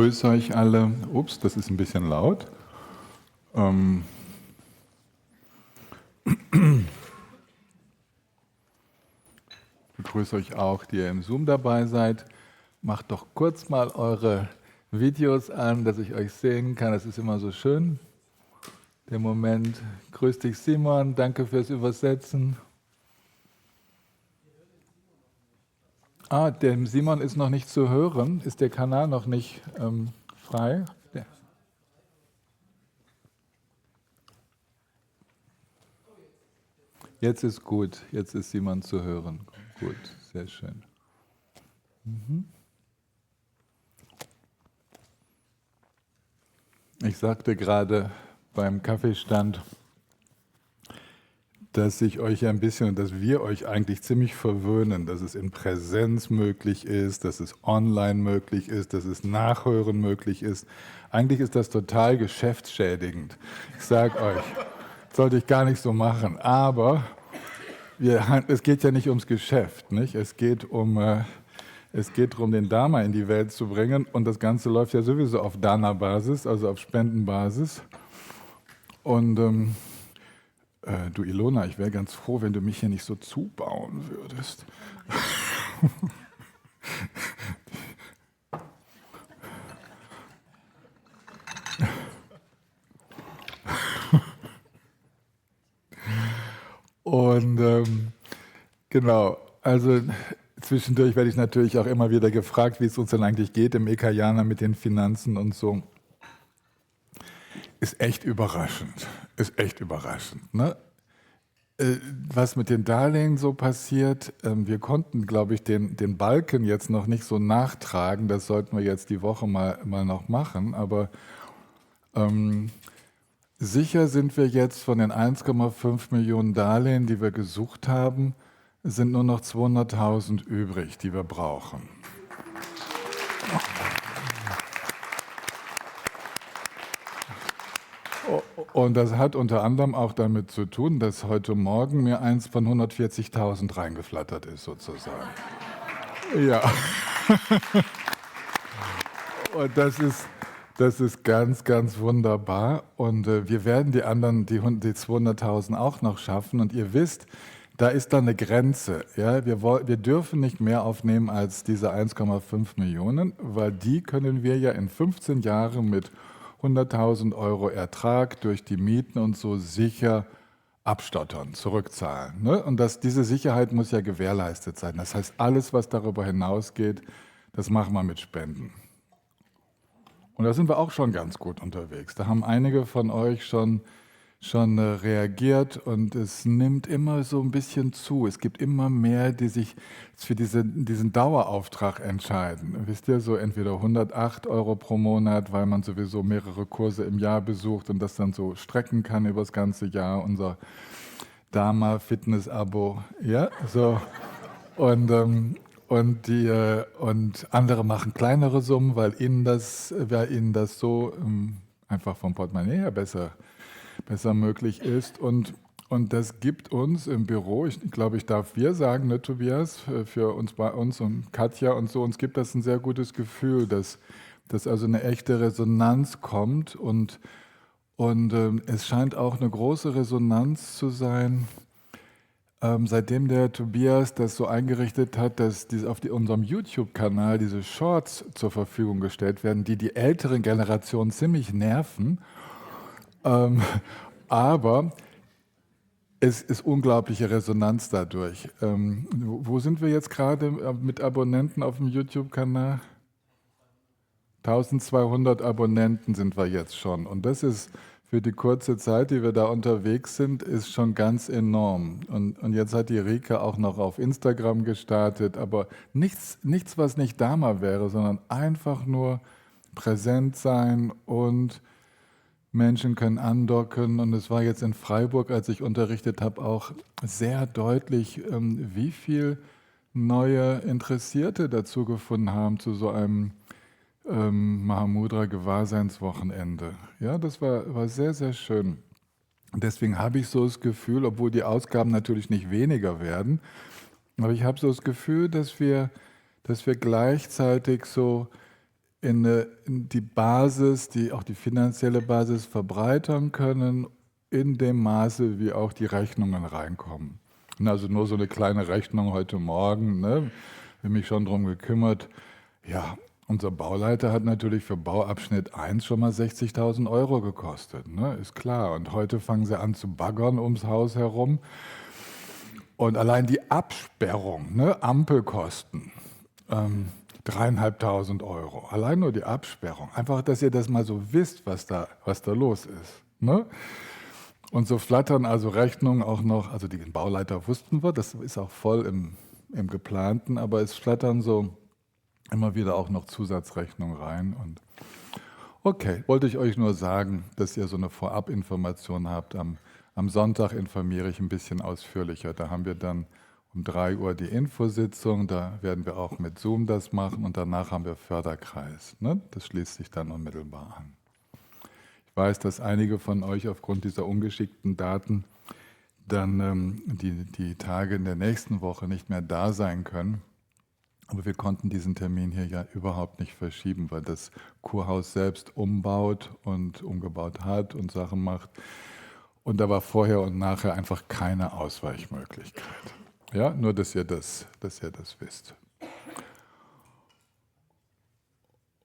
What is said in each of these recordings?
begrüße euch alle. Ups, das ist ein bisschen laut. Begrüße euch auch, die ihr im Zoom dabei seid. Macht doch kurz mal eure Videos an, dass ich euch sehen kann. Das ist immer so schön. Der Moment. Grüß dich, Simon. Danke fürs Übersetzen. Dem Simon ist noch nicht zu hören. Ist der Kanal noch nicht frei? Ja. Jetzt ist gut. Jetzt ist Simon zu hören. Gut, sehr schön. Ich sagte gerade beim Kaffeestand, dass ich euch ein bisschen, dass wir euch eigentlich ziemlich verwöhnen, dass es in Präsenz möglich ist, dass es online möglich ist, dass es Nachhören möglich ist. Eigentlich ist das total geschäftsschädigend. Ich sage euch, sollte ich gar nicht so machen. Aber es geht ja nicht ums Geschäft, nicht? Es geht darum, den Dharma in die Welt zu bringen. Und das Ganze läuft ja sowieso auf Dana-Basis, also auf Spendenbasis. Und du Ilona, ich wäre ganz froh, wenn du mich hier nicht so zubauen würdest. Und genau, also zwischendurch werde ich natürlich auch immer wieder gefragt, wie es uns denn eigentlich geht im Ekayana mit den Finanzen und so. Ist echt überraschend, ne? Was mit den Darlehen so passiert, wir konnten, glaube ich, den Balken jetzt noch nicht so nachtragen, das sollten wir jetzt die Woche mal noch machen, aber sicher sind wir jetzt von den 1,5 Millionen Darlehen, die wir gesucht haben, sind nur noch 200.000 übrig, die wir brauchen. Und das hat unter anderem auch damit zu tun, dass heute Morgen mir eins von 140.000 reingeflattert ist, sozusagen. Ja. Und das ist ganz, ganz wunderbar. Und wir werden die anderen, die 200.000 auch noch schaffen. Und ihr wisst, da ist da eine Grenze. Ja? Wir dürfen nicht mehr aufnehmen als diese 1,5 Millionen, weil die können wir ja in 15 Jahren mit 100.000 Euro Ertrag durch die Mieten und so sicher abstottern, zurückzahlen. Ne? Und diese Sicherheit muss ja gewährleistet sein. Das heißt, alles, was darüber hinausgeht, das machen wir mit Spenden. Und da sind wir auch schon ganz gut unterwegs. Da haben einige von euch schon reagiert und es nimmt immer so ein bisschen zu. Es gibt immer mehr, die sich für diesen Dauerauftrag entscheiden. Wisst ihr, so entweder 108 Euro pro Monat, weil man sowieso mehrere Kurse im Jahr besucht und das dann so strecken kann über das ganze Jahr, unser Dharma-Fitness-Abo. Ja, so. Und andere machen kleinere Summen, weil ihnen das so einfach vom Portemonnaie her besser möglich ist. Und das gibt uns im Büro, ich glaube, ich darf wir sagen, ne, Tobias, für uns bei uns und Katja und so, uns gibt das ein sehr gutes Gefühl, dass also eine echte Resonanz kommt und es scheint auch eine große Resonanz zu sein, seitdem der Tobias das so eingerichtet hat, dass auf unserem YouTube-Kanal diese Shorts zur Verfügung gestellt werden, die älteren Generationen ziemlich nerven. Aber es ist unglaubliche Resonanz dadurch. Wo sind wir jetzt gerade mit Abonnenten auf dem YouTube-Kanal? 1200 Abonnenten sind wir jetzt schon. Und das ist für die kurze Zeit, die wir da unterwegs sind, ist schon ganz enorm. Und jetzt hat die Rika auch noch auf Instagram gestartet, aber nichts, was nicht Dharma wäre, sondern einfach nur präsent sein und Menschen können andocken. Und es war jetzt in Freiburg, als ich unterrichtet habe, auch sehr deutlich, wie viel neue Interessierte dazu gefunden haben zu so einem Mahamudra-Gewahrseinswochenende. Ja, das war sehr, sehr schön. Und deswegen habe ich so das Gefühl, obwohl die Ausgaben natürlich nicht weniger werden, aber ich habe so das Gefühl, dass wir gleichzeitig so in die Basis, auch die finanzielle Basis verbreitern können, in dem Maße, wie auch die Rechnungen reinkommen. Also nur so eine kleine Rechnung heute Morgen, ne? Ich habe mich schon darum gekümmert. Ja, unser Bauleiter hat natürlich für Bauabschnitt 1 schon mal 60.000 Euro gekostet, ne? Ist klar. Und heute fangen sie an zu baggern ums Haus herum. Und allein die Absperrung, ne? Ampelkosten, 3.500 Euro. Allein nur die Absperrung. Einfach, dass ihr das mal so wisst, was da los ist. Ne? Und so flattern also Rechnungen auch noch, also den Bauleiter wussten wir, das ist auch voll im Geplanten, aber es flattern so immer wieder auch noch Zusatzrechnungen rein. Und okay, wollte ich euch nur sagen, dass ihr so eine Vorabinformation habt. Am Sonntag informiere ich ein bisschen ausführlicher. Da haben wir dann um 3 Uhr die Infositzung, da werden wir auch mit Zoom das machen und danach haben wir Förderkreis. Ne? Das schließt sich dann unmittelbar an. Ich weiß, dass einige von euch aufgrund dieser ungeschickten Daten dann die Tage in der nächsten Woche nicht mehr da sein können. Aber wir konnten diesen Termin hier ja überhaupt nicht verschieben, weil das Kurhaus selbst umbaut und umgebaut hat und Sachen macht. Und da war vorher und nachher einfach keine Ausweichmöglichkeit. Ja, nur dass ihr das wisst.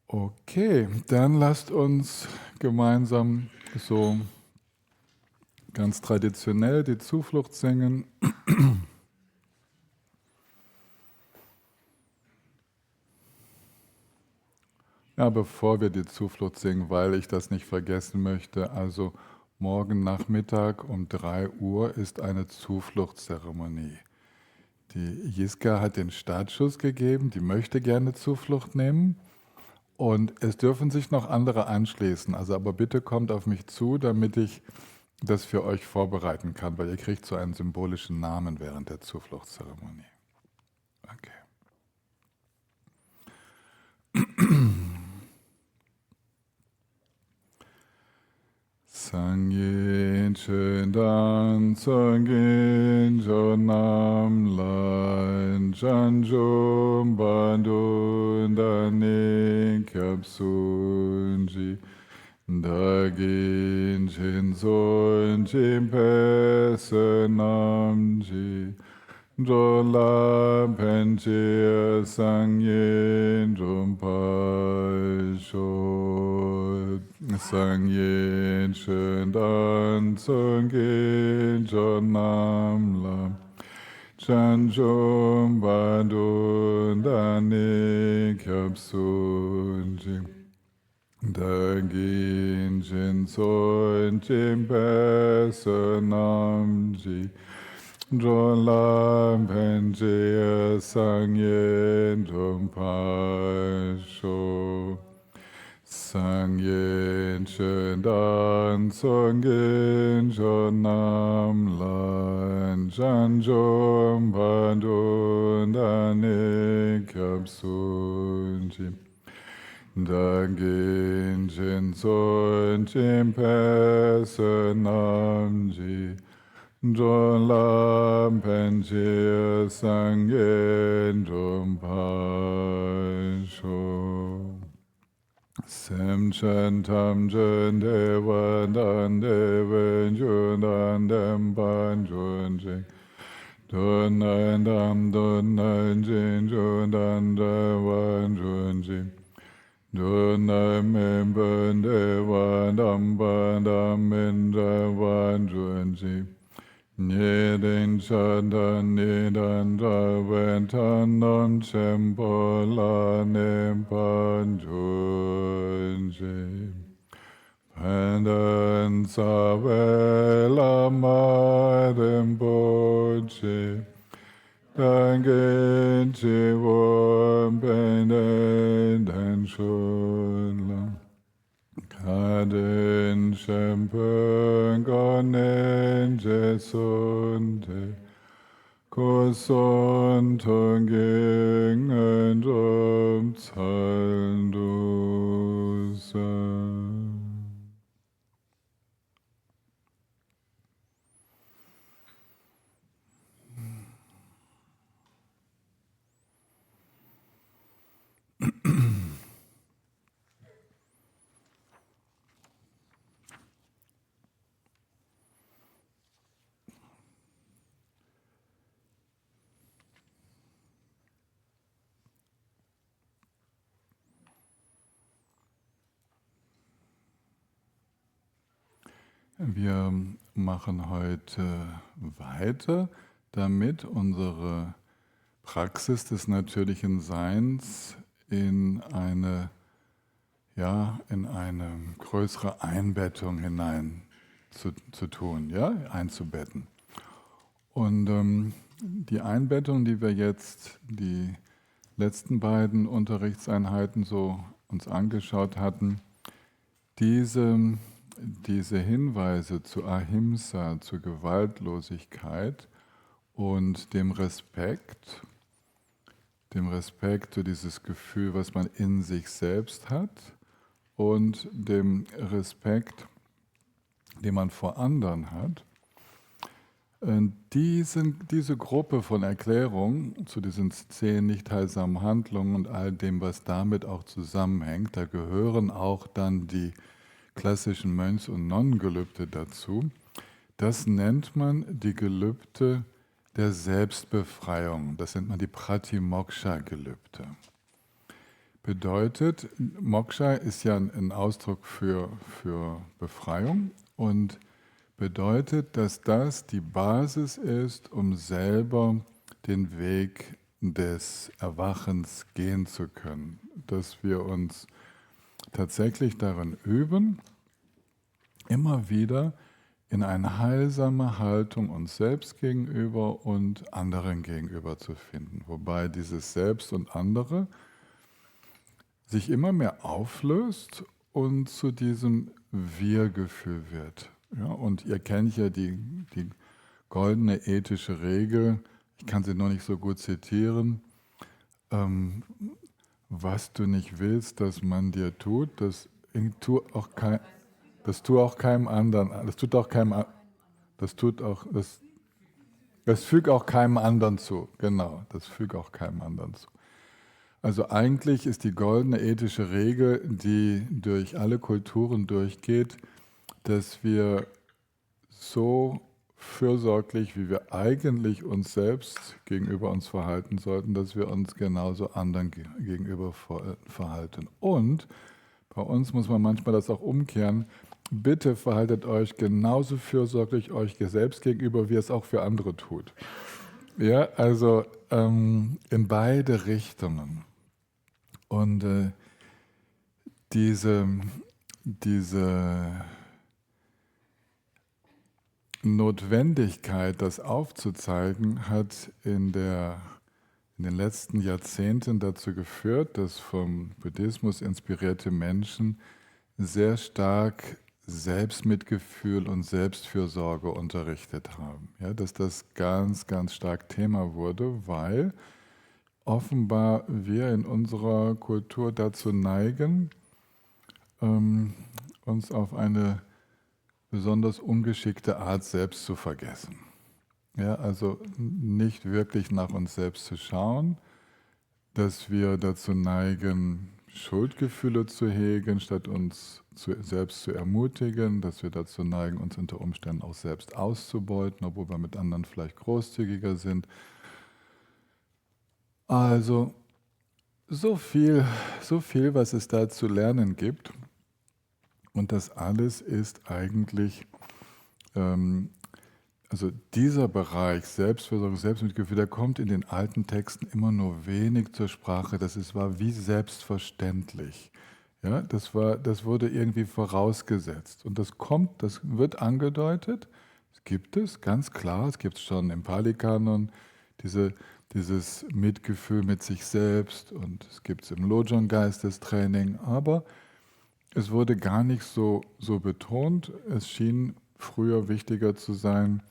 Okay, dann lasst uns gemeinsam so ganz traditionell die Zuflucht singen. Ja, bevor wir die Zuflucht singen, weil ich das nicht vergessen möchte, also morgen Nachmittag um 3 Uhr ist eine Zufluchtszeremonie. Die Jiska hat den Startschuss gegeben, die möchte gerne Zuflucht nehmen und es dürfen sich noch andere anschließen. Also aber bitte kommt auf mich zu, damit ich das für euch vorbereiten kann, weil ihr kriegt so einen symbolischen Namen während der Zufluchtszeremonie. Okay. Sangye Chedan Sangye Jonam Lan Chanjum Bandun Dani Kyapsunji Dagin Chinsun Chimpesenamji Jola Penchia Sangye Jumpasho Sangye Chedan Sangye Jonam Lam Chanjum Badun Dani Kyapsunji Dagin Chinsun Chimpesenamji Jolam Penchia Sangye Jumpasho Sangye Chedan Sangye Jonam Lan Chanjom Badun Dani Kyapsunji Dagin Chinsun Chimpesenamji Jolam Penchia Sangye Jumpasho Sem Chantam Jen Devan Dan Devan Junan Dempan Junjing Dunan Dam Dunan Jin Junan Devan Junjing Dunan Mimban Devan Damban Damin Devan Junjing Nidin Chandan Nidan Draventan Nam Chempola Nimpan Junji Pandan Savela Marim Bochi Dangin Chivon Penden Shulam Kaden Shempen Gonen Jesunde Koson Tonging and Zaldusa. Wir machen heute weiter, damit unsere Praxis des natürlichen Seins in eine größere Einbettung hinein zu tun, ja, einzubetten. Und die Einbettung, die wir jetzt die letzten beiden Unterrichtseinheiten so uns angeschaut hatten, diese Hinweise zu Ahimsa, zur Gewaltlosigkeit und dem Respekt zu dieses Gefühl, was man in sich selbst hat, und dem Respekt, den man vor anderen hat. Diese Gruppe von Erklärungen zu diesen 10 nicht heilsamen Handlungen und all dem, was damit auch zusammenhängt, da gehören auch dann die klassischen Mönchs- und Nonnengelübde dazu. Das nennt man die Gelübde der Selbstbefreiung. Das nennt man die Pratimoksha-Gelübde. Bedeutet, Moksha ist ja ein Ausdruck für Befreiung und bedeutet, dass das die Basis ist, um selber den Weg des Erwachens gehen zu können. Dass wir uns tatsächlich darin üben, immer wieder in eine heilsame Haltung uns selbst gegenüber und anderen gegenüber zu finden. Wobei dieses Selbst und andere sich immer mehr auflöst und zu diesem Wir-Gefühl wird. Ja, und ihr kennt ja die goldene ethische Regel, ich kann sie noch nicht so gut zitieren, was du nicht willst, dass man dir tut, das tut auch keinem anderen, das fügt auch keinem anderen zu, genau, das fügt auch keinem anderen zu. Also eigentlich ist die goldene ethische Regel, die durch alle Kulturen durchgeht, dass wir so fürsorglich, wie wir eigentlich uns selbst gegenüber uns verhalten sollten, dass wir uns genauso anderen gegenüber verhalten. Und bei uns muss man manchmal das auch umkehren. Bitte verhaltet euch genauso fürsorglich euch selbst gegenüber, wie es auch für andere tut. Ja, also in beide Richtungen. Und diese Notwendigkeit, das aufzuzeigen, hat in den letzten Jahrzehnten dazu geführt, dass vom Buddhismus inspirierte Menschen sehr stark Selbstmitgefühl und Selbstfürsorge unterrichtet haben. Ja, dass das ganz, ganz stark Thema wurde, weil offenbar wir in unserer Kultur dazu neigen, uns auf eine besonders ungeschickte Art selbst zu vergessen. Ja, also nicht wirklich nach uns selbst zu schauen, dass wir dazu neigen, Schuldgefühle zu hegen, statt uns selbst zu ermutigen, dass wir dazu neigen, uns unter Umständen auch selbst auszubeuten, obwohl wir mit anderen vielleicht großzügiger sind. Also so viel, was es da zu lernen gibt. Und das alles ist eigentlich, also dieser Bereich Selbstversorgung, Selbstmitgefühl, der kommt in den alten Texten immer nur wenig zur Sprache. War wie selbstverständlich. Ja, das wurde irgendwie vorausgesetzt. Und das wird angedeutet, es gibt es, ganz klar, es gibt es schon im Pali-Kanon, dieses Mitgefühl mit sich selbst, und es gibt es im Lojong-Geistestraining, aber es wurde gar nicht so betont. Es schien früher wichtiger zu sein,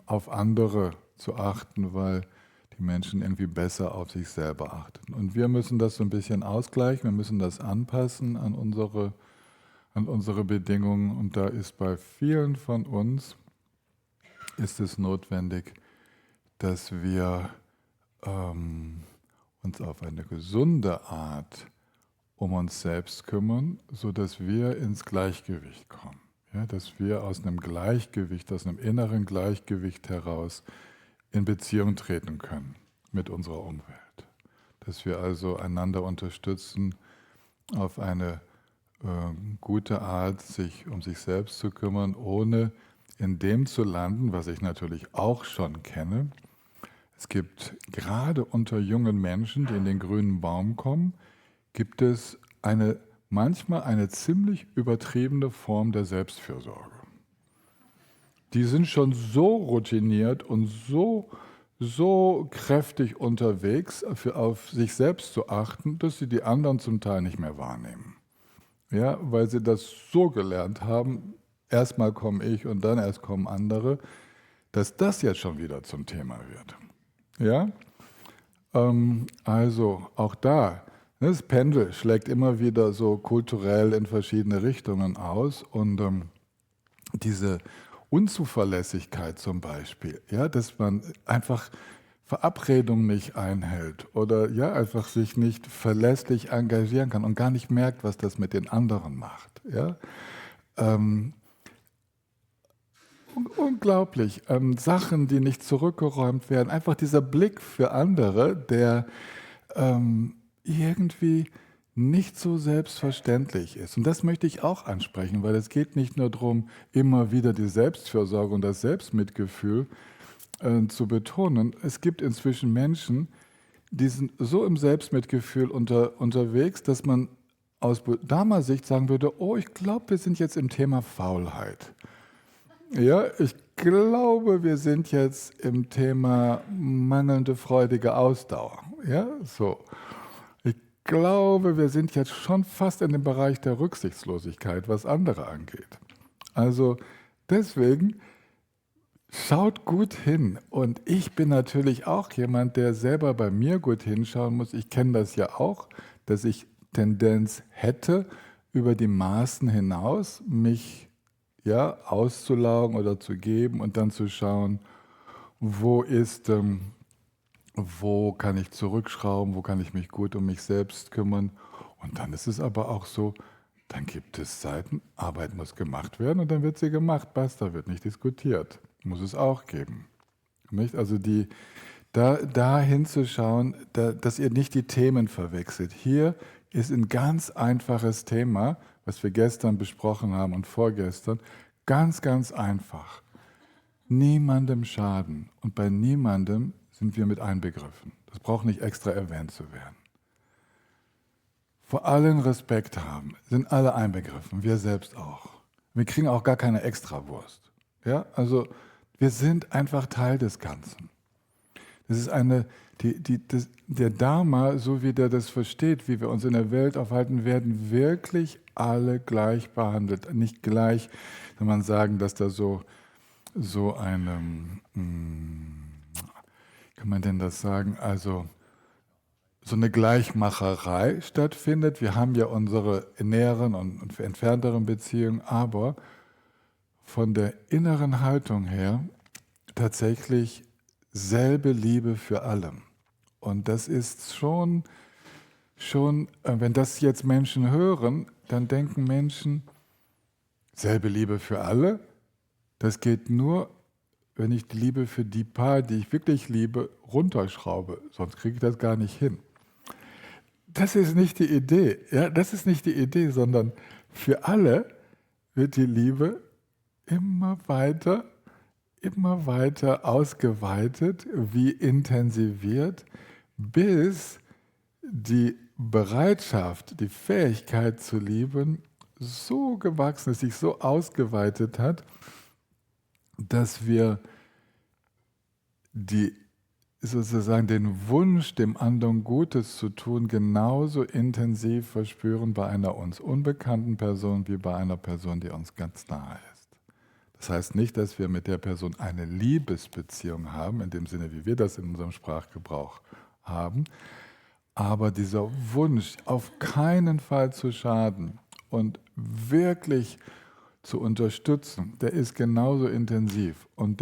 auf andere zu achten, weil die Menschen irgendwie besser auf sich selber achten. Und wir müssen das so ein bisschen ausgleichen, wir müssen das anpassen an unsere Bedingungen. Und da ist bei vielen von uns ist es notwendig, dass wir uns auf eine gesunde Art um uns selbst kümmern, sodass wir ins Gleichgewicht kommen. Ja, dass wir aus einem Gleichgewicht, aus einem inneren Gleichgewicht heraus in Beziehung treten können mit unserer Umwelt. Dass wir also einander unterstützen auf eine gute Art, sich um sich selbst zu kümmern, ohne in dem zu landen, was ich natürlich auch schon kenne. Es gibt gerade unter jungen Menschen, die in den grünen Baum kommen, gibt es manchmal eine ziemlich übertriebene Form der Selbstfürsorge. Die sind schon so routiniert und so kräftig unterwegs, auf sich selbst zu achten, dass sie die anderen zum Teil nicht mehr wahrnehmen. Ja, weil sie das so gelernt haben, erstmal komme ich und dann erst kommen andere, dass das jetzt schon wieder zum Thema wird. Ja, also auch da, das Pendel schlägt immer wieder so kulturell in verschiedene Richtungen aus und diese Unzuverlässigkeit zum Beispiel, ja, dass man einfach Verabredungen nicht einhält oder ja, einfach sich nicht verlässlich engagieren kann und gar nicht merkt, was das mit den anderen macht. Ja? Unglaublich. Sachen, die nicht zurückgeräumt werden. Einfach dieser Blick für andere, der irgendwie nicht so selbstverständlich ist. Und das möchte ich auch ansprechen, weil es geht nicht nur darum, immer wieder die Selbstfürsorge und das Selbstmitgefühl zu betonen. Es gibt inzwischen Menschen, die sind so im Selbstmitgefühl unterwegs, dass man aus damals Sicht sagen würde, oh, ich glaube, wir sind jetzt im Thema Faulheit. Ja, ich glaube, wir sind jetzt im Thema mangelnde freudige Ausdauer. Ja, so. Ich glaube, wir sind jetzt schon fast in dem Bereich der Rücksichtslosigkeit, was andere angeht. Also deswegen schaut gut hin. Und ich bin natürlich auch jemand, der selber bei mir gut hinschauen muss. Ich kenne das ja auch, dass ich Tendenz hätte, über die Maßen hinaus mich ja, auszulaugen oder zu geben und dann zu schauen, wo kann ich zurückschrauben, wo kann ich mich gut um mich selbst kümmern. Und dann ist es aber auch so, dann gibt es Zeiten, Arbeit muss gemacht werden und dann wird sie gemacht, basta, wird nicht diskutiert. Muss es auch geben. Nicht? Also da hinzuschauen, dass ihr nicht die Themen verwechselt. Hier ist ein ganz einfaches Thema, was wir gestern besprochen haben und vorgestern, ganz, ganz einfach. Niemandem schaden. Und bei niemandem sind wir mit einbegriffen. Das braucht nicht extra erwähnt zu werden. Vor allen Respekt haben, sind alle einbegriffen, wir selbst auch. Wir kriegen auch gar keine Extrawurst. Ja? Also wir sind einfach Teil des Ganzen. Das ist der Dharma, so wie der das versteht, wie wir uns in der Welt aufhalten, werden wirklich alle gleich behandelt. Nicht gleich, wenn man sagen, dass da so eine, kann man denn das sagen, also so eine Gleichmacherei stattfindet. Wir haben ja unsere näheren und entfernteren Beziehungen, aber von der inneren Haltung her tatsächlich selbe Liebe für alle. Und das ist schon, wenn das jetzt Menschen hören, dann denken Menschen, selbe Liebe für alle, das geht nur, wenn ich die Liebe für die paar, die ich wirklich liebe, runterschraube. Sonst kriege ich das gar nicht hin. Das ist nicht die Idee. Ja, das ist nicht die Idee, sondern für alle wird die Liebe immer weiter ausgeweitet, wie intensiviert, bis die Bereitschaft, die Fähigkeit zu lieben so gewachsen ist, sich so ausgeweitet hat, dass wir sozusagen den Wunsch, dem anderen Gutes zu tun, genauso intensiv verspüren bei einer uns unbekannten Person wie bei einer Person, die uns ganz nahe ist. Das heißt nicht, dass wir mit der Person eine Liebesbeziehung haben, in dem Sinne, wie wir das in unserem Sprachgebrauch haben, aber dieser Wunsch, auf keinen Fall zu schaden und wirklich zu unterstützen, der ist genauso intensiv und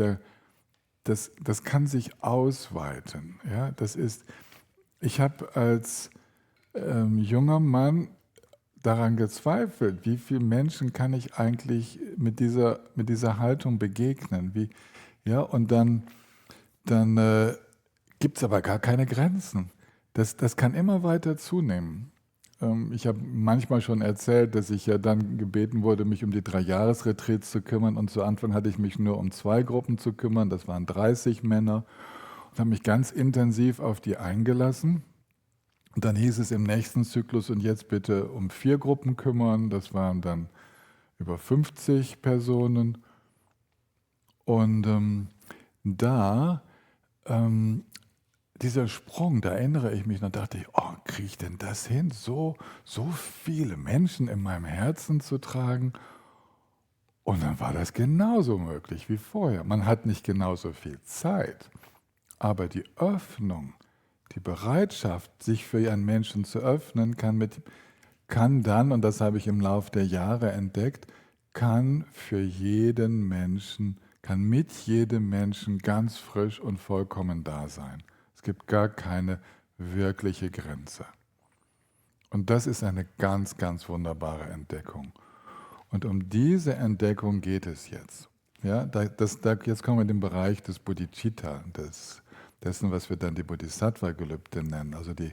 das kann sich ausweiten. Ja? Ich habe als junger Mann daran gezweifelt, wie vielen Menschen kann ich eigentlich mit dieser Haltung begegnen. Und dann gibt es aber gar keine Grenzen. Das kann immer weiter zunehmen. Ich habe manchmal schon erzählt, dass ich ja dann gebeten wurde, mich um die 3-Jahres-Retreats zu kümmern. Und zu Anfang hatte ich mich nur um 2 Gruppen zu kümmern. Das waren 30 Männer. Und habe mich ganz intensiv auf die eingelassen. Und dann hieß es im nächsten Zyklus, und jetzt bitte um 4 Gruppen kümmern. Das waren dann über 50 Personen. Und da, dieser Sprung, da erinnere ich mich, dann dachte ich, oh, kriege ich denn das hin, so viele Menschen in meinem Herzen zu tragen? Und dann war das genauso möglich wie vorher. Man hat nicht genauso viel Zeit, aber die Öffnung, die Bereitschaft, sich für einen Menschen zu öffnen, kann dann, und das habe ich im Laufe der Jahre entdeckt, kann mit jedem Menschen ganz frisch und vollkommen da sein. Es gibt gar keine wirkliche Grenze. Und das ist eine ganz, ganz wunderbare Entdeckung. Und um diese Entdeckung geht es jetzt. Ja, jetzt kommen wir in den Bereich des Bodhicitta, dessen, was wir dann die Bodhisattva-Gelübde nennen, also die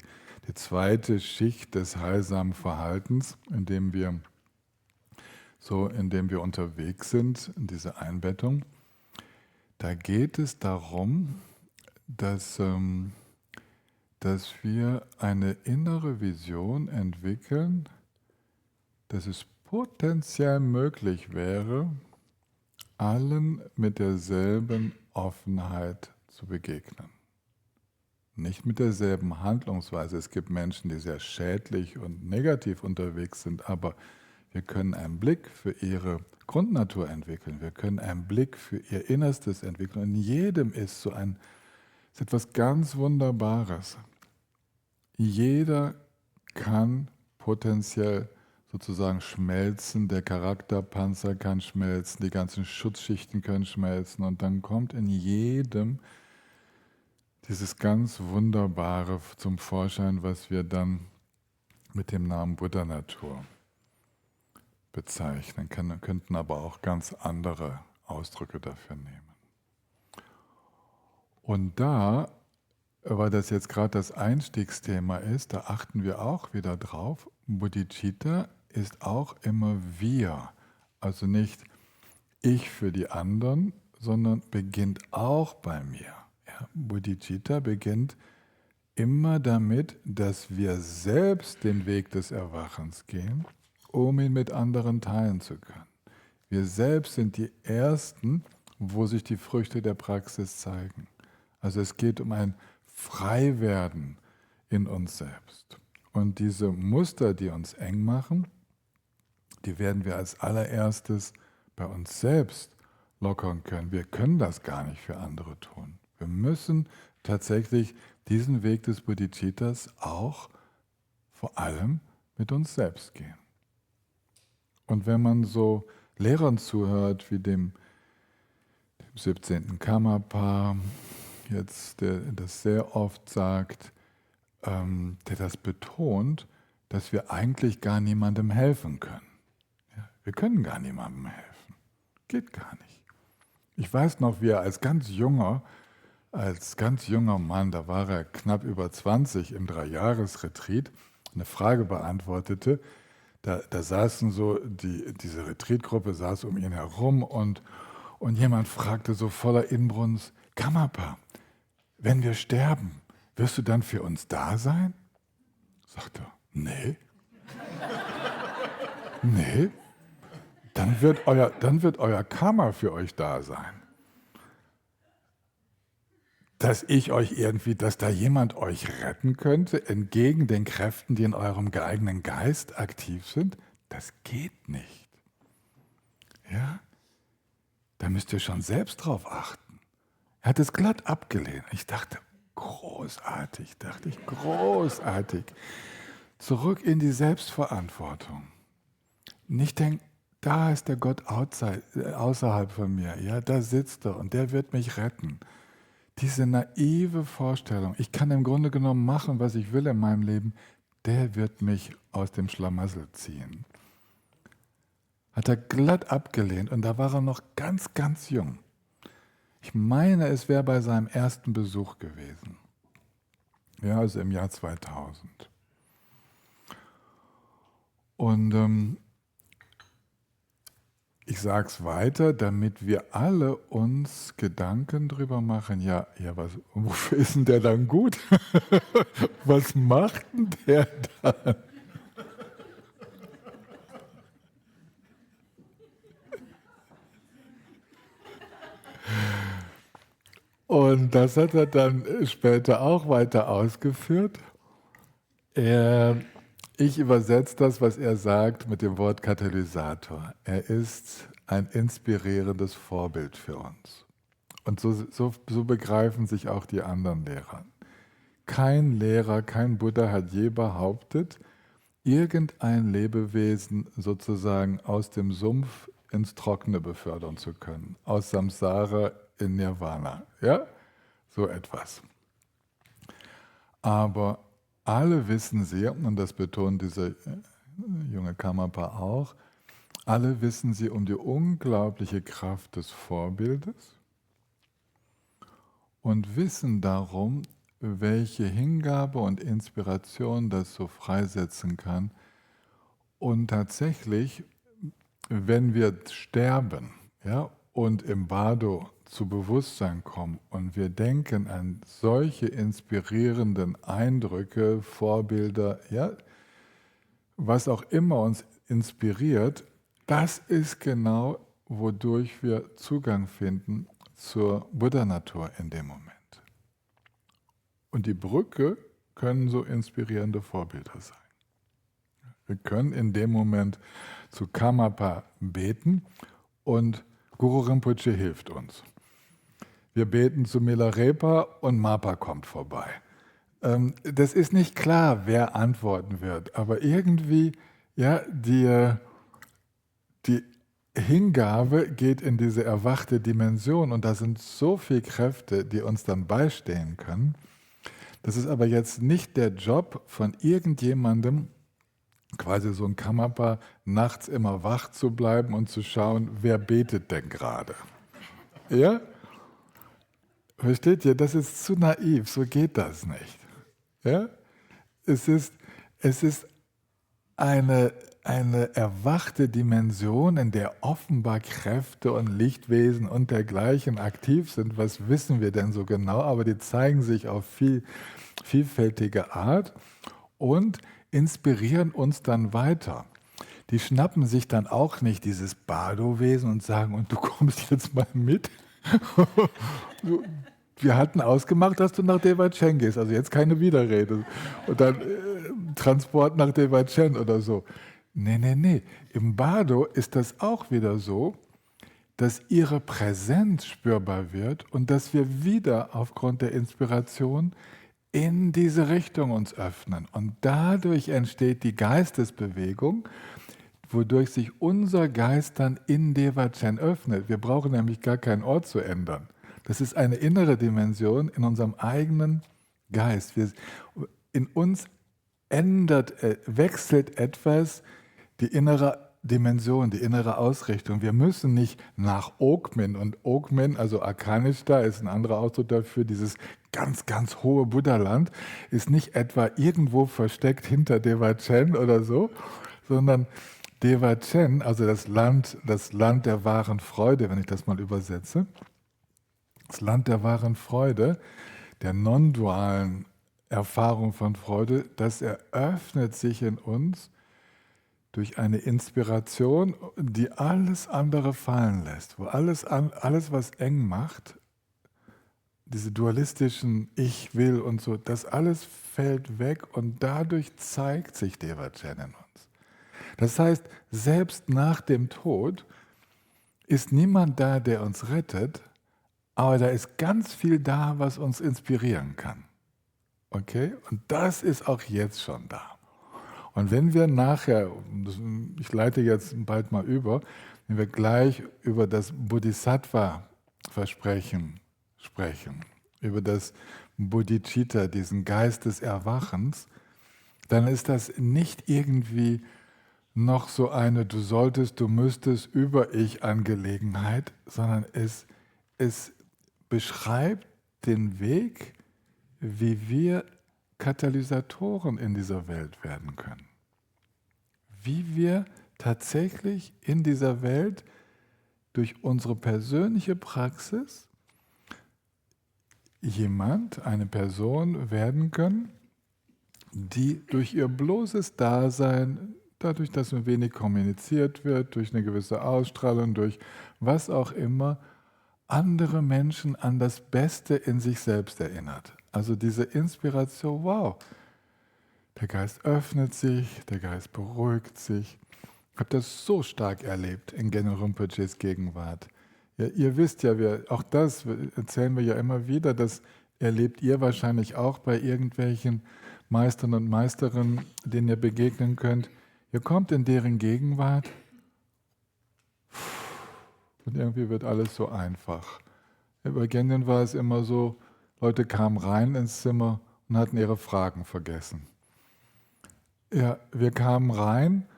zweite Schicht des heilsamen Verhaltens, in dem wir unterwegs sind, in dieser Einbettung. Da geht es darum, dass wir eine innere Vision entwickeln, dass es potenziell möglich wäre, allen mit derselben Offenheit zu begegnen. Nicht mit derselben Handlungsweise. Es gibt Menschen, die sehr schädlich und negativ unterwegs sind, aber wir können einen Blick für ihre Grundnatur entwickeln. Wir können einen Blick für ihr Innerstes entwickeln. In jedem ist etwas ganz Wunderbares. Jeder kann potenziell sozusagen schmelzen, der Charakterpanzer kann schmelzen, die ganzen Schutzschichten können schmelzen und dann kommt in jedem dieses ganz Wunderbare zum Vorschein, was wir dann mit dem Namen Buddha-Natur bezeichnen, könnten aber auch ganz andere Ausdrücke dafür nehmen. Und da, weil das jetzt gerade das Einstiegsthema ist, da achten wir auch wieder drauf, Bodhicitta ist auch immer wir, also nicht ich für die anderen, sondern beginnt auch bei mir. Ja, Bodhicitta beginnt immer damit, dass wir selbst den Weg des Erwachens gehen, um ihn mit anderen teilen zu können. Wir selbst sind die Ersten, wo sich die Früchte der Praxis zeigen. Also es geht um ein Freiwerden in uns selbst. Und diese Muster, die uns eng machen, die werden wir als allererstes bei uns selbst lockern können. Wir können das gar nicht für andere tun. Wir müssen tatsächlich diesen Weg des Bodhicittas auch vor allem mit uns selbst gehen. Und wenn man so Lehrern zuhört, wie dem 17. Karmapa, jetzt, der das sehr oft sagt, der das betont, dass wir eigentlich gar niemandem helfen können. Ja, wir können gar niemandem helfen. Geht gar nicht. Ich weiß noch, wie er als ganz junger Mann, da war er knapp über 20 im 3-Jahres-Retreat, eine Frage beantwortete. Da saßen so, diese Retreatgruppe saß um ihn herum und jemand fragte so voller Inbrunst, Karmapa, wenn wir sterben, wirst du dann für uns da sein? Sagt er, nee. Nee, dann wird euer Karma für euch da sein. Dass da jemand euch retten könnte, entgegen den Kräften, die in eurem eigenen Geist aktiv sind, das geht nicht. Ja? Da müsst ihr schon selbst drauf achten. Er hat es glatt abgelehnt. Ich dachte, großartig. Zurück in die Selbstverantwortung. Nicht denken, da ist der Gott außerhalb von mir. Ja, da sitzt er und der wird mich retten. Diese naive Vorstellung, ich kann im Grunde genommen machen, was ich will in meinem Leben, der wird mich aus dem Schlamassel ziehen. Hat er glatt abgelehnt und da war er noch ganz, ganz jung. Ich meine, es wäre bei seinem ersten Besuch gewesen. Ja, also im Jahr 2000. Und ich sage es weiter, damit wir alle uns Gedanken drüber machen, ja, wofür ist denn der dann gut? Was macht denn der dann? Und das hat er dann später auch weiter ausgeführt. Ich übersetze das, was er sagt, mit dem Wort Katalysator. Er ist ein inspirierendes Vorbild für uns. Und so begreifen sich auch die anderen Lehrer. Kein Lehrer, kein Buddha hat je behauptet, irgendein Lebewesen sozusagen aus dem Sumpf ins Trockene befördern zu können, aus Samsara in Nirvana. Ja, so etwas. Aber alle wissen sie, und das betont dieser junge Karmapa auch, alle wissen sie um die unglaubliche Kraft des Vorbildes und wissen darum, welche Hingabe und Inspiration das so freisetzen kann. Und tatsächlich, wenn wir sterben, ja, und im Bardo zu Bewusstsein kommen und wir denken an solche inspirierenden Eindrücke, Vorbilder, ja, was auch immer uns inspiriert, das ist genau, wodurch wir Zugang finden zur Buddha-Natur in dem Moment. Und die Brücke können so inspirierende Vorbilder sein. Wir können in dem Moment zu Karmapa beten und Guru Rinpoche hilft uns. Wir beten zu Milarepa und Mapa kommt vorbei. Das ist nicht klar, wer antworten wird, aber irgendwie, ja, die Hingabe geht in diese erwachte Dimension und da sind so viele Kräfte, die uns dann beistehen können. Das ist aber jetzt nicht der Job von irgendjemandem, quasi so ein Karmapa, nachts immer wach zu bleiben und zu schauen, wer betet denn gerade. Ja? Versteht ihr? Das ist zu naiv, so geht das nicht. Ja? Es ist eine erwachte Dimension, in der offenbar Kräfte und Lichtwesen und dergleichen aktiv sind. Was wissen wir denn so genau? Aber die zeigen sich auf vielfältige Art und inspirieren uns dann weiter. Die schnappen sich dann auch nicht dieses Bardo-Wesen und sagen, und du kommst jetzt mal mit. Wir hatten ausgemacht, dass du nach Devachan gehst, also jetzt keine Widerrede. Und dann Transport nach Devachan oder so. Nee. Im Bardo ist das auch wieder so, dass ihre Präsenz spürbar wird und dass wir wieder aufgrund der Inspiration in diese Richtung uns öffnen. Und dadurch entsteht die Geistesbewegung, wodurch sich unser Geist dann in Devachan öffnet. Wir brauchen nämlich gar keinen Ort zu ändern. Das ist eine innere Dimension in unserem eigenen Geist. In uns wechselt etwas, die innere Dimension, die innere Ausrichtung. Wir müssen nicht nach Okmin, und Okmin, also Arkanishta, ist ein anderer Ausdruck dafür, dieses ganz, ganz hohe Buddha-Land, ist nicht etwa irgendwo versteckt hinter Devachan oder so, sondern Devachan, also das Land der wahren Freude, wenn ich das mal übersetze, das Land der wahren Freude, der non-dualen Erfahrung von Freude, das eröffnet sich in uns durch eine Inspiration, die alles andere fallen lässt, wo alles, was eng macht, diese dualistischen Ich will und so, das alles fällt weg und dadurch zeigt sich Devachan in uns. Das heißt, selbst nach dem Tod ist niemand da, der uns rettet, aber da ist ganz viel da, was uns inspirieren kann. Okay? Und das ist auch jetzt schon da. Und wenn wir nachher, ich leite jetzt bald mal über, wenn wir gleich über das Bodhisattva-Versprechen sprechen, über das Bodhicitta, diesen Geist des Erwachens, dann ist das nicht irgendwie noch so eine du solltest, du müsstest Über-Ich-Angelegenheit, sondern es beschreibt den Weg, wie wir Katalysatoren in dieser Welt werden können. wie wir tatsächlich in dieser Welt durch unsere persönliche Praxis eine Person werden können, die durch ihr bloßes Dasein, dadurch, dass ein wenig kommuniziert wird, durch eine gewisse Ausstrahlung, durch was auch immer, andere Menschen an das Beste in sich selbst erinnert. Also diese Inspiration, wow, der Geist öffnet sich, der Geist beruhigt sich. Ich habe das so stark erlebt in Genro Rinpoches Gegenwart. Ja, ihr wisst ja, auch das erzählen wir ja immer wieder, das erlebt ihr wahrscheinlich auch bei irgendwelchen Meistern und Meisterinnen, denen ihr begegnen könnt. Ihr kommt in deren Gegenwart und irgendwie wird alles so einfach. Bei Genyen war es immer so, Leute kamen rein ins Zimmer und hatten ihre Fragen vergessen. Ja, wir kamen rein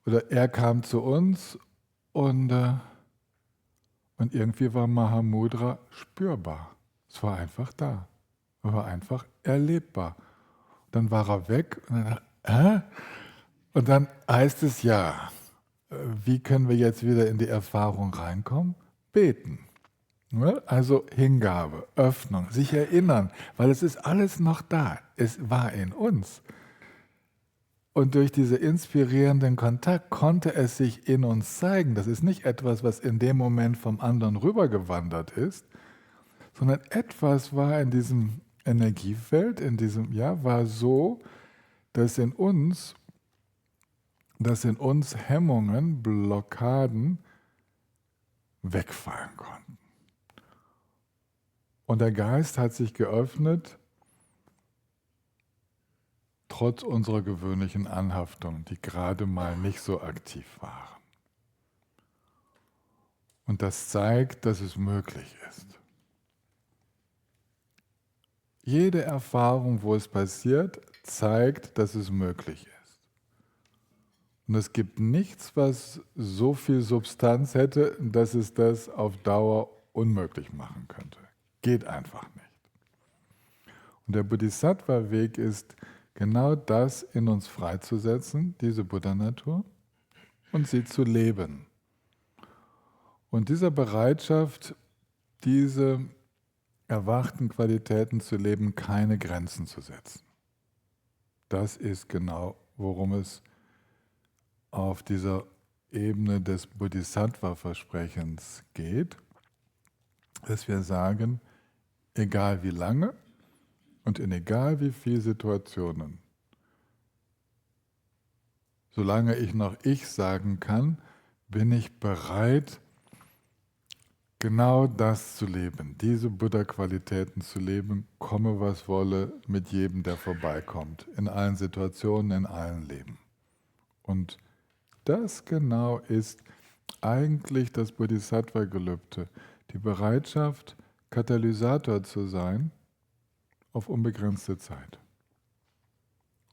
oder er kam zu uns und irgendwie war Mahamudra spürbar. Es war einfach da. Es war einfach erlebbar. Dann war er weg und dann, und dann heißt es ja, wie können wir jetzt wieder in die Erfahrung reinkommen? Beten. Also Hingabe, Öffnung, sich erinnern, weil es ist alles noch da. Es war in uns. Und durch diesen inspirierenden Kontakt konnte es sich in uns zeigen. Das ist nicht etwas, was in dem Moment vom anderen rübergewandert ist, sondern etwas war in diesem Energiefeld, war so, dass in uns Hemmungen, Blockaden wegfallen konnten. Und der Geist hat sich geöffnet, trotz unserer gewöhnlichen Anhaftungen, die gerade mal nicht so aktiv waren. Und das zeigt, dass es möglich ist. Jede Erfahrung, wo es passiert, zeigt, dass es möglich ist. Und es gibt nichts, was so viel Substanz hätte, dass es das auf Dauer unmöglich machen könnte. Geht einfach nicht. Und der Bodhisattva-Weg ist, genau das in uns freizusetzen, diese Buddha-Natur, und sie zu leben. Und dieser Bereitschaft, diese erwachten Qualitäten zu leben, keine Grenzen zu setzen. Das ist genau, worum es auf dieser Ebene des Bodhisattva-Versprechens geht, dass wir sagen, egal wie lange und in egal wie vielen Situationen, solange ich noch ich sagen kann, bin ich bereit, genau das zu leben, diese Buddha-Qualitäten zu leben, komme was wolle, mit jedem, der vorbeikommt, in allen Situationen, in allen Leben. Und das genau ist eigentlich das Bodhisattva-Gelübde, die Bereitschaft, Katalysator zu sein auf unbegrenzte Zeit,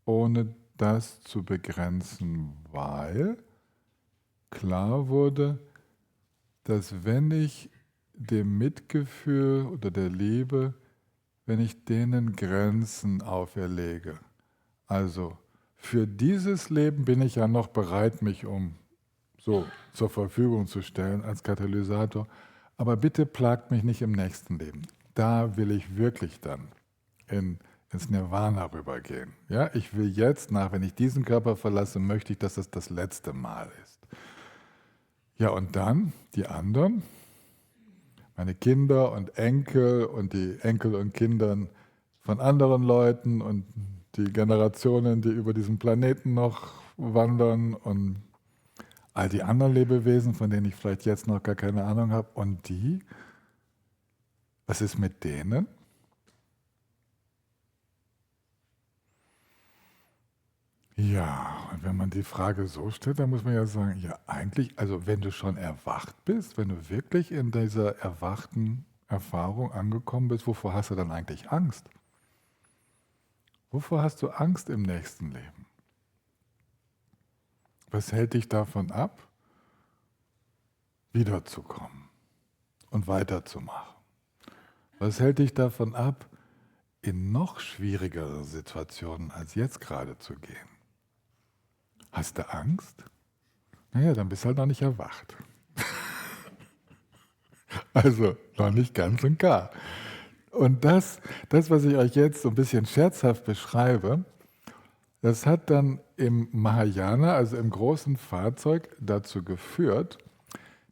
ohne das zu begrenzen, weil klar wurde, dass wenn ich dem Mitgefühl oder der Liebe, wenn ich denen Grenzen auferlege, also für dieses Leben bin ich ja noch bereit, mich so zur Verfügung zu stellen als Katalysator, aber bitte plagt mich nicht im nächsten Leben. Da will ich wirklich dann ins Nirvana rübergehen. Ja, ich will jetzt, wenn ich diesen Körper verlasse, möchte ich, dass es das letzte Mal ist. Ja, und dann die anderen, meine Kinder und Enkel und die Enkel und Kinder von anderen Leuten und die Generationen, die über diesen Planeten noch wandern und all die anderen Lebewesen, von denen ich vielleicht jetzt noch gar keine Ahnung habe. Und die, was ist mit denen? Ja, und wenn man die Frage so stellt, dann muss man ja sagen, ja eigentlich, also wenn du schon erwacht bist, wenn du wirklich in dieser erwachten Erfahrung angekommen bist, wovor hast du dann eigentlich Angst? Wovor hast du Angst im nächsten Leben? Was hält dich davon ab, wiederzukommen und weiterzumachen? Was hält dich davon ab, in noch schwierigere Situationen als jetzt gerade zu gehen? Hast du Angst? Naja, dann bist du halt noch nicht erwacht. Also noch nicht ganz und gar. Und was ich euch jetzt so ein bisschen scherzhaft beschreibe, das hat dann im Mahayana, also im großen Fahrzeug, dazu geführt,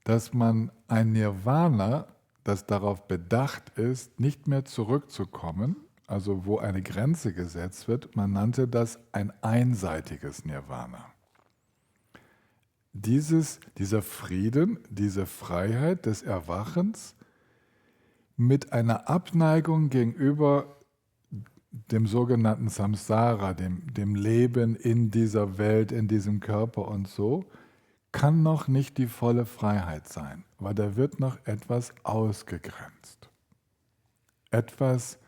dass man ein Nirvana, das darauf bedacht ist, nicht mehr zurückzukommen, also wo eine Grenze gesetzt wird, man nannte das ein einseitiges Nirvana. Dieser Frieden, diese Freiheit des Erwachens mit einer Abneigung gegenüber dem sogenannten Samsara, dem Leben in dieser Welt, in diesem Körper und so, kann noch nicht die volle Freiheit sein, weil da wird noch etwas ausgegrenzt. Etwas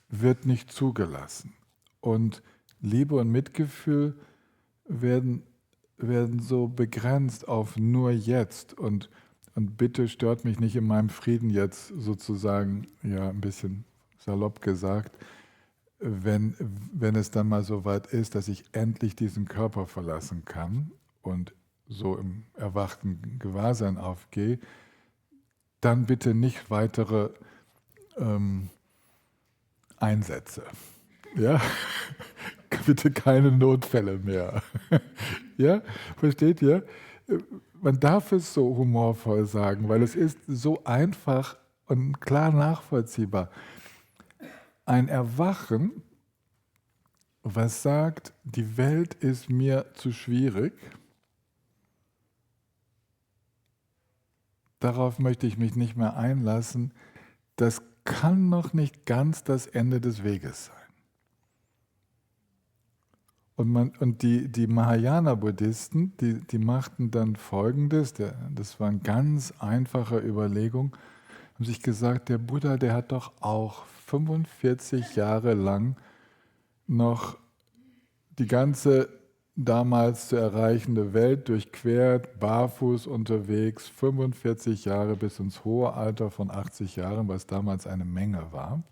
wird nicht zugelassen. Und Liebe und Mitgefühl werden so begrenzt auf nur jetzt. Und bitte stört mich nicht in meinem Frieden jetzt sozusagen, ja, ein bisschen salopp gesagt, wenn es dann mal so weit ist, dass ich endlich diesen Körper verlassen kann und so im erwachten Gewahrsein aufgehe, dann bitte nicht weitere Einsätze. Ja? Bitte keine Notfälle mehr. Ja? Versteht ihr? Man darf es so humorvoll sagen, weil es ist so einfach und klar nachvollziehbar. Ein Erwachen, was sagt, die Welt ist mir zu schwierig, darauf möchte ich mich nicht mehr einlassen, das kann noch nicht ganz das Ende des Weges sein. Und die Mahayana-Buddhisten, die machten dann Folgendes, das war eine ganz einfache Überlegung, haben sich gesagt, der Buddha, der hat doch auch 45 Jahre lang noch die ganze damals zu erreichende Welt durchquert, barfuß unterwegs, 45 Jahre bis ins hohe Alter von 80 Jahren, was damals eine Menge war,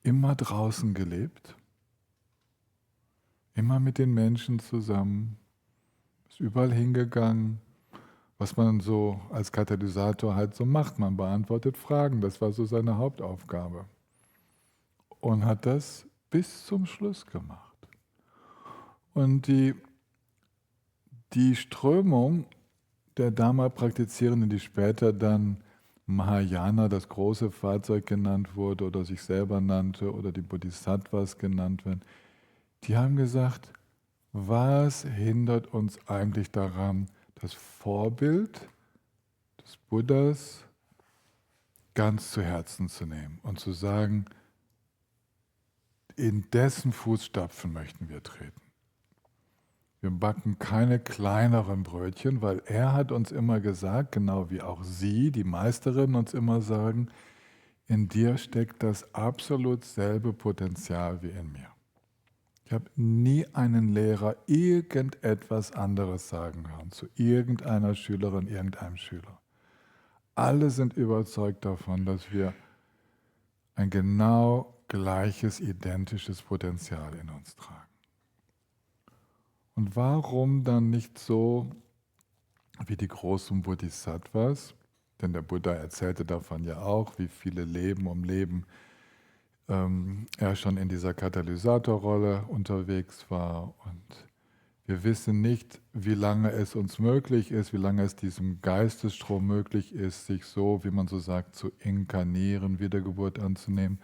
immer draußen gelebt, immer mit den Menschen zusammen, ist überall hingegangen, was man so als Katalysator halt so macht, man beantwortet Fragen, das war so seine Hauptaufgabe und hat das bis zum Schluss gemacht. Und die Strömung der Dharma-Praktizierenden, die später dann Mahayana, das große Fahrzeug genannt wurde oder sich selber nannte oder die Bodhisattvas genannt werden, die haben gesagt, was hindert uns eigentlich daran, das Vorbild des Buddhas ganz zu Herzen zu nehmen und zu sagen, in dessen Fußstapfen möchten wir treten. Wir backen keine kleineren Brötchen, weil er hat uns immer gesagt, genau wie auch Sie, die Meisterinnen, uns immer sagen, in dir steckt das absolut selbe Potenzial wie in mir. Ich habe nie einen Lehrer irgendetwas anderes sagen hören, zu irgendeiner Schülerin, irgendeinem Schüler. Alle sind überzeugt davon, dass wir ein genau gleiches, identisches Potenzial in uns tragen. Und warum dann nicht so wie die großen Bodhisattvas? Denn der Buddha erzählte davon ja auch, wie viele Leben um Leben er schon in dieser Katalysatorrolle unterwegs war. Und wir wissen nicht, wie lange es uns möglich ist, wie lange es diesem Geistesstrom möglich ist, sich so, wie man so sagt, zu inkarnieren, Wiedergeburt anzunehmen.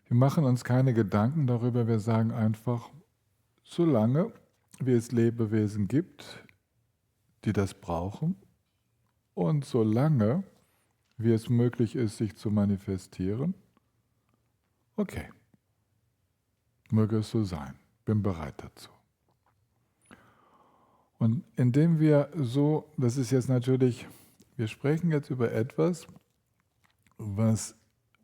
Wir machen uns keine Gedanken darüber, wir sagen einfach, solange wie es Lebewesen gibt, die das brauchen und solange wie es möglich ist, sich zu manifestieren, okay, möge es so sein, bin bereit dazu. Und indem wir so, das ist jetzt natürlich, wir sprechen jetzt über etwas, was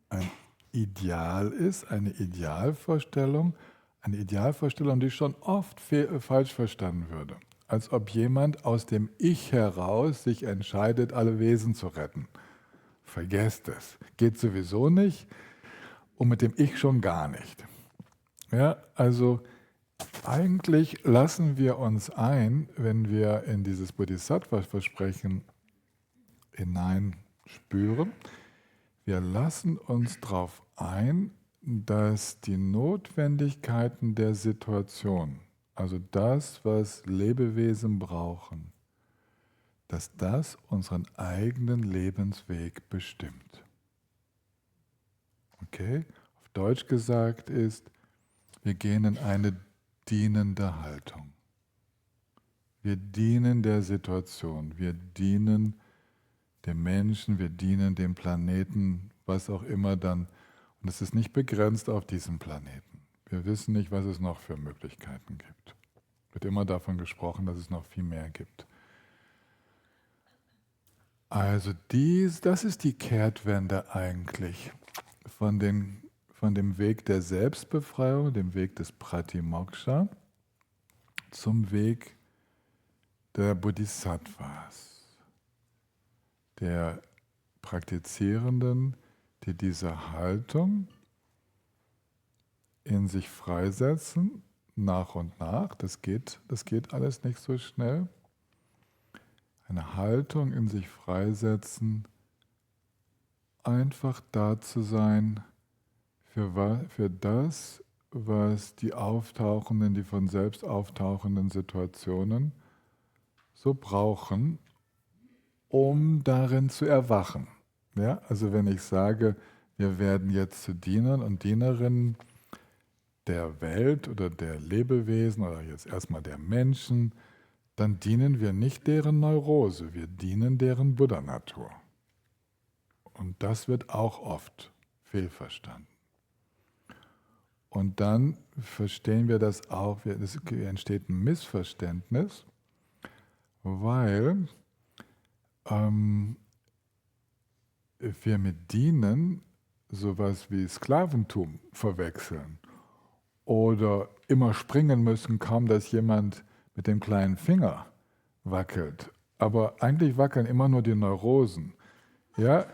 ein Ideal ist, eine Idealvorstellung, die schon oft falsch verstanden würde. Als ob jemand aus dem Ich heraus sich entscheidet, alle Wesen zu retten. Vergesst es. Geht sowieso nicht und mit dem Ich schon gar nicht. Ja, also Eigentlich lassen wir uns ein, wenn wir in dieses Bodhisattva-Versprechen hineinspüren, wir lassen uns darauf ein, dass die Notwendigkeiten der Situation, also das, was Lebewesen brauchen, dass das unseren eigenen Lebensweg bestimmt. Okay? Auf Deutsch gesagt ist, wir gehen in eine dienende Haltung. Wir dienen der Situation, wir dienen dem Menschen, wir dienen dem Planeten, was auch immer dann. Und es ist nicht begrenzt auf diesen Planeten. Wir wissen nicht, was es noch für Möglichkeiten gibt. Es wird immer davon gesprochen, dass es noch viel mehr gibt. Also das ist die Kehrtwende eigentlich von dem Weg der Selbstbefreiung, dem Weg des Pratimoksha, zum Weg der Bodhisattvas, der Praktizierenden, die diese Haltung in sich freisetzen, nach und nach. Das geht alles nicht so schnell. Eine Haltung in sich freisetzen, einfach da zu sein für das, was die von selbst auftauchenden Situationen so brauchen, um darin zu erwachen. Ja? Also wenn ich sage, wir werden jetzt zu Dienern und Dienerinnen der Welt oder der Lebewesen oder jetzt erstmal der Menschen, dann dienen wir nicht deren Neurose, wir dienen deren Buddha-Natur. Und das wird auch oft fehlverstanden. Und dann verstehen wir das auch, es entsteht ein Missverständnis, weil wir mit Dienen sowas wie Sklaventum verwechseln oder immer springen müssen, kaum dass jemand mit dem kleinen Finger wackelt. Aber eigentlich wackeln immer nur die Neurosen. Ja?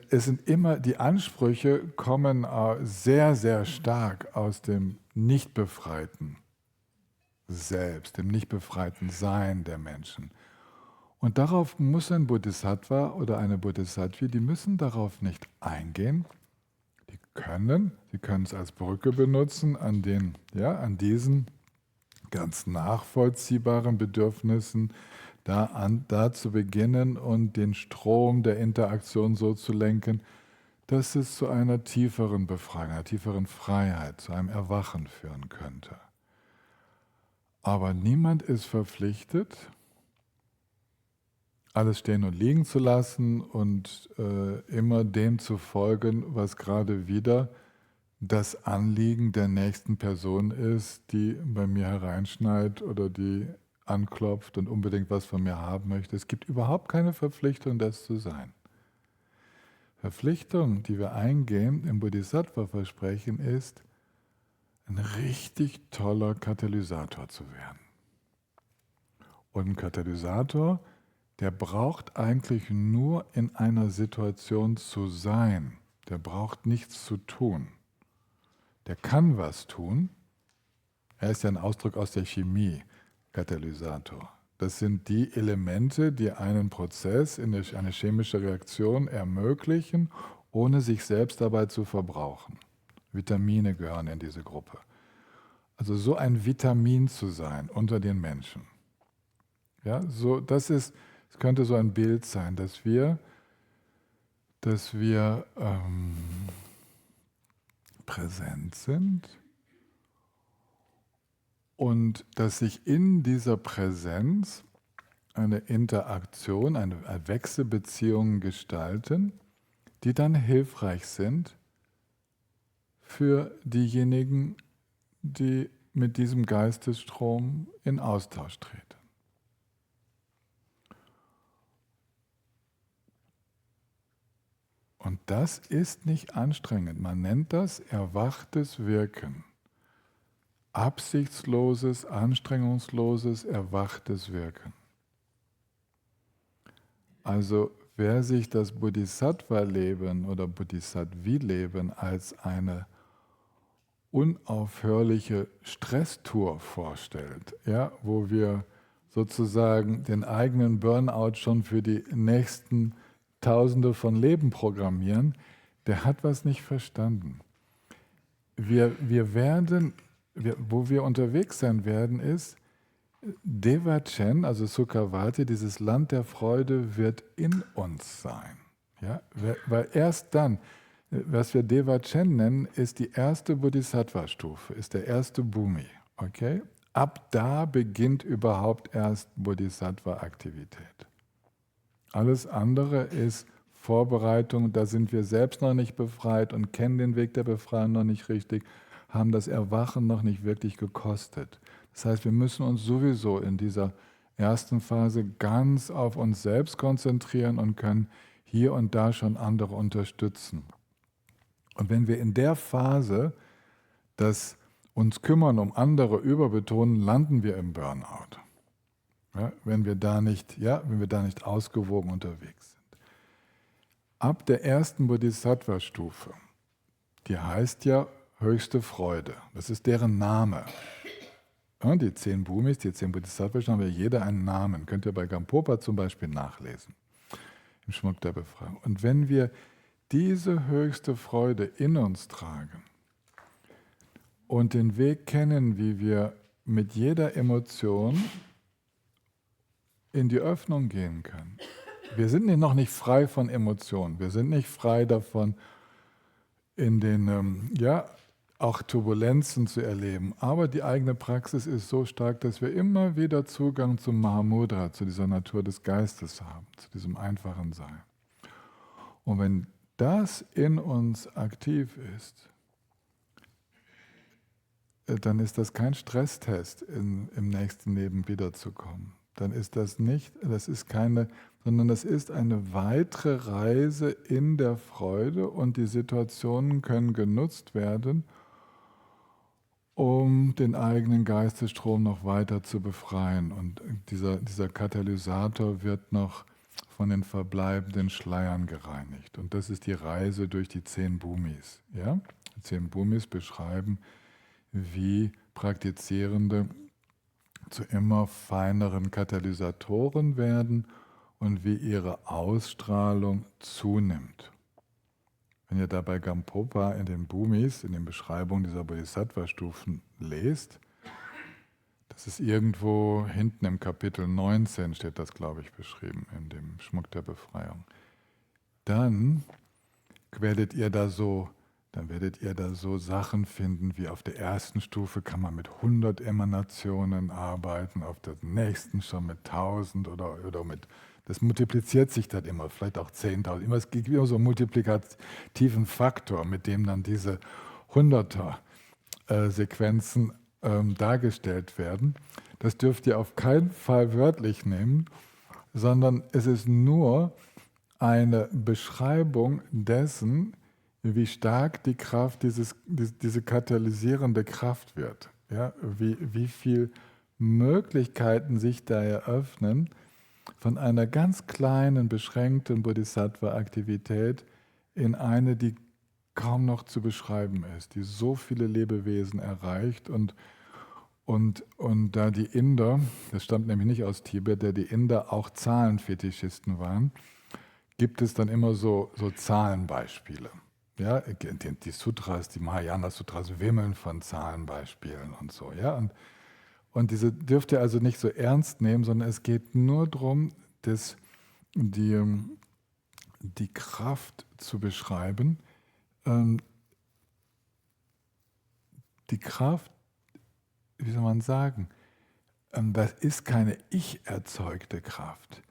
Es sind immer, die Ansprüche kommen sehr, sehr stark aus dem nicht befreiten Selbst, dem nicht befreiten Sein der Menschen. Und darauf muss ein Bodhisattva oder eine Bodhisattvi, die müssen darauf nicht eingehen. Sie können es als Brücke benutzen an diesen ganz nachvollziehbaren Bedürfnissen, da zu beginnen und den Strom der Interaktion so zu lenken, dass es zu einer tieferen Befreiung, einer tieferen Freiheit, zu einem Erwachen führen könnte. Aber niemand ist verpflichtet, alles stehen und liegen zu lassen und immer dem zu folgen, was gerade wieder das Anliegen der nächsten Person ist, die bei mir hereinschneit oder die anklopft und unbedingt was von mir haben möchte. Es gibt überhaupt keine Verpflichtung, das zu sein. Verpflichtung, die wir eingehen im Bodhisattva-Versprechen, ist, ein richtig toller Katalysator zu werden. Und ein Katalysator, der braucht eigentlich nur in einer Situation zu sein. Der braucht nichts zu tun. Der kann was tun. Er ist ja ein Ausdruck aus der Chemie, Katalysator. Das sind die Elemente, die einen Prozess, eine chemische Reaktion ermöglichen, ohne sich selbst dabei zu verbrauchen. Vitamine gehören in diese Gruppe. Also so ein Vitamin zu sein unter den Menschen. Ja, das könnte so ein Bild sein, dass wir präsent sind und dass sich in dieser Präsenz eine Interaktion, eine Wechselbeziehungen gestalten, die dann hilfreich sind für diejenigen, die mit diesem Geistesstrom in Austausch treten. Und das ist nicht anstrengend. Man nennt das erwachtes Wirken. Absichtsloses, anstrengungsloses, erwachtes Wirken. Also wer sich das Bodhisattva-Leben oder Bodhisattvi-Leben als eine unaufhörliche Stresstour vorstellt, ja, wo wir sozusagen den eigenen Burnout schon für die nächsten Tausende von Leben programmieren, der hat was nicht verstanden. Wo wir unterwegs sein werden, ist Devachan, also Sukhavati, dieses Land der Freude wird in uns sein. Ja? Weil erst dann, was wir Devachan nennen, ist die erste Bodhisattva-Stufe, ist der erste Bhumi. Okay? Ab da beginnt überhaupt erst Bodhisattva-Aktivität. Alles andere ist Vorbereitung, da sind wir selbst noch nicht befreit und kennen den Weg der Befreiung noch nicht richtig, haben das Erwachen noch nicht wirklich gekostet. Das heißt, wir müssen uns sowieso in dieser ersten Phase ganz auf uns selbst konzentrieren und können hier und da schon andere unterstützen. Und wenn wir in der Phase das uns kümmern um andere überbetonen, landen wir im Burnout. Ja, wenn wir da nicht ausgewogen unterwegs sind. Ab der ersten Bodhisattva-Stufe, die heißt ja höchste Freude, das ist deren Name. Ja, die 10 Bhumis, die 10 Bodhisattvas, haben wir jeder einen Namen. Könnt ihr bei Gampopa zum Beispiel nachlesen, im Schmuck der Befreiung. Und wenn wir diese höchste Freude in uns tragen und den Weg kennen, wie wir mit jeder Emotion in die Öffnung gehen können. Wir sind noch nicht frei von Emotionen, wir sind nicht frei davon, in den auch Turbulenzen zu erleben. Aber die eigene Praxis ist so stark, dass wir immer wieder Zugang zum Mahamudra, zu dieser Natur des Geistes haben, zu diesem einfachen Sein. Und wenn das in uns aktiv ist, dann ist das kein Stresstest, im nächsten Leben wiederzukommen. Dann ist das nicht, sondern das ist eine weitere Reise in der Freude und die Situationen können genutzt werden, um den eigenen Geistesstrom noch weiter zu befreien. Und dieser Katalysator wird noch von den verbleibenden Schleiern gereinigt. Und das ist die Reise durch die 10 Bhumis. Ja? Die 10 Bhumis beschreiben, wie Praktizierende zu immer feineren Katalysatoren werden und wie ihre Ausstrahlung zunimmt. Wenn ihr da bei Gampopa in den Bhumis, in den Beschreibungen dieser Bodhisattva-Stufen lest, das ist irgendwo hinten im Kapitel 19 steht das, glaube ich, beschrieben, in dem Schmuck der Befreiung. Dann werdet ihr da so Sachen finden, wie auf der ersten Stufe kann man mit 100 Emanationen arbeiten, auf der nächsten schon mit 1000 oder mit, das multipliziert sich dann immer, vielleicht auch 10.000. Es gibt immer so einen multiplikativen Faktor, mit dem dann diese 100er-Sequenzen dargestellt werden. Das dürft ihr auf keinen Fall wörtlich nehmen, sondern es ist nur eine Beschreibung dessen, wie stark die Kraft, diese katalysierende Kraft wird. Ja? Wie viele Möglichkeiten sich da eröffnen, von einer ganz kleinen, beschränkten Bodhisattva-Aktivität in eine, die kaum noch zu beschreiben ist, die so viele Lebewesen erreicht und da die Inder, das stammt nämlich nicht aus Tibet, da die Inder auch Zahlenfetischisten waren, gibt es dann immer so Zahlenbeispiele. Ja, die Sutras, die Mahayana-Sutras wimmeln von Zahlenbeispielen und so. Ja? Und diese dürft ihr also nicht so ernst nehmen, sondern es geht nur darum, die Kraft zu beschreiben. Die Kraft, wie soll man sagen, das ist keine ich-erzeugte Kraft.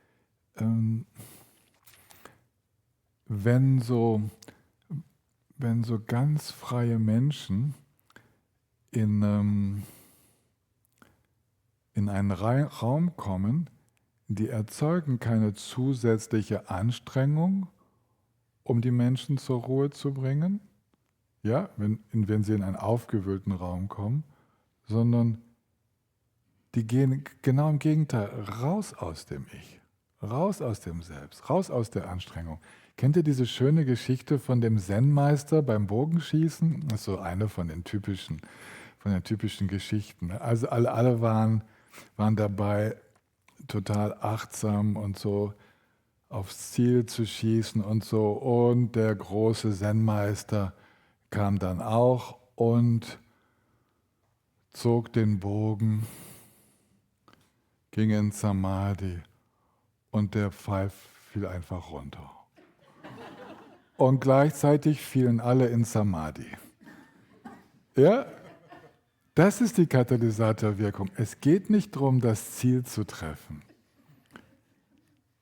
Wenn so ganz freie Menschen in einen Raum kommen, die erzeugen keine zusätzliche Anstrengung, um die Menschen zur Ruhe zu bringen, ja, wenn sie in einen aufgewühlten Raum kommen, sondern die gehen genau im Gegenteil raus aus dem Ich, raus aus dem Selbst, raus aus der Anstrengung. Kennt ihr diese schöne Geschichte von dem Zen-Meister beim Bogenschießen? Das ist so eine von den typischen Geschichten. Also alle waren dabei, total achtsam und so aufs Ziel zu schießen und so. Und der große Zen-Meister kam dann auch und zog den Bogen, ging in Samadhi und der Pfeil fiel einfach runter. Und gleichzeitig fielen alle in Samadhi. Ja, das ist die Katalysatorwirkung. Es geht nicht darum, das Ziel zu treffen.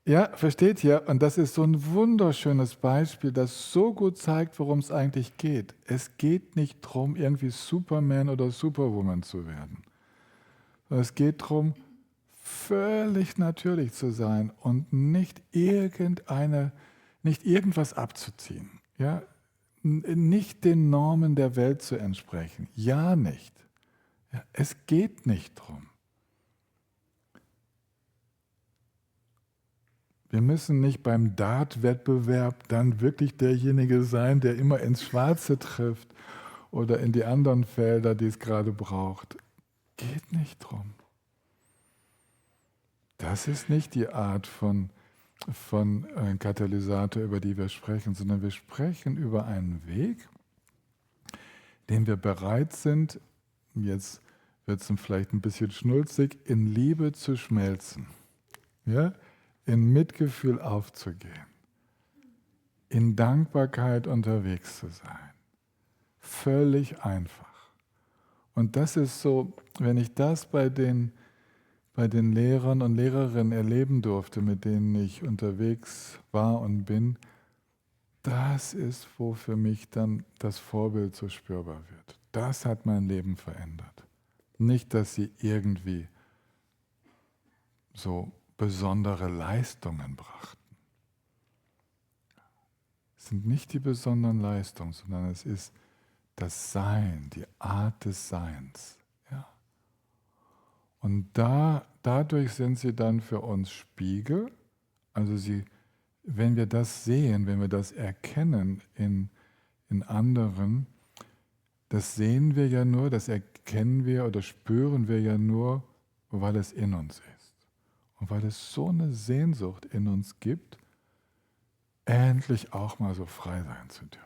Ja, versteht ihr? Und das ist so ein wunderschönes Beispiel, das so gut zeigt, worum es eigentlich geht. Es geht nicht darum, irgendwie Superman oder Superwoman zu werden. Es geht darum, völlig natürlich zu sein und nicht irgendwas abzuziehen. Ja? Nicht den Normen der Welt zu entsprechen. Ja, nicht. Ja, es geht nicht darum. Wir müssen nicht beim Dart-Wettbewerb dann wirklich derjenige sein, der immer ins Schwarze trifft oder in die anderen Felder, die es gerade braucht. Geht nicht drum. Das ist nicht die Art von Katalysator, über die wir sprechen, sondern wir sprechen über einen Weg, den wir bereit sind, jetzt wird es vielleicht ein bisschen schnulzig, in Liebe zu schmelzen. Ja? In Mitgefühl aufzugehen, in Dankbarkeit unterwegs zu sein. Völlig einfach. Und das ist so, wenn ich das bei den Lehrern und Lehrerinnen erleben durfte, mit denen ich unterwegs war und bin, das ist, wo für mich dann das Vorbild so spürbar wird. Das hat mein Leben verändert. Nicht, dass sie irgendwie so besondere Leistungen brachten. Es sind nicht die besonderen Leistungen, sondern es ist das Sein, die Art des Seins. Ja. Und dadurch sind sie dann für uns Spiegel. Also wenn wir das sehen, wenn wir das erkennen in anderen, das sehen wir ja nur, das erkennen wir oder spüren wir ja nur, weil es in uns ist. Und weil es so eine Sehnsucht in uns gibt, endlich auch mal so frei sein zu dürfen.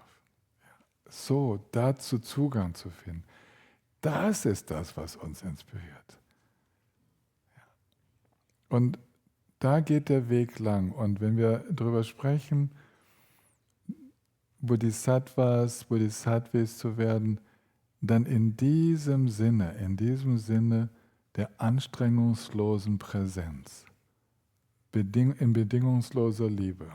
So, dazu Zugang zu finden. Das ist das, was uns inspiriert. Und da geht der Weg lang. Und wenn wir darüber sprechen, Bodhisattvas, Bodhisattvas zu werden, dann in diesem Sinne der anstrengungslosen Präsenz, in bedingungsloser Liebe.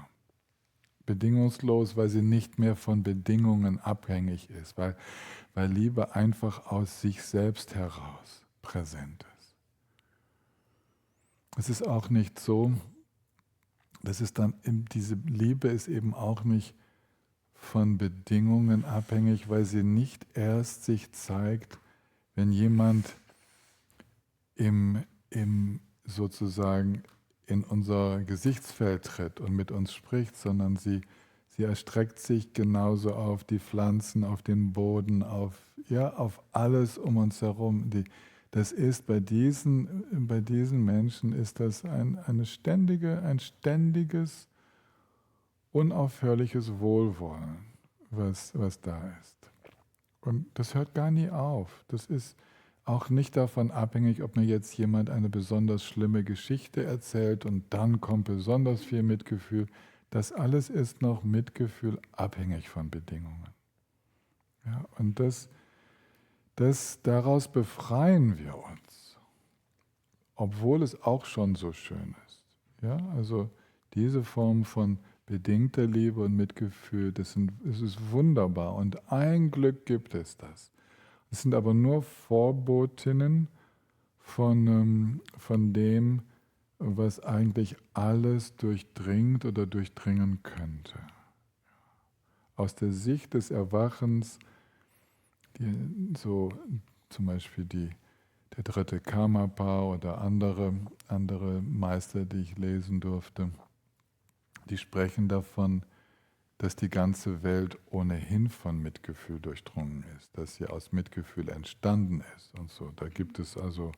Bedingungslos, weil sie nicht mehr von Bedingungen abhängig ist, weil Liebe einfach aus sich selbst heraus präsent ist. Es ist auch nicht so, diese Liebe ist eben auch nicht von Bedingungen abhängig, weil sie nicht erst sich zeigt, wenn jemand sozusagen in unser Gesichtsfeld tritt und mit uns spricht, sondern sie erstreckt sich genauso auf die Pflanzen, auf den Boden, auf alles um uns herum. Das ist bei diesen Menschen ist das ein ständiges, unaufhörliches Wohlwollen, was da ist. Und das hört gar nie auf. Das ist auch nicht davon abhängig, ob mir jetzt jemand eine besonders schlimme Geschichte erzählt und dann kommt besonders viel Mitgefühl. Das alles ist noch Mitgefühl abhängig von Bedingungen. Ja, und daraus befreien wir uns, obwohl es auch schon so schön ist. Ja, also diese Form von bedingter Liebe und Mitgefühl, es ist wunderbar und ein Glück gibt es das. Es sind aber nur Vorbotinnen von dem, was eigentlich alles durchdringt oder durchdringen könnte. Aus der Sicht des Erwachens, so zum Beispiel der dritte Karmapa oder andere Meister, die ich lesen durfte, die sprechen davon, dass die ganze Welt ohnehin von Mitgefühl durchdrungen ist, dass sie aus Mitgefühl entstanden ist und so. Da gibt es also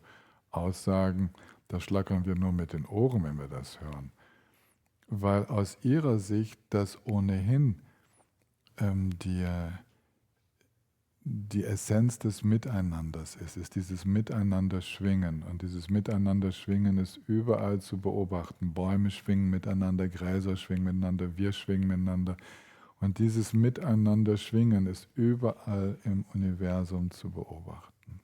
Aussagen, da schlackern wir nur mit den Ohren, wenn wir das hören. Weil aus ihrer Sicht das ohnehin die Essenz des Miteinanders ist dieses Miteinander-Schwingen. Und dieses Miteinander-Schwingen ist überall zu beobachten. Bäume schwingen miteinander, Gräser schwingen miteinander, wir schwingen miteinander. Und dieses Miteinander-Schwingen ist überall im Universum zu beobachten.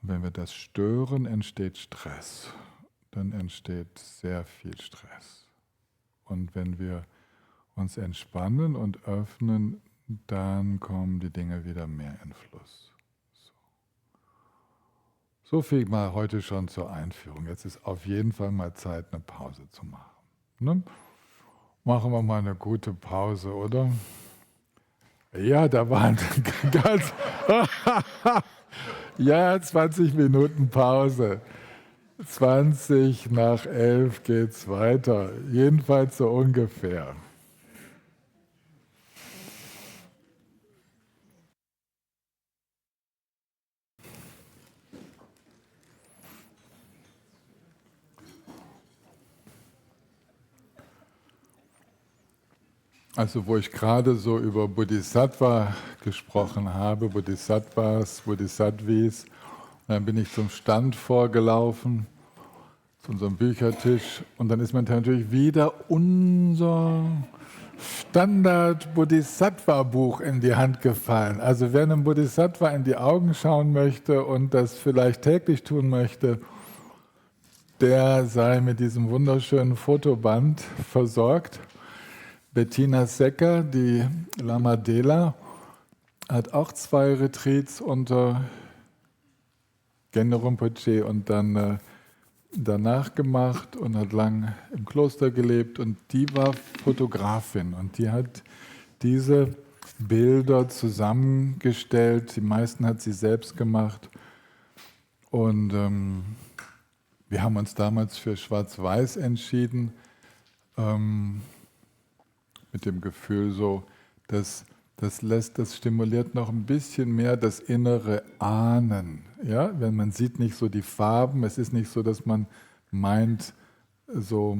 Und wenn wir das stören, entsteht Stress. Dann entsteht sehr viel Stress. Und wenn wir uns entspannen und öffnen, dann kommen die Dinge wieder mehr in Fluss. So viel mal heute schon zur Einführung. Jetzt ist auf jeden Fall mal Zeit, eine Pause zu machen. Ne? Machen wir mal eine gute Pause, oder? Ja, da waren ganz... ja, 20 Minuten Pause. 20 nach 11 geht's weiter. Jedenfalls so ungefähr. Also wo ich gerade so über Bodhisattva gesprochen habe, Bodhisattvas, Bodhisattvis, dann bin ich zum Stand vorgelaufen, zu unserem Büchertisch, und dann ist mir natürlich wieder unser Standard-Bodhisattva-Buch in die Hand gefallen. Also wer einem Bodhisattva in die Augen schauen möchte und das vielleicht täglich tun möchte, der sei mit diesem wunderschönen Fotoband versorgt. Bettina Secker, die Lama Dela, hat auch 2 Retreats unter Gende Rinpoche und dann danach gemacht und hat lang im Kloster gelebt, und die war Fotografin und die hat diese Bilder zusammengestellt. Die meisten hat sie selbst gemacht, und wir haben uns damals für Schwarz-Weiß entschieden, mit dem Gefühl so, das stimuliert noch ein bisschen mehr das innere Ahnen. Ja? Wenn man sieht nicht so die Farben, es ist nicht so, dass man meint, so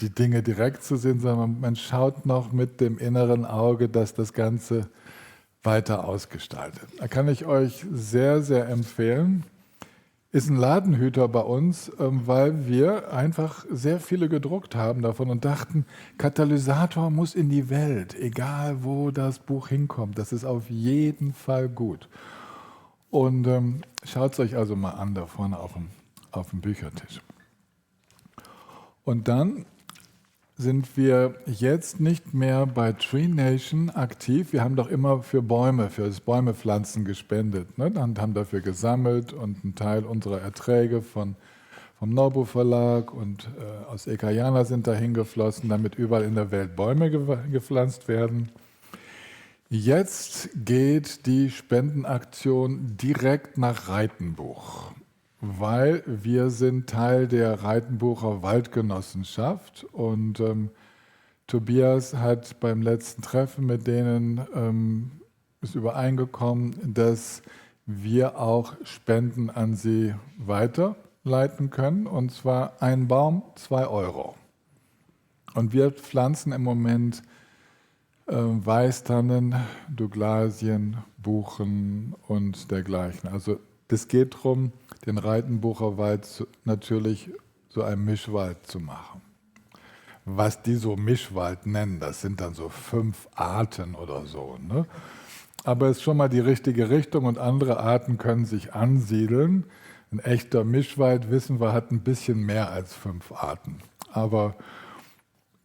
die Dinge direkt zu sehen, sondern man schaut noch mit dem inneren Auge, dass das Ganze weiter ausgestaltet. Da kann ich euch sehr, sehr empfehlen. Ist ein Ladenhüter bei uns, weil wir einfach sehr viele gedruckt haben davon und dachten, Katalysator muss in die Welt, egal wo das Buch hinkommt. Das ist auf jeden Fall gut. Und schaut es euch also mal an, da vorne auf dem Büchertisch. Und dann sind wir jetzt nicht mehr bei Tree Nation aktiv. Wir haben doch immer für das Bäumepflanzen gespendet, ne? Und haben dafür gesammelt, und ein Teil unserer Erträge vom Norbu Verlag und aus Ekayana sind dahin geflossen, damit überall in der Welt Bäume gepflanzt werden. Jetzt geht die Spendenaktion direkt nach Reitenbuch, weil wir sind Teil der Reitenbucher Waldgenossenschaft, und Tobias hat beim letzten Treffen mit denen ist übereingekommen, dass wir auch Spenden an sie weiterleiten können, und zwar ein Baum 2 Euro. Und wir pflanzen im Moment Weißtannen, Douglasien, Buchen und dergleichen. Also es geht darum, den Reitenbucher Wald natürlich zu einem Mischwald zu machen. Was die so Mischwald nennen, das sind dann so 5 Arten oder so. Ne? Aber es ist schon mal die richtige Richtung, und andere Arten können sich ansiedeln. Ein echter Mischwald, wissen wir, hat ein bisschen mehr als 5 Arten. Aber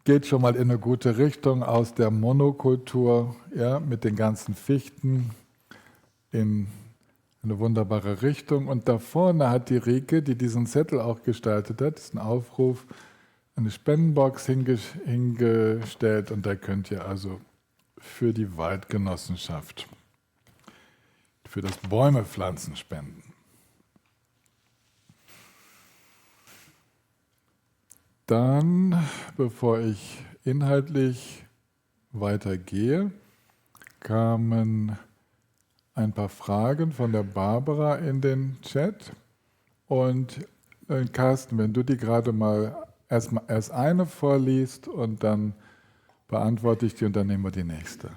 geht schon mal in eine gute Richtung aus der Monokultur, ja, mit den ganzen Fichten in eine wunderbare Richtung. Und da vorne hat die Rike, die diesen Zettel auch gestaltet hat, ist ein Aufruf, eine Spendenbox hingestellt, und da könnt ihr also für die Waldgenossenschaft für das Bäume pflanzen spenden. Dann, bevor ich inhaltlich weitergehe, kamen ein paar Fragen von der Barbara in den Chat. Und Carsten, wenn du die gerade mal erst eine vorliest und dann beantworte ich die und dann nehmen wir die nächste.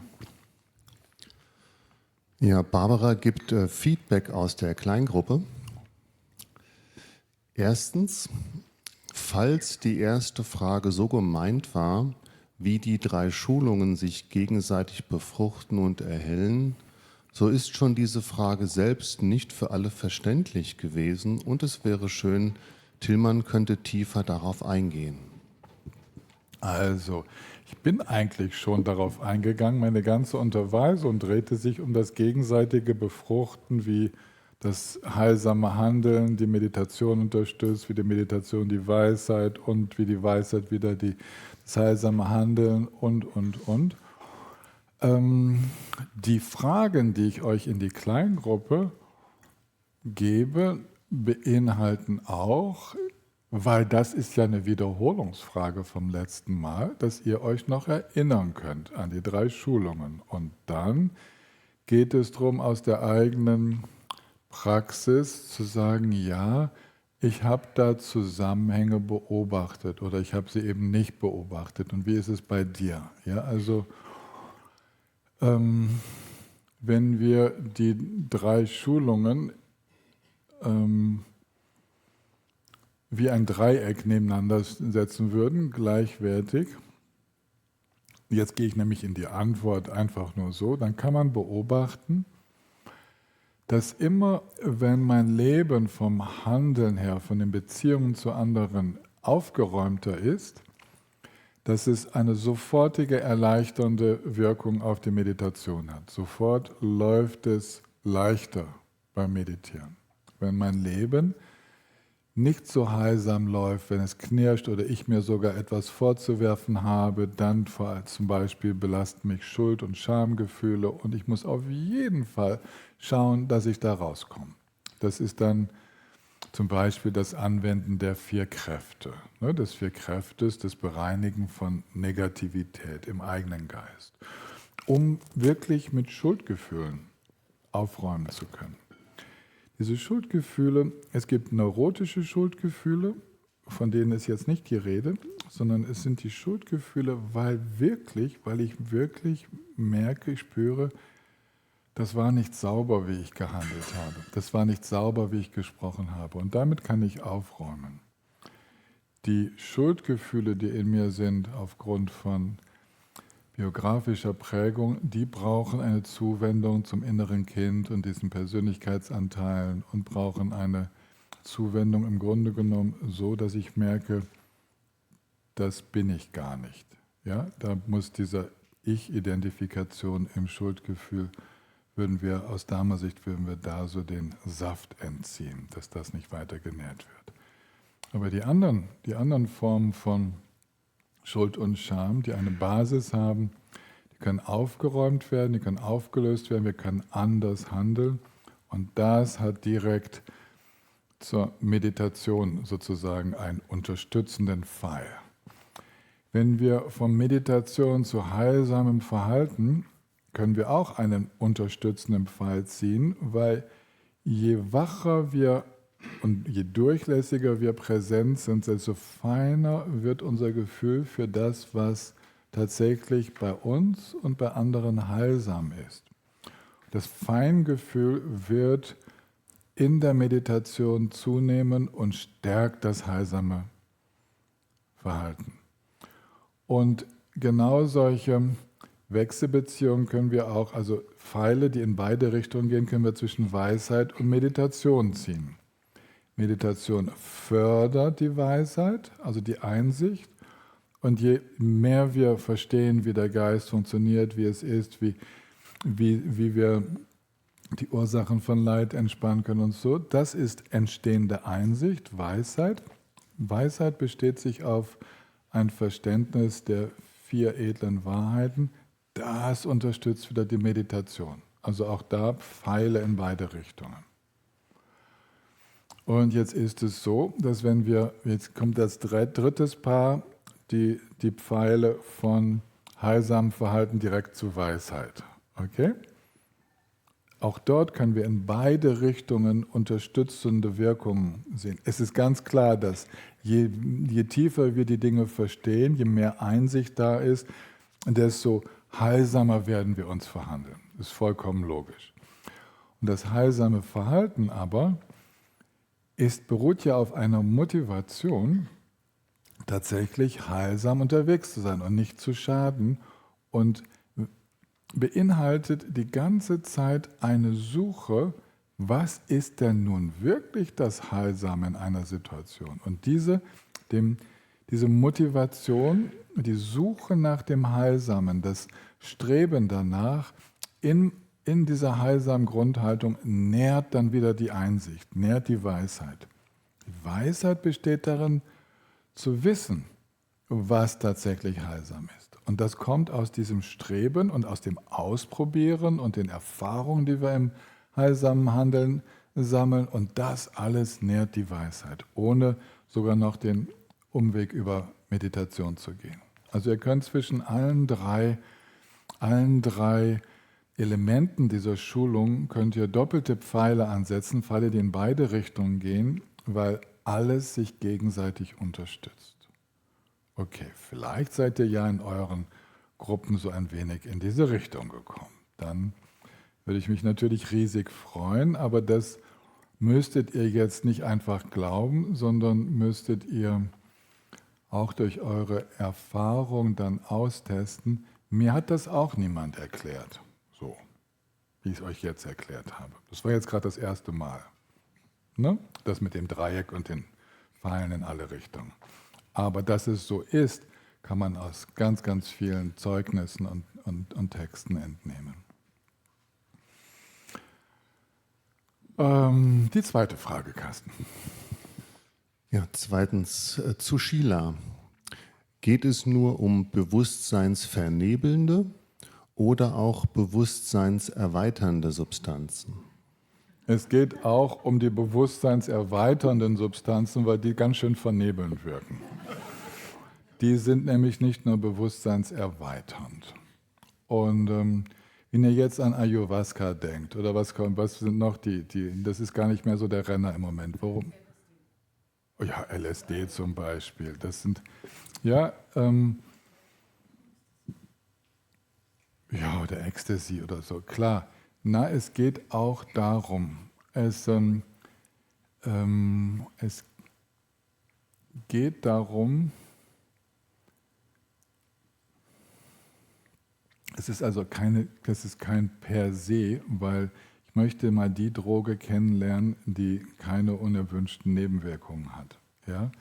Ja, Barbara gibt Feedback aus der Kleingruppe. Erstens, falls die erste Frage so gemeint war, wie die 3 Schulungen sich gegenseitig befruchten und erhellen, so ist schon diese Frage selbst nicht für alle verständlich gewesen und es wäre schön, Tillmann könnte tiefer darauf eingehen. Also, ich bin eigentlich schon darauf eingegangen. Meine ganze Unterweisung drehte sich um das gegenseitige Befruchten, wie das heilsame Handeln die Meditation unterstützt, wie die Meditation die Weisheit und wie die Weisheit wieder das heilsame Handeln und. Die Fragen, die ich euch in die Kleingruppe gebe, beinhalten auch, weil das ist ja eine Wiederholungsfrage vom letzten Mal, dass ihr euch noch erinnern könnt an die 3 Schulungen. Und dann geht es darum, aus der eigenen Praxis zu sagen, ja, ich habe da Zusammenhänge beobachtet oder ich habe sie eben nicht beobachtet. Und wie ist es bei dir? Ja, also wenn wir die 3 Schulungen wie ein Dreieck nebeneinander setzen würden, gleichwertig, jetzt gehe ich nämlich in die Antwort einfach nur so, dann kann man beobachten, dass immer, wenn mein Leben vom Handeln her, von den Beziehungen zu anderen aufgeräumter ist, dass es eine sofortige erleichternde Wirkung auf die Meditation hat. Sofort läuft es leichter beim Meditieren. Wenn mein Leben nicht so heilsam läuft, wenn es knirscht oder ich mir sogar etwas vorzuwerfen habe, dann zum Beispiel belasten mich Schuld- und Schamgefühle und ich muss auf jeden Fall schauen, dass ich da rauskomme. Das ist dann zum Beispiel das Anwenden der 4 Kräfte, des 4 Kräftes, das Bereinigen von Negativität im eigenen Geist, um wirklich mit Schuldgefühlen aufräumen zu können. Diese Schuldgefühle, es gibt neurotische Schuldgefühle, von denen ist jetzt nicht die Rede, sondern es sind die Schuldgefühle, weil ich wirklich merke, ich spüre, das war nicht sauber, wie ich gehandelt habe. Das war nicht sauber, wie ich gesprochen habe. Und damit kann ich aufräumen. Die Schuldgefühle, die in mir sind, aufgrund von biografischer Prägung, die brauchen eine Zuwendung zum inneren Kind und diesen Persönlichkeitsanteilen und brauchen eine Zuwendung im Grunde genommen so, dass ich merke, das bin ich gar nicht. Ja, da muss diese Ich-Identifikation im Schuldgefühl, aus Dharma-Sicht würden wir da so den Saft entziehen, dass das nicht weiter genährt wird. Aber die anderen Formen von Schuld und Scham, die eine Basis haben, die können aufgeräumt werden, die können aufgelöst werden, wir können anders handeln und das hat direkt zur Meditation sozusagen einen unterstützenden Pfeil. Wenn wir von Meditation zu heilsamem Verhalten können wir auch einen unterstützenden Pfeil ziehen, weil je wacher wir und je durchlässiger wir präsent sind, desto feiner wird unser Gefühl für das, was tatsächlich bei uns und bei anderen heilsam ist. Das Feingefühl wird in der Meditation zunehmen und stärkt das heilsame Verhalten. Und genau solche Wechselbeziehungen können wir auch, also Pfeile, die in beide Richtungen gehen, können wir zwischen Weisheit und Meditation ziehen. Meditation fördert die Weisheit, also die Einsicht. Und je mehr wir verstehen, wie der Geist funktioniert, wie es ist, wie wir die Ursachen von Leid entspannen können und so, das ist entstehende Einsicht, Weisheit. Weisheit besteht sich auf ein Verständnis der 4 edlen Wahrheiten. Das unterstützt wieder die Meditation. Also auch da Pfeile in beide Richtungen. Und jetzt ist es so, dass wenn wir, jetzt kommt das drittes Paar, die Pfeile von heilsamem Verhalten direkt zu Weisheit. Okay? Auch dort können wir in beide Richtungen unterstützende Wirkungen sehen. Es ist ganz klar, dass je tiefer wir die Dinge verstehen, je mehr Einsicht da ist, desto heilsamer werden wir uns verhandeln. Das ist vollkommen logisch. Und das heilsame Verhalten aber beruht ja auf einer Motivation, tatsächlich heilsam unterwegs zu sein und nicht zu schaden und beinhaltet die ganze Zeit eine Suche, was ist denn nun wirklich das Heilsame in einer Situation? Und diese Motivation, die Suche nach dem Heilsamen, das Streben danach, in dieser heilsamen Grundhaltung nährt dann wieder die Einsicht, nährt die Weisheit. Die Weisheit besteht darin, zu wissen, was tatsächlich heilsam ist. Und das kommt aus diesem Streben und aus dem Ausprobieren und den Erfahrungen, die wir im heilsamen Handeln sammeln. Und das alles nährt die Weisheit, ohne sogar noch den Umweg über Meditation zu gehen. Also ihr könnt zwischen allen drei Elementen dieser Schulung könnt ihr doppelte Pfeile ansetzen, Pfeile, die in beide Richtungen gehen, weil alles sich gegenseitig unterstützt. Okay, vielleicht seid ihr ja in euren Gruppen so ein wenig in diese Richtung gekommen. Dann würde ich mich natürlich riesig freuen, aber das müsstet ihr jetzt nicht einfach glauben, sondern müsstet ihr auch durch eure Erfahrung dann austesten. Mir hat das auch niemand erklärt, so wie ich es euch jetzt erklärt habe. Das war jetzt gerade das erste Mal. Ne? Das mit dem Dreieck und den Pfeilen in alle Richtungen. Aber dass es so ist, kann man aus ganz, ganz vielen Zeugnissen und Texten entnehmen. Die zweite Frage, Carsten. Ja, zweitens zu Sheila. Geht es nur um bewusstseinsvernebelnde oder auch bewusstseinserweiternde Substanzen? Es geht auch um die bewusstseinserweiternden Substanzen, weil die ganz schön vernebelnd wirken. Die sind nämlich nicht nur bewusstseinserweiternd. Und wenn ihr jetzt an Ayahuasca denkt, oder was sind noch das ist gar nicht mehr so der Renner im Moment. Warum? Ja, LSD zum Beispiel. Das sind, ja, oder Ecstasy oder so, klar. Na, es geht auch darum, es geht darum, das ist kein per se, weil ich möchte mal die Droge kennenlernen, die keine unerwünschten Nebenwirkungen hat. Ja?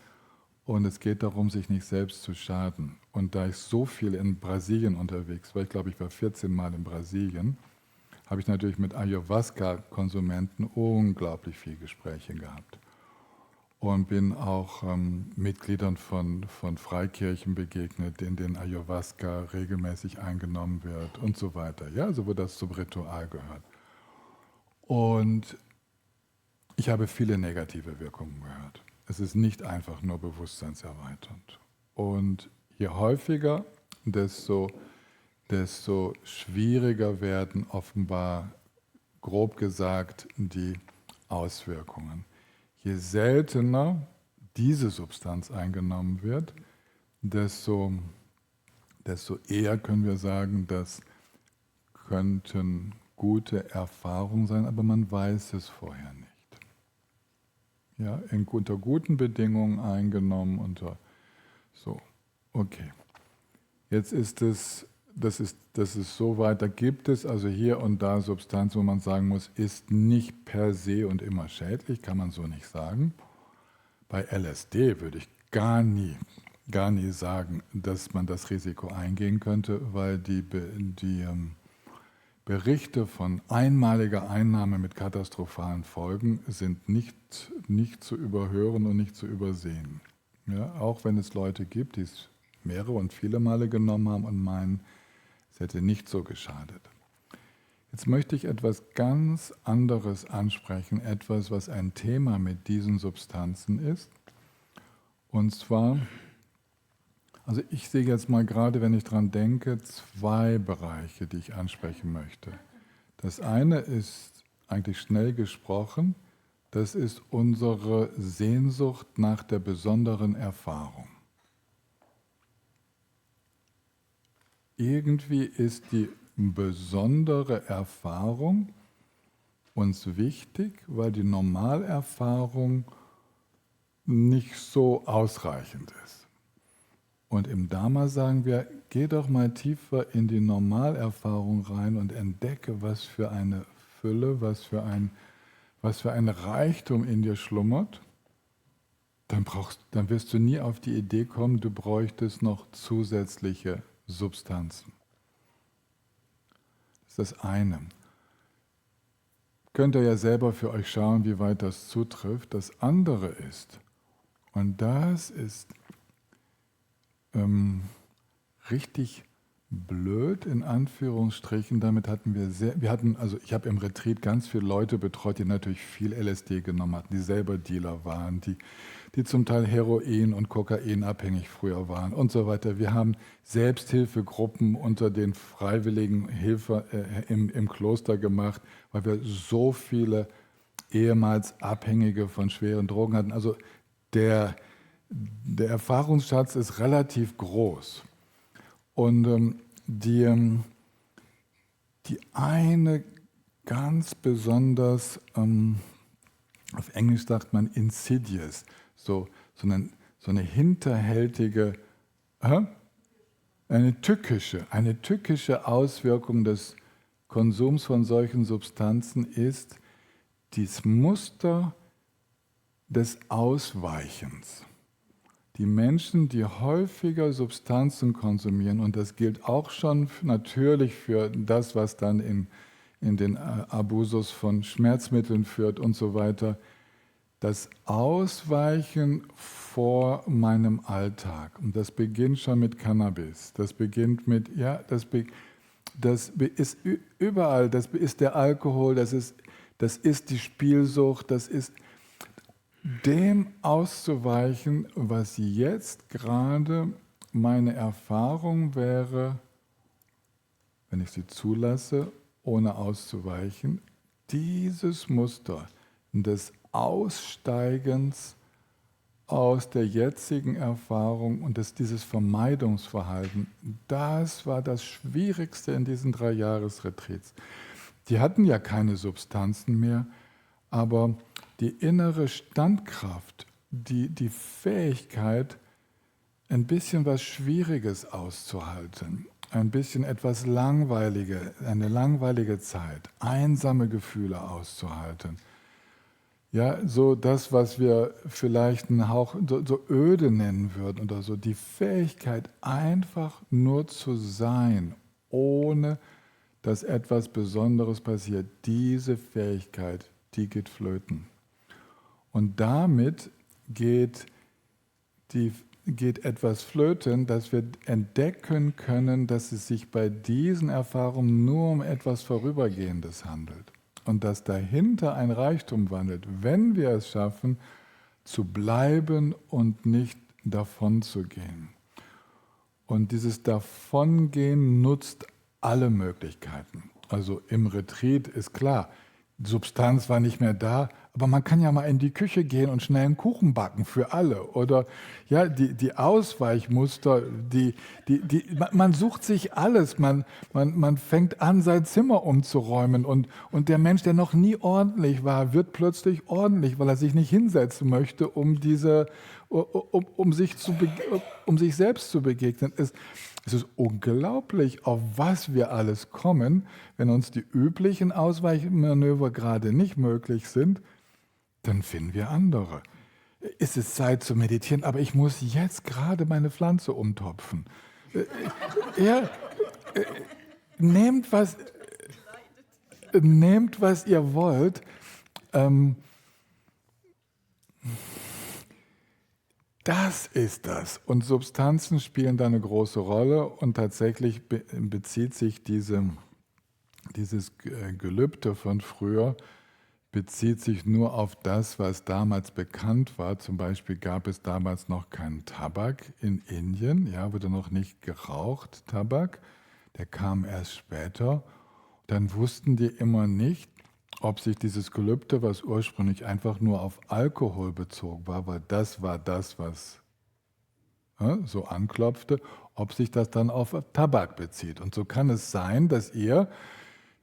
Und es geht darum, sich nicht selbst zu schaden. Und da ich so viel in Brasilien unterwegs war, ich glaube, ich war 14 Mal in Brasilien, habe ich natürlich mit Ayahuasca-Konsumenten unglaublich viel Gespräche gehabt. Und bin auch Mitgliedern von Freikirchen begegnet, in denen Ayahuasca regelmäßig eingenommen wird und so weiter. Ja, also wo das zum Ritual gehört. Und ich habe viele negative Wirkungen gehört. Es ist nicht einfach nur bewusstseinserweiternd. Und je häufiger, desto schwieriger werden offenbar, grob gesagt, die Auswirkungen. Je seltener diese Substanz eingenommen wird, desto eher können wir sagen, das könnten gute Erfahrungen sein, aber man weiß es vorher nicht. Ja, unter guten Bedingungen eingenommen, so. Okay. Jetzt ist das ist so weit, da gibt es also hier und da Substanzen, wo man sagen muss, ist nicht per se und immer schädlich, kann man so nicht sagen. Bei LSD würde ich gar nie sagen, dass man das Risiko eingehen könnte, weil die Berichte von einmaliger Einnahme mit katastrophalen Folgen sind nicht zu überhören und nicht zu übersehen. Ja, auch wenn es Leute gibt, die es mehrere und viele Male genommen haben und meinen, es hätte nicht so geschadet. Jetzt möchte ich etwas ganz anderes ansprechen, etwas, was ein Thema mit diesen Substanzen ist. Und zwar, also ich sehe jetzt mal gerade, wenn ich dran denke, zwei Bereiche, die ich ansprechen möchte. Das eine ist eigentlich schnell gesprochen, das ist unsere Sehnsucht nach der besonderen Erfahrung. Irgendwie ist die besondere Erfahrung uns wichtig, weil die Normalerfahrung nicht so ausreichend ist. Und im Dharma sagen wir, geh doch mal tiefer in die Normalerfahrung rein und entdecke, was für eine Fülle, was für ein Reichtum in dir schlummert. Dann wirst du nie auf die Idee kommen, du bräuchtest noch zusätzliche Substanzen. Das ist das eine. Könnt ihr ja selber für euch schauen, wie weit das zutrifft. Das andere ist, und das ist richtig blöd in Anführungsstrichen, damit hatten also ich habe im Retreat ganz viele Leute betreut, die natürlich viel LSD genommen hatten, die selber Dealer waren, die zum Teil Heroin- und Kokainabhängig früher waren und so weiter. Wir haben Selbsthilfegruppen unter den freiwilligen Hilfe im Kloster gemacht, weil wir so viele ehemals Abhängige von schweren Drogen hatten. Also der Erfahrungsschatz ist relativ groß. Und die eine ganz besonders, auf Englisch sagt man insidious, so eine hinterhältige, eine tückische Auswirkung des Konsums von solchen Substanzen ist dieses Muster des Ausweichens. Die Menschen, die häufiger Substanzen konsumieren, und das gilt auch schon natürlich für das, was dann in den Abusus von Schmerzmitteln führt und so weiter, das Ausweichen vor meinem Alltag. Und das beginnt schon mit Cannabis. Das beginnt mit, das ist überall, das ist der Alkohol, das ist die Spielsucht, das ist dem auszuweichen, was jetzt gerade meine Erfahrung wäre, wenn ich sie zulasse, ohne auszuweichen, dieses Muster des Aussteigens aus der jetzigen Erfahrung und dieses Vermeidungsverhalten, das war das Schwierigste in diesen 3 Jahresretreats. Die hatten ja keine Substanzen mehr, aber die innere Standkraft, die Fähigkeit, ein bisschen was Schwieriges auszuhalten, ein bisschen eine langweilige Zeit, einsame Gefühle auszuhalten. Ja, so das, was wir vielleicht einen Hauch so öde nennen würden oder so, die Fähigkeit, einfach nur zu sein, ohne dass etwas Besonderes passiert, diese Fähigkeit, die geht flöten. Und damit geht etwas flöten, dass wir entdecken können, dass es sich bei diesen Erfahrungen nur um etwas Vorübergehendes handelt. Und dass dahinter ein Reichtum wandelt, wenn wir es schaffen, zu bleiben und nicht davon zu gehen. Und dieses Davongehen nutzt alle Möglichkeiten. Also im Retreat ist klar, Substanz war nicht mehr da, aber man kann ja mal in die Küche gehen und schnell einen Kuchen backen für alle. Oder ja, die Ausweichmuster, man sucht sich alles, man fängt an, sein Zimmer umzuräumen und der Mensch, der noch nie ordentlich war, wird plötzlich ordentlich, weil er sich nicht hinsetzen möchte, um sich selbst zu begegnen. Es ist unglaublich, auf was wir alles kommen, wenn uns die üblichen Ausweichmanöver gerade nicht möglich sind, dann finden wir andere. Es ist Zeit zu meditieren, aber ich muss jetzt gerade meine Pflanze umtopfen. Nehmt, was ihr wollt. Das ist das. Und Substanzen spielen da eine große Rolle und tatsächlich bezieht sich diese dieses Gelübde von früher bezieht sich nur auf das, was damals bekannt war. Zum Beispiel gab es damals noch keinen Tabak in Indien, ja, wurde noch nicht geraucht, Tabak. Der kam erst später. Dann wussten die immer nicht, ob sich dieses Gelübde, was ursprünglich einfach nur auf Alkohol bezogen war das, was so anklopfte, ob sich das dann auf Tabak bezieht. Und so kann es sein, dass ihr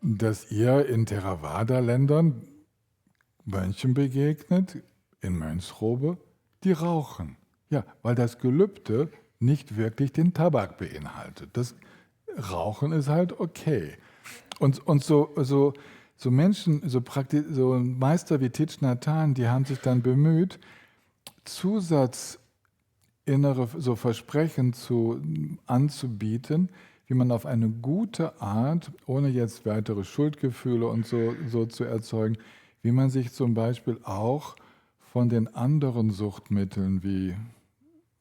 in Theravada-Ländern Mönchen begegnet, in Mönchsrobe, die rauchen. Ja, weil das Gelübde nicht wirklich den Tabak beinhaltet. Das Rauchen ist halt okay. Und so Menschen, so Meister wie Thich Nhat Hanh, die haben sich dann bemüht, innere so Versprechen anzubieten, wie man auf eine gute Art, ohne jetzt weitere Schuldgefühle und so zu erzeugen, wie man sich zum Beispiel auch von den anderen Suchtmitteln wie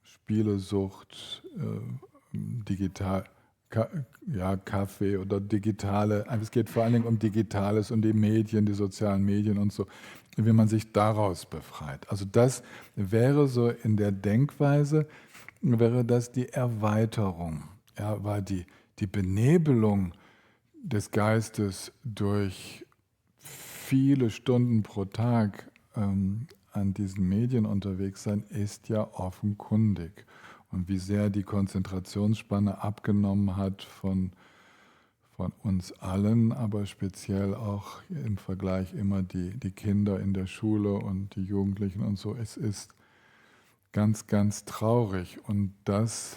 Spielesucht, Kaffee oder digitale, es geht vor allen Dingen um Digitales, um die Medien, die sozialen Medien und so, wie man sich daraus befreit. Also das wäre so in der Denkweise, wäre das die Erweiterung, ja, weil die Benebelung des Geistes durch viele Stunden pro Tag an diesen Medien unterwegs sein, ist ja offenkundig. Und wie sehr die Konzentrationsspanne abgenommen hat von uns allen, aber speziell auch im Vergleich immer die Kinder in der Schule und die Jugendlichen und so. Es ist ganz, ganz traurig. Und das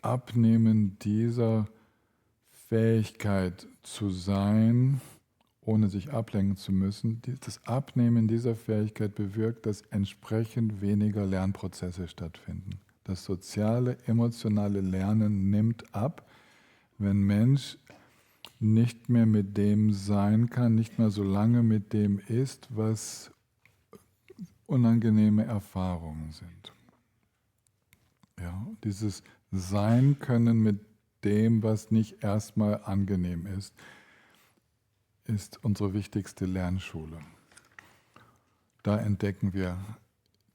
Abnehmen dieser Fähigkeit zu sein, ohne sich ablenken zu müssen, das Abnehmen dieser Fähigkeit bewirkt, dass entsprechend weniger Lernprozesse stattfinden. Das soziale, emotionale Lernen nimmt ab, wenn Mensch nicht mehr mit dem sein kann, nicht mehr so lange mit dem ist, was unangenehme Erfahrungen sind. Ja, dieses Sein können mit dem, was nicht erstmal angenehm ist unsere wichtigste Lernschule. Da entdecken wir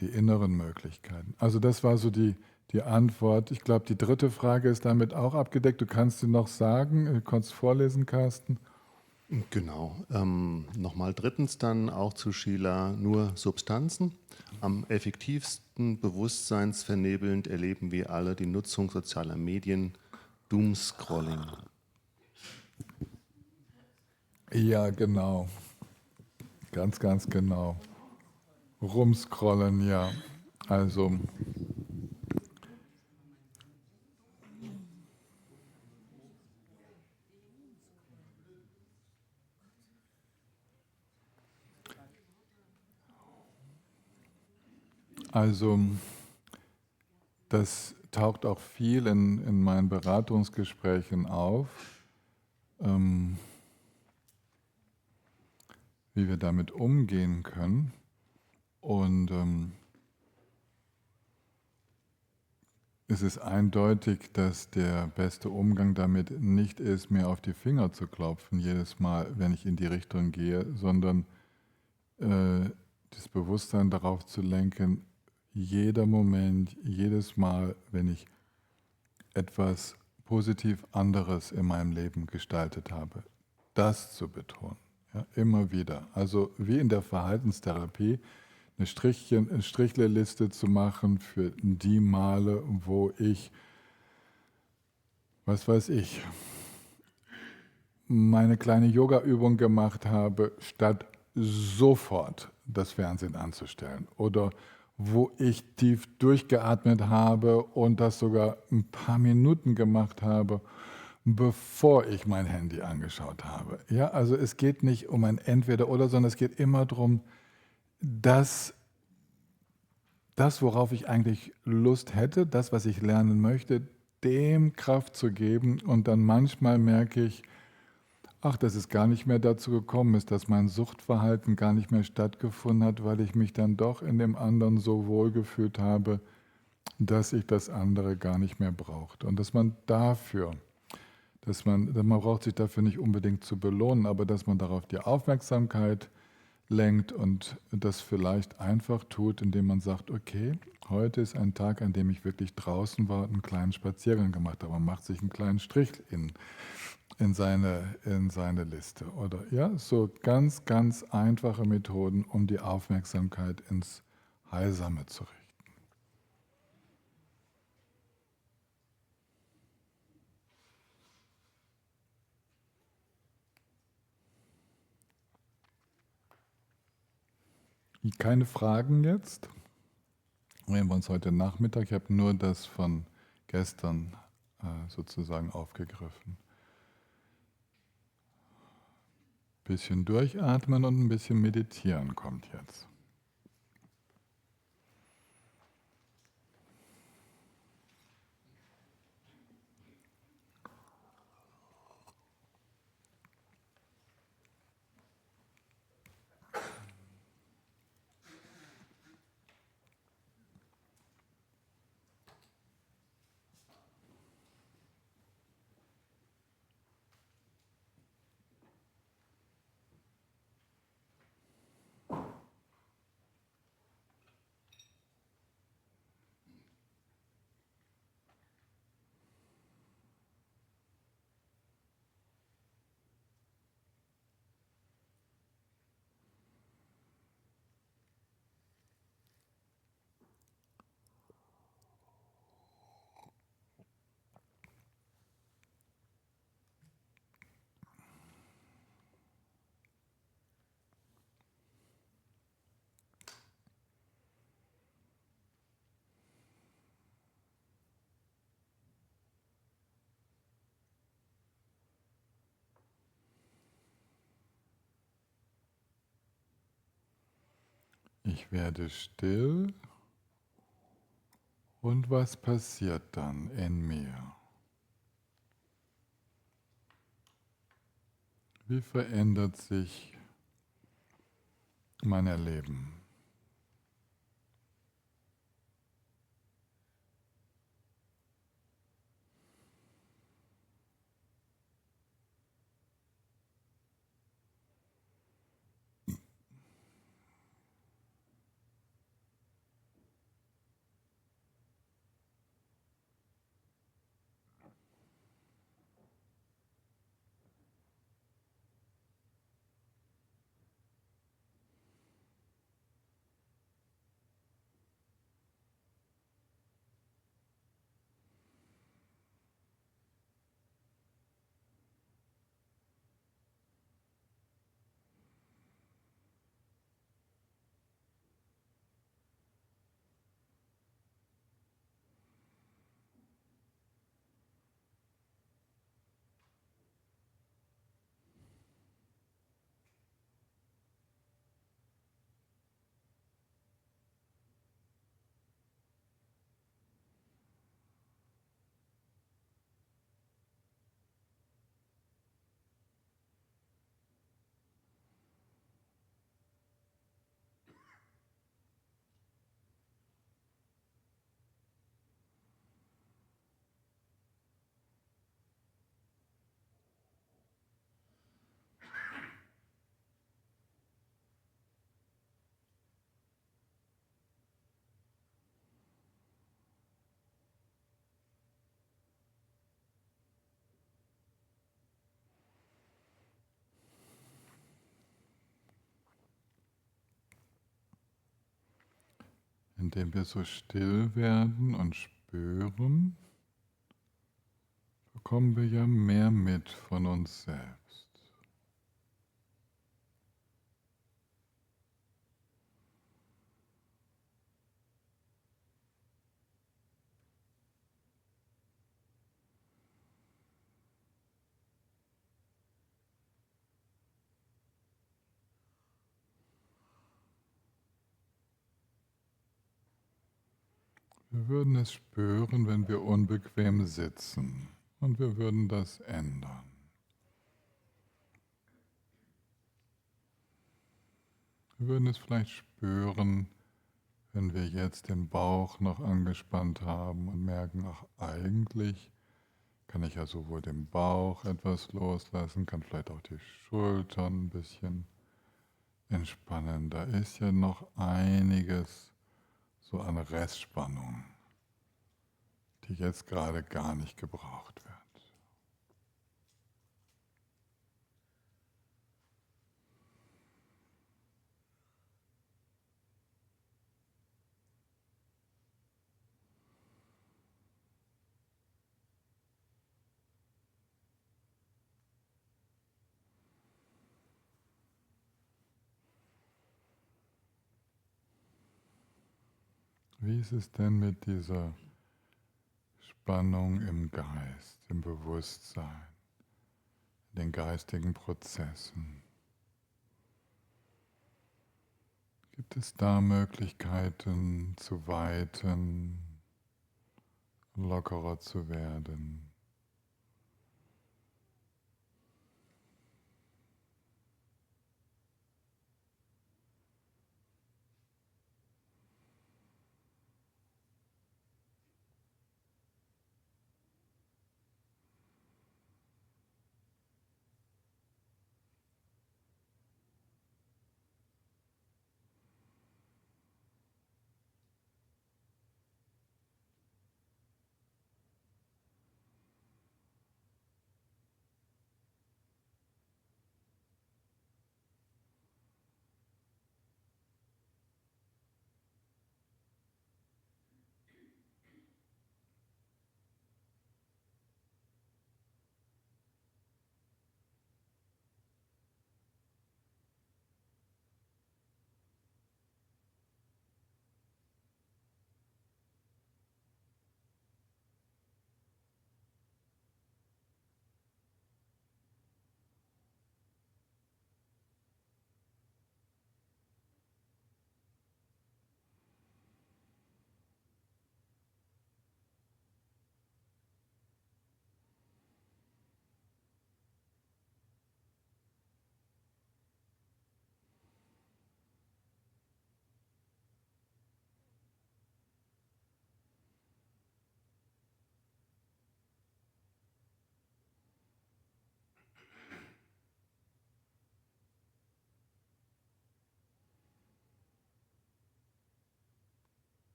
die inneren Möglichkeiten. Also das war so die Antwort. Ich glaube, die dritte Frage ist damit auch abgedeckt. Du kannst sie noch sagen, du kannst vorlesen, Carsten. Genau. Nochmal drittens dann auch zu Sheila nur Substanzen. Am effektivsten bewusstseinsvernebelnd erleben wir alle die Nutzung sozialer Medien, Doomscrolling. Ja, genau. Ganz, ganz genau. Rumscrollen, ja. Also das taucht auch viel in meinen Beratungsgesprächen auf, wie wir damit umgehen können. Und es ist eindeutig, dass der beste Umgang damit nicht ist, mir auf die Finger zu klopfen, jedes Mal, wenn ich in die Richtung gehe, sondern das Bewusstsein darauf zu lenken, jeder Moment, jedes Mal, wenn ich etwas positiv anderes in meinem Leben gestaltet habe, das zu betonen. Ja, immer wieder. Also wie in der Verhaltenstherapie, eine Strichliste zu machen für die Male, wo ich, was weiß ich, meine kleine Yoga-Übung gemacht habe, statt sofort das Fernsehen anzustellen. Oder wo ich tief durchgeatmet habe und das sogar ein paar Minuten gemacht habe, bevor ich mein Handy angeschaut habe. Ja, also es geht nicht um ein Entweder-Oder, sondern es geht immer darum, das, worauf ich eigentlich Lust hätte, das, was ich lernen möchte, dem Kraft zu geben. Und dann manchmal merke ich, ach, dass es gar nicht mehr dazu gekommen ist, dass mein Suchtverhalten gar nicht mehr stattgefunden hat, weil ich mich dann doch in dem anderen so wohlgefühlt habe, dass ich das andere gar nicht mehr brauchte. Und dass man dafür Man braucht sich dafür nicht unbedingt zu belohnen, aber dass man darauf die Aufmerksamkeit lenkt und das vielleicht einfach tut, indem man sagt, okay, heute ist ein Tag, an dem ich wirklich draußen war und einen kleinen Spaziergang gemacht habe. Man macht sich einen kleinen Strich in seine Liste. Oder ja, so ganz, ganz einfache Methoden, um die Aufmerksamkeit ins Heilsame zu richten. Keine Fragen jetzt? Wir uns heute Nachmittag, ich habe nur das von gestern sozusagen aufgegriffen. Ein bisschen durchatmen und ein bisschen meditieren kommt jetzt. Ich werde still und was passiert dann in mir? Wie verändert sich mein Erleben? Indem wir so still werden und spüren, bekommen wir ja mehr mit von uns selbst. Wir würden es spüren, wenn wir unbequem sitzen, und wir würden das ändern. Wir würden es vielleicht spüren, wenn wir jetzt den Bauch noch angespannt haben und merken, ach, eigentlich kann ich ja sowohl den Bauch etwas loslassen, kann vielleicht auch die Schultern ein bisschen entspannen. Da ist ja noch einiges so an Restspannung, die jetzt gerade gar nicht gebraucht wird. Wie ist es denn mit dieser Spannung im Geist, im Bewusstsein, in den geistigen Prozessen? Gibt es da Möglichkeiten zu weiten, lockerer zu werden?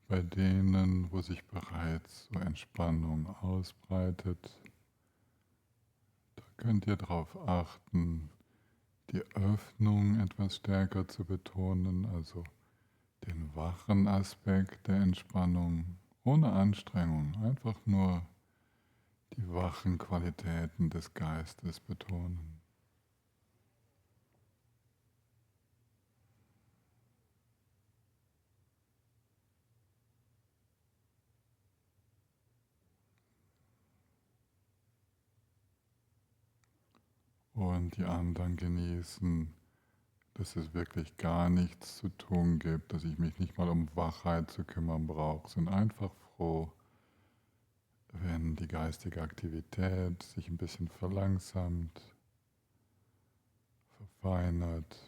Bei denen, wo sich bereits so Entspannung ausbreitet, da könnt ihr darauf achten, die Öffnung etwas stärker zu betonen, also den wachen Aspekt der Entspannung ohne Anstrengung, einfach nur die wachen Qualitäten des Geistes betonen. Und die anderen genießen, dass es wirklich gar nichts zu tun gibt, dass ich mich nicht mal um Wachheit zu kümmern brauche, sind einfach froh, wenn die geistige Aktivität sich ein bisschen verlangsamt, verfeinert.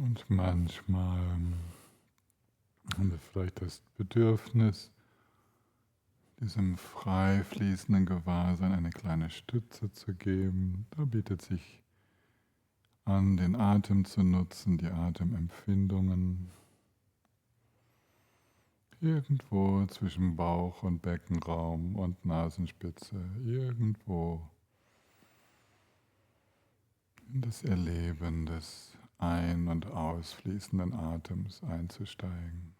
Und manchmal haben wir vielleicht das Bedürfnis, diesem frei fließenden Gewahrsein eine kleine Stütze zu geben. Da bietet sich an, den Atem zu nutzen, die Atemempfindungen. Irgendwo zwischen Bauch- und Beckenraum und Nasenspitze, irgendwo in das Erleben des ein- und ausfließenden Atems einzusteigen.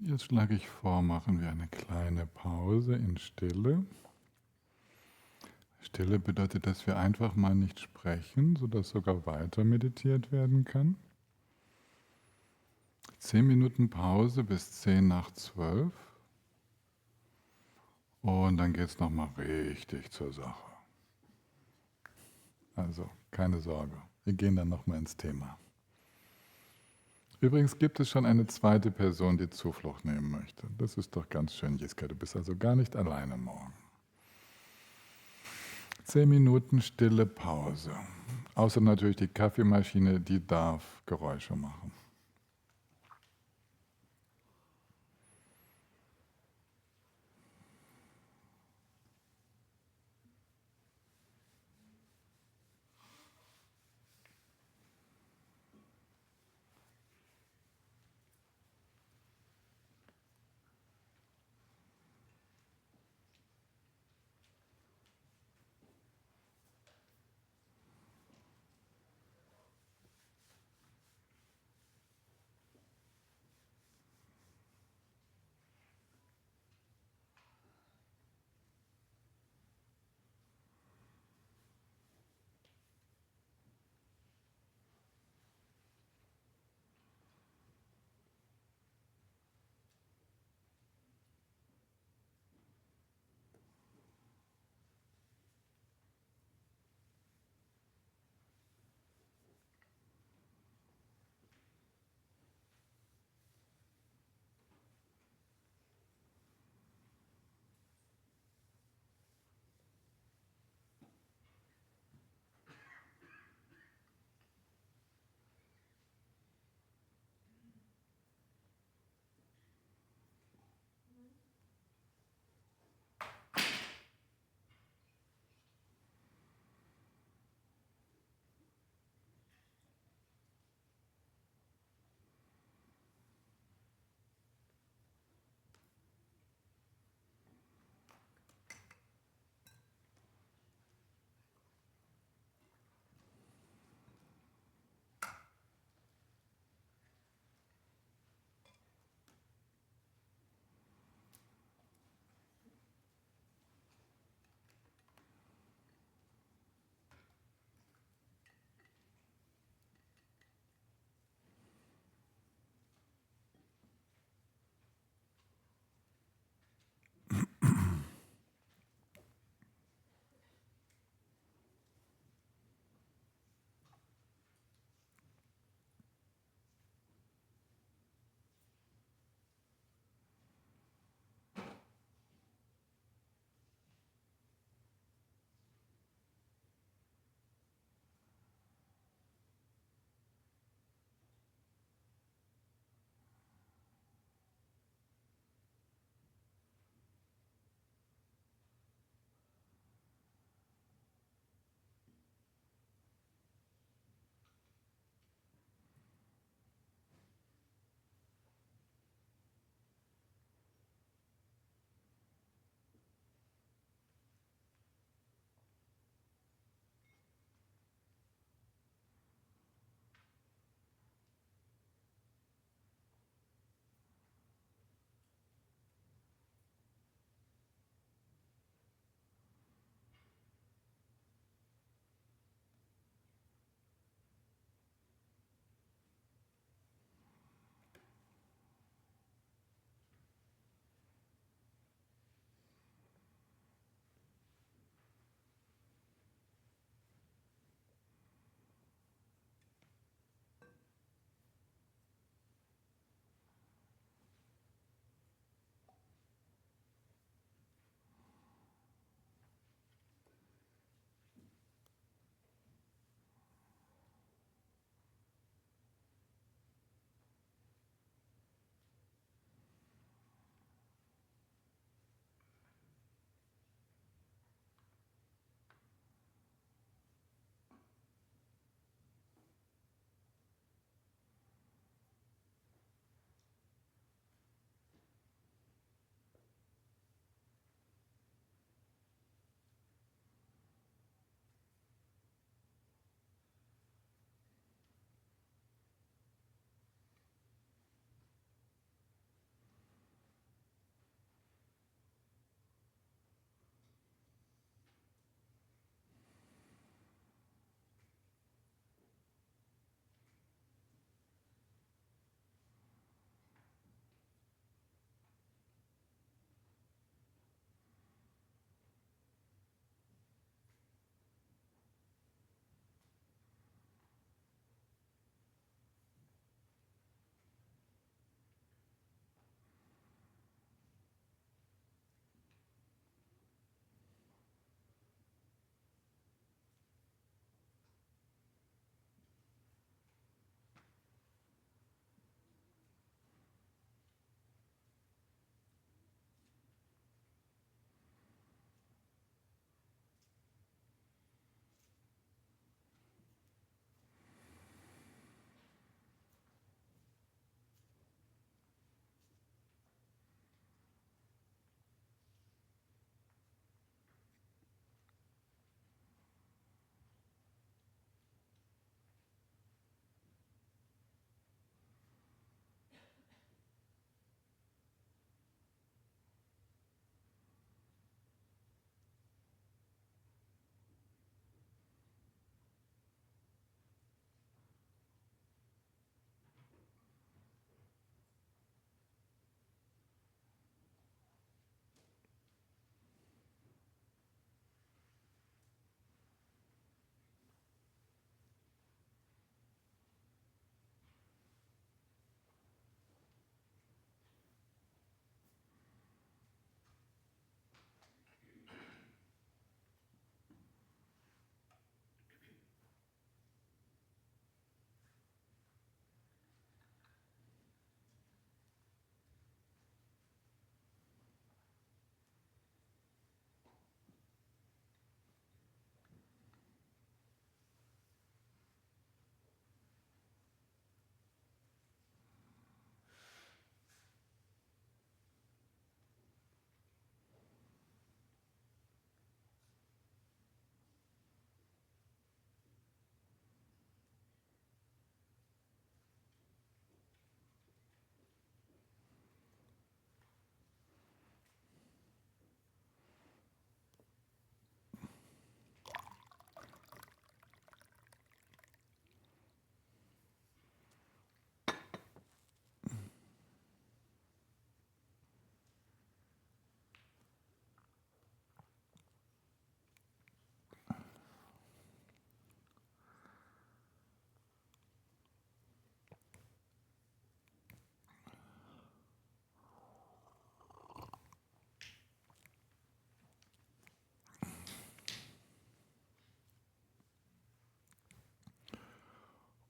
Jetzt schlage ich vor, machen wir eine kleine Pause in Stille. Stille bedeutet, dass wir einfach mal nicht sprechen, sodass sogar weiter meditiert werden kann. 10 Minuten Pause bis 10 nach 12. Und dann geht es nochmal richtig zur Sache. Also keine Sorge, wir gehen dann nochmal ins Thema. Übrigens gibt es schon eine zweite Person, die Zuflucht nehmen möchte. Das ist doch ganz schön, Jiska. Du bist also gar nicht alleine morgen. 10 Minuten stille Pause. Außer natürlich die Kaffeemaschine, die darf Geräusche machen.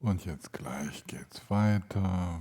Und jetzt gleich geht's weiter.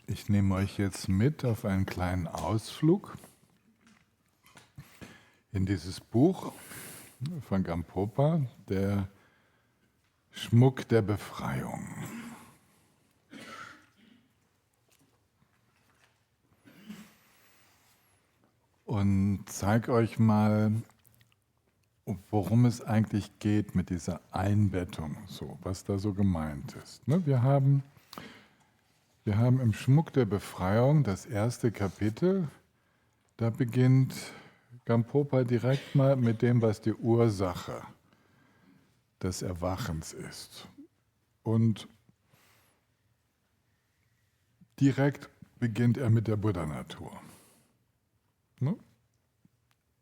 Ich nehme euch jetzt mit auf einen kleinen Ausflug in dieses Buch von Gampopa, der Schmuck der Befreiung. Und zeige euch mal, worum es eigentlich geht mit dieser Einbettung, so, was da so gemeint ist. Ne, wir haben im Schmuck der Befreiung das erste Kapitel. Da beginnt Gampopa direkt mal mit dem, was die Ursache des Erwachens ist. Und direkt beginnt er mit der Buddha-Natur. Ne?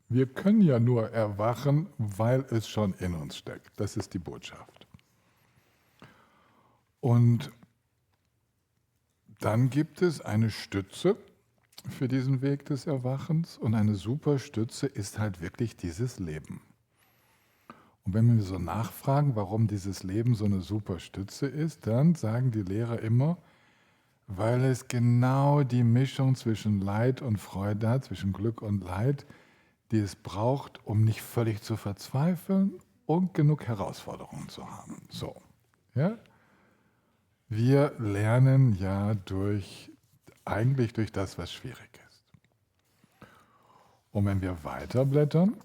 Wir können ja nur erwachen, weil es schon in uns steckt. Das ist die Botschaft. Und dann gibt es eine Stütze für diesen Weg des Erwachens und eine super Stütze ist halt wirklich dieses Leben. Und wenn wir so nachfragen, warum dieses Leben so eine super Stütze ist, dann sagen die Lehrer immer, weil es genau die Mischung zwischen Leid und Freude hat, zwischen Glück und Leid, die es braucht, um nicht völlig zu verzweifeln und genug Herausforderungen zu haben. So, ja? Wir lernen ja eigentlich durch das, was schwierig ist. Und wenn wir weiterblättern,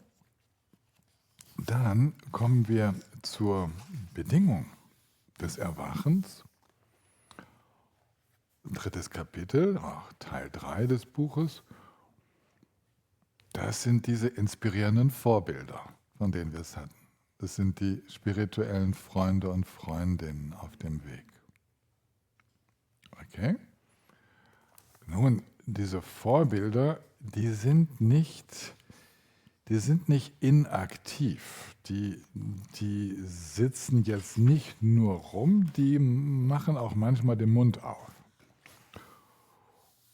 dann kommen wir zur Bedingung des Erwachens. Drittes Kapitel, Teil 3 des Buches. Das sind diese inspirierenden Vorbilder, von denen wir es hatten. Das sind die spirituellen Freunde und Freundinnen auf dem Weg. Okay? Nun, diese Vorbilder, die sind nicht inaktiv. Die sitzen jetzt nicht nur rum, die machen auch manchmal den Mund auf.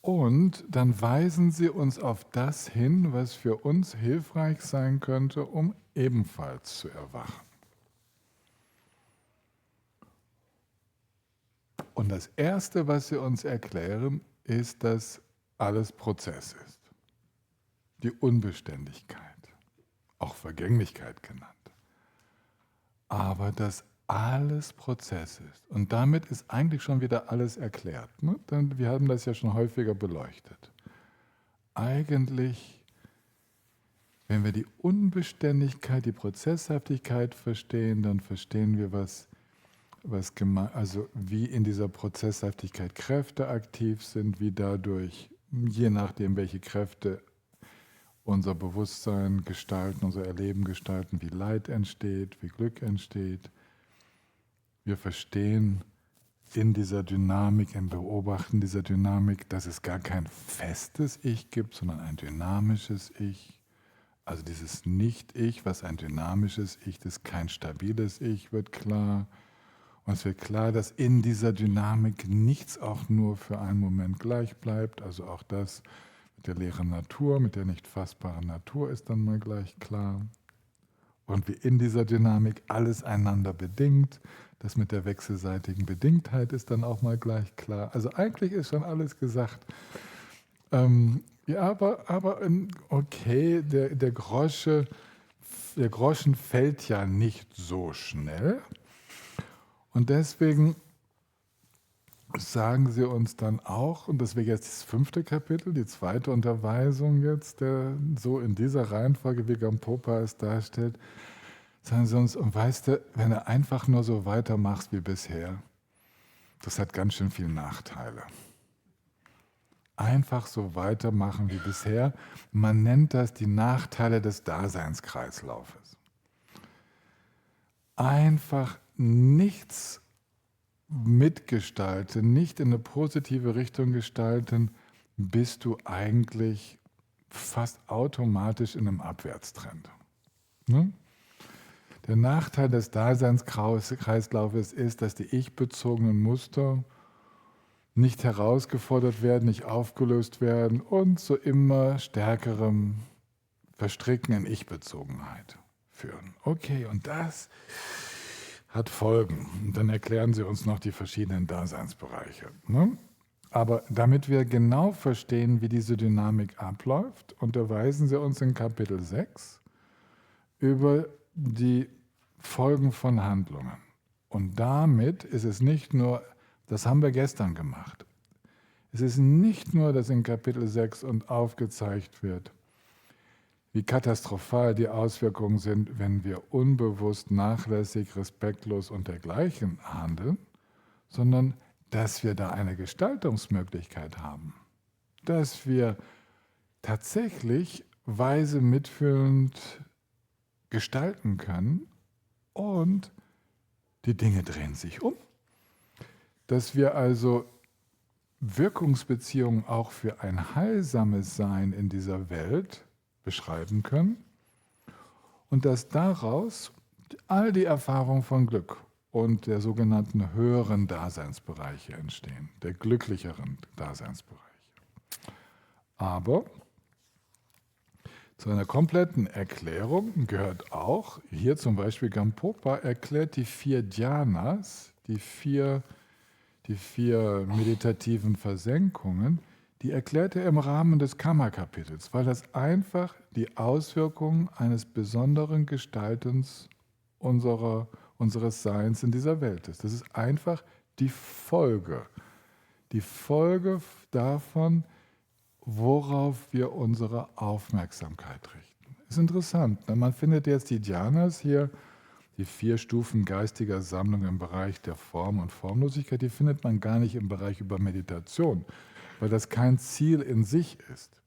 Und dann weisen sie uns auf das hin, was für uns hilfreich sein könnte, um ebenfalls zu erwachen. Und das Erste, was sie uns erklären, ist, dass alles Prozess ist. Die Unbeständigkeit, auch Vergänglichkeit genannt. Aber dass alles Prozess ist. Und damit ist eigentlich schon wieder alles erklärt. Ne? Wir haben das ja schon häufiger beleuchtet. Eigentlich, wenn wir die Unbeständigkeit, die Prozesshaftigkeit verstehen, dann verstehen wir, also wie in dieser Prozesshaftigkeit Kräfte aktiv sind, wie dadurch, je nachdem welche Kräfte unser Bewusstsein gestalten, unser Erleben gestalten, wie Leid entsteht, wie Glück entsteht. Wir verstehen in dieser Dynamik, im Beobachten dieser Dynamik, dass es gar kein festes Ich gibt, sondern ein dynamisches Ich. Also dieses Nicht-Ich, was ein dynamisches Ich ist, kein stabiles Ich, wird klar. Und es wird klar, dass in dieser Dynamik nichts auch nur für einen Moment gleich bleibt. Also auch das der leeren Natur, mit der nicht fassbaren Natur ist dann mal gleich klar. Und wie in dieser Dynamik alles einander bedingt, das mit der wechselseitigen Bedingtheit ist dann auch mal gleich klar. Also eigentlich ist schon alles gesagt. Ja, aber okay, der Groschen fällt ja nicht so schnell. Und deswegen sagen sie uns dann auch, und das wäre jetzt das 5. Kapitel, die 2. Unterweisung jetzt, so in dieser Reihenfolge, wie Gampopa es darstellt, sagen sie uns, und weißt du, wenn du einfach nur so weitermachst wie bisher, das hat ganz schön viele Nachteile. Einfach so weitermachen wie bisher, man nennt das die Nachteile des Daseinskreislaufes. Einfach nichts mitgestalten, nicht in eine positive Richtung gestalten, bist du eigentlich fast automatisch in einem Abwärtstrend. Ne? Der Nachteil des Daseinskreislaufes ist, dass die ich-bezogenen Muster nicht herausgefordert werden, nicht aufgelöst werden und zu immer stärkerem Verstricken in Ich-Bezogenheit führen. Okay, und das hat Folgen. Und dann erklären sie uns noch die verschiedenen Daseinsbereiche. Ne? Aber damit wir genau verstehen, wie diese Dynamik abläuft, unterweisen sie uns in Kapitel 6 über die Folgen von Handlungen. Und damit ist es nicht nur, das haben wir gestern gemacht, es ist nicht nur, dass in Kapitel 6 und aufgezeigt wird, wie katastrophal die Auswirkungen sind, wenn wir unbewusst, nachlässig, respektlos und dergleichen handeln, sondern dass wir da eine Gestaltungsmöglichkeit haben. Dass wir tatsächlich weise mitfühlend gestalten können und die Dinge drehen sich um. Dass wir also Wirkungsbeziehungen auch für ein heilsames Sein in dieser Welt beschreiben können und dass daraus all die Erfahrungen von Glück und der sogenannten höheren Daseinsbereiche entstehen, der glücklicheren Daseinsbereiche. Aber zu einer kompletten Erklärung gehört auch, hier zum Beispiel Gampopa erklärt die 4 Dhyanas, die vier meditativen Versenkungen, die erklärt er im Rahmen des Karma-Kapitels, weil das einfach die Auswirkungen eines besonderen Gestaltens unseres Seins in dieser Welt ist. Das ist einfach die Folge davon, worauf wir unsere Aufmerksamkeit richten. Ist interessant, ne? Man findet jetzt die Dhyanas hier, die 4 Stufen geistiger Sammlung im Bereich der Form und Formlosigkeit, die findet man gar nicht im Bereich über Meditation, weil das kein Ziel in sich ist.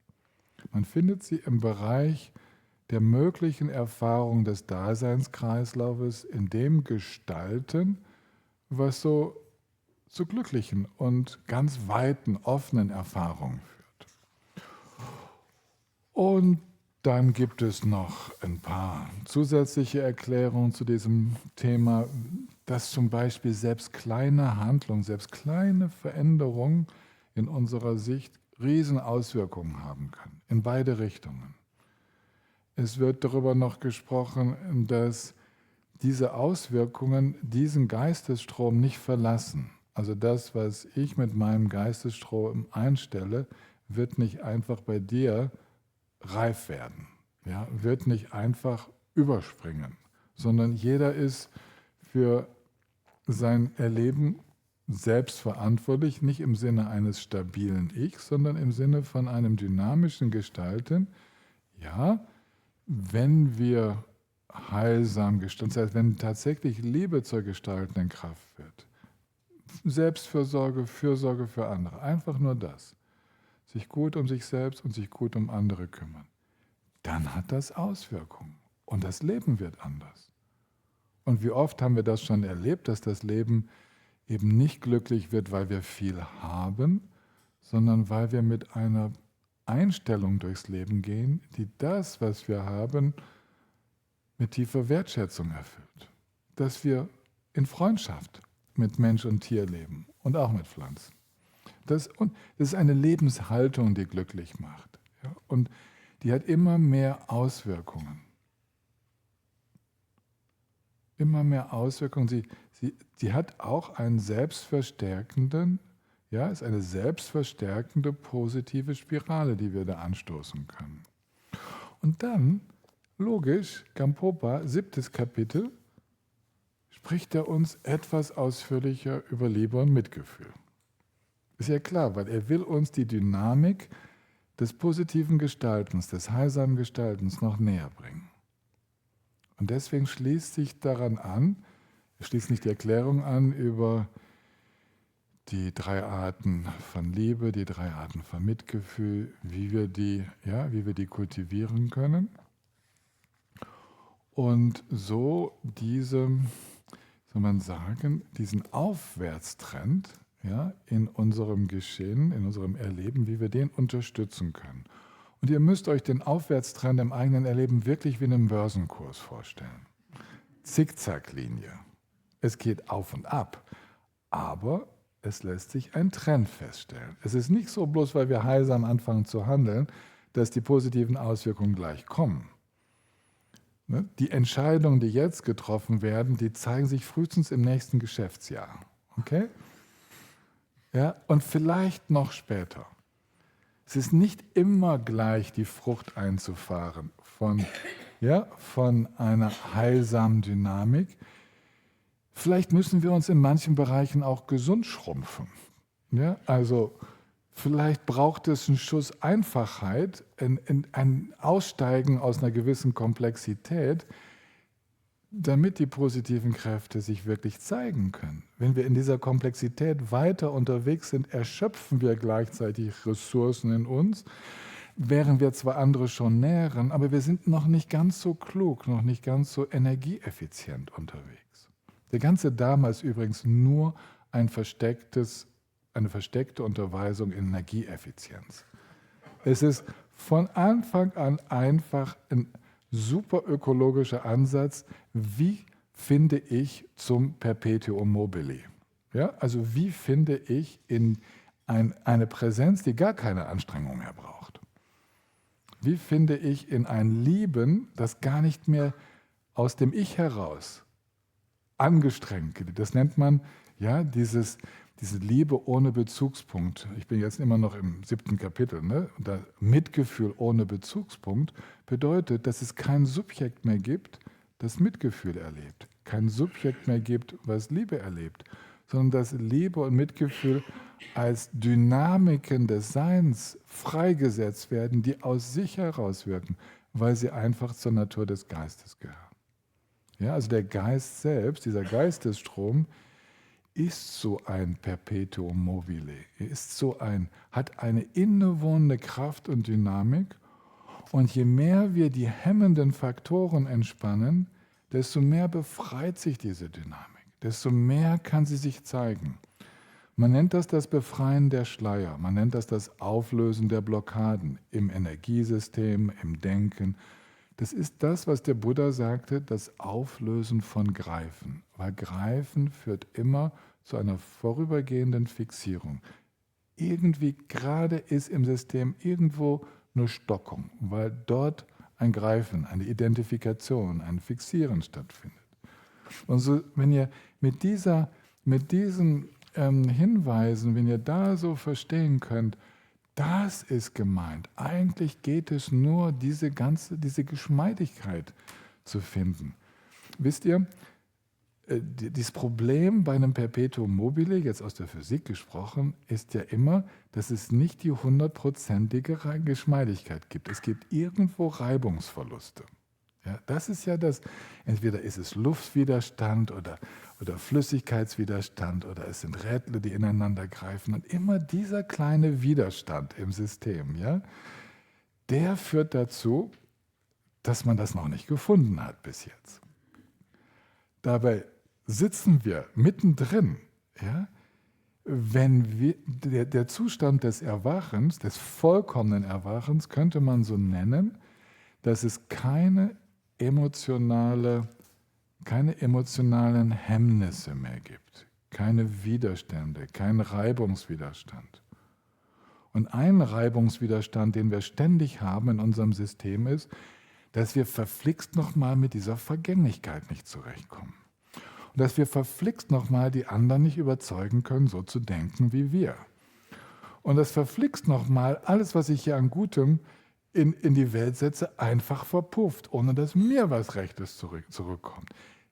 Man findet sie im Bereich der möglichen Erfahrung des Daseinskreislaufes, in dem Gestalten, was so zu glücklichen und ganz weiten, offenen Erfahrungen führt. Und dann gibt es noch ein paar zusätzliche Erklärungen zu diesem Thema, dass zum Beispiel selbst kleine Handlungen, selbst kleine Veränderungen in unserer Sicht Riesenauswirkungen haben können, in beide Richtungen. Es wird darüber noch gesprochen, dass diese Auswirkungen diesen Geistesstrom nicht verlassen. Also das, was ich mit meinem Geistesstrom einstelle, wird nicht einfach bei dir reif werden, ja, wird nicht einfach überspringen, sondern jeder ist für sein Erleben selbst verantwortlich, nicht im Sinne eines stabilen Ich, sondern im Sinne von einem dynamischen Gestalten. Ja, wenn wir heilsam gestalten, das heißt, wenn tatsächlich Liebe zur gestaltenden Kraft wird, Selbstfürsorge, Fürsorge für andere, einfach nur das, sich gut um sich selbst und sich gut um andere kümmern, dann hat das Auswirkungen und das Leben wird anders. Und wie oft haben wir das schon erlebt, dass das Leben eben nicht glücklich wird, weil wir viel haben, sondern weil wir mit einer Einstellung durchs Leben gehen, die das, was wir haben, mit tiefer Wertschätzung erfüllt. Dass wir in Freundschaft mit Mensch und Tier leben und auch mit Pflanzen. Das ist eine Lebenshaltung, die glücklich macht. Und die hat immer mehr Auswirkungen. Immer mehr Auswirkungen. Sie hat auch einen selbstverstärkenden, ja, ist eine selbstverstärkende positive Spirale, die wir da anstoßen können. Und dann, logisch, Gampopa, 7. Kapitel, spricht er uns etwas ausführlicher über Liebe und Mitgefühl. Ist ja klar, weil er will uns die Dynamik des positiven Gestaltens, des heilsamen Gestaltens noch näher bringen. Und deswegen schließt sich daran an, er schließt nicht die Erklärung an über die 3 Arten von Liebe, die 3 Arten von Mitgefühl, wie wir die kultivieren können. Und so diesen Aufwärtstrend, ja, in unserem Geschehen, in unserem Erleben, wie wir den unterstützen können. Und ihr müsst euch den Aufwärtstrend im eigenen Erleben wirklich wie einen Börsenkurs vorstellen. Zickzacklinie. Es geht auf und ab, aber es lässt sich ein Trend feststellen. Es ist nicht so, bloß weil wir heilsam anfangen zu handeln, dass die positiven Auswirkungen gleich kommen. Die Entscheidungen, die jetzt getroffen werden, die zeigen sich frühestens im nächsten Geschäftsjahr. Okay? Ja, und vielleicht noch später. Es ist nicht immer gleich, die Frucht einzufahren von einer heilsamen Dynamik. Vielleicht müssen wir uns in manchen Bereichen auch gesund schrumpfen. Ja, also vielleicht braucht es einen Schuss Einfachheit, ein Aussteigen aus einer gewissen Komplexität, damit die positiven Kräfte sich wirklich zeigen können. Wenn wir in dieser Komplexität weiter unterwegs sind, erschöpfen wir gleichzeitig Ressourcen in uns, während wir zwar andere schon nähren, aber wir sind noch nicht ganz so klug, noch nicht ganz so energieeffizient unterwegs. Der ganze Dharma ist übrigens nur eine versteckte Unterweisung in Energieeffizienz. Es ist von Anfang an einfach ein super ökologischer Ansatz, wie finde ich zum Perpetuum mobile? Ja, also wie finde ich in eine Präsenz, die gar keine Anstrengung mehr braucht? Wie finde ich in ein Lieben, das gar nicht mehr aus dem Ich heraus angestrengt geht? Das nennt man ja diese Liebe ohne Bezugspunkt. Ich bin jetzt immer noch im 7. Kapitel. Ne? Und das Mitgefühl ohne Bezugspunkt bedeutet, dass es kein Subjekt mehr gibt, das Mitgefühl erlebt. Kein Subjekt mehr gibt, was Liebe erlebt. Sondern dass Liebe und Mitgefühl als Dynamiken des Seins freigesetzt werden, die aus sich herauswirken, weil sie einfach zur Natur des Geistes gehören. Ja, also der Geist selbst, dieser Geistesstrom, ist so ein Perpetuum mobile. Er ist hat eine innewohnende Kraft und Dynamik. Und je mehr wir die hemmenden Faktoren entspannen, desto mehr befreit sich diese Dynamik. Desto mehr kann sie sich zeigen. Man nennt das Befreien der Schleier. Man nennt das Auflösen der Blockaden im Energiesystem, im Denken. Das ist das, was der Buddha sagte, das Auflösen von Greifen. Weil Greifen führt immer zu einer vorübergehenden Fixierung. Irgendwie gerade ist im System irgendwo eine Stockung, weil dort ein Greifen, eine Identifikation, ein Fixieren stattfindet. Und so, wenn ihr mit diesen Hinweisen, wenn ihr da so verstehen könnt, das ist gemeint. Eigentlich geht es nur, diese Geschmeidigkeit zu finden. Wisst ihr, das Problem bei einem Perpetuum mobile, jetzt aus der Physik gesprochen, ist ja immer, dass es nicht die 100%ige Geschmeidigkeit gibt. Es gibt irgendwo Reibungsverluste. Ja, das ist ja das, entweder ist es Luftwiderstand oder Flüssigkeitswiderstand oder es sind Rädle, die ineinander greifen. Und immer dieser kleine Widerstand im System, ja, der führt dazu, dass man das noch nicht gefunden hat bis jetzt. Dabei sitzen wir mittendrin, ja, wenn der Zustand des Erwachens, des vollkommenen Erwachens, könnte man so nennen, dass es keine emotionalen Hemmnisse mehr gibt, keine Widerstände, keinen Reibungswiderstand. Und ein Reibungswiderstand, den wir ständig haben in unserem System, ist, dass wir verflixt nochmal mit dieser Vergänglichkeit nicht zurechtkommen. Und dass wir verflixt nochmal die anderen nicht überzeugen können, so zu denken wie wir. Und das verflixt nochmal alles, was ich hier an Gutem in die Welt setze, einfach verpufft, ohne dass mir was Rechtes zurückkommt.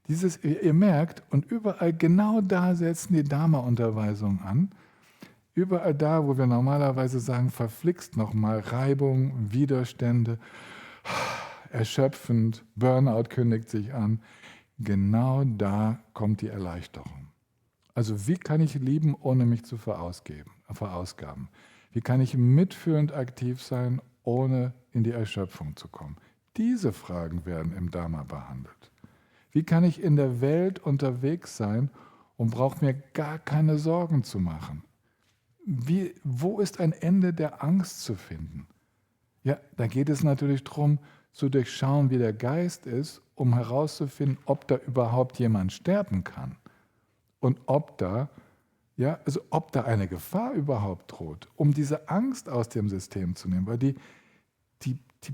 Ihr merkt, und überall genau da setzen die Dharma-Unterweisungen an, überall da, wo wir normalerweise sagen, verflixt nochmal Reibung, Widerstände, erschöpfend, Burnout kündigt sich an, genau da kommt die Erleichterung. Also wie kann ich lieben, ohne mich zu verausgaben? Wie kann ich mitfühlend aktiv sein, ohne in die Erschöpfung zu kommen? Diese Fragen werden im Dharma behandelt. Wie kann ich in der Welt unterwegs sein und brauche mir gar keine Sorgen zu machen? Wo ist ein Ende der Angst zu finden? Ja, da geht es natürlich darum, zu durchschauen, wie der Geist ist, um herauszufinden, ob da überhaupt jemand sterben kann und ob da eine Gefahr überhaupt droht, um diese Angst aus dem System zu nehmen, weil die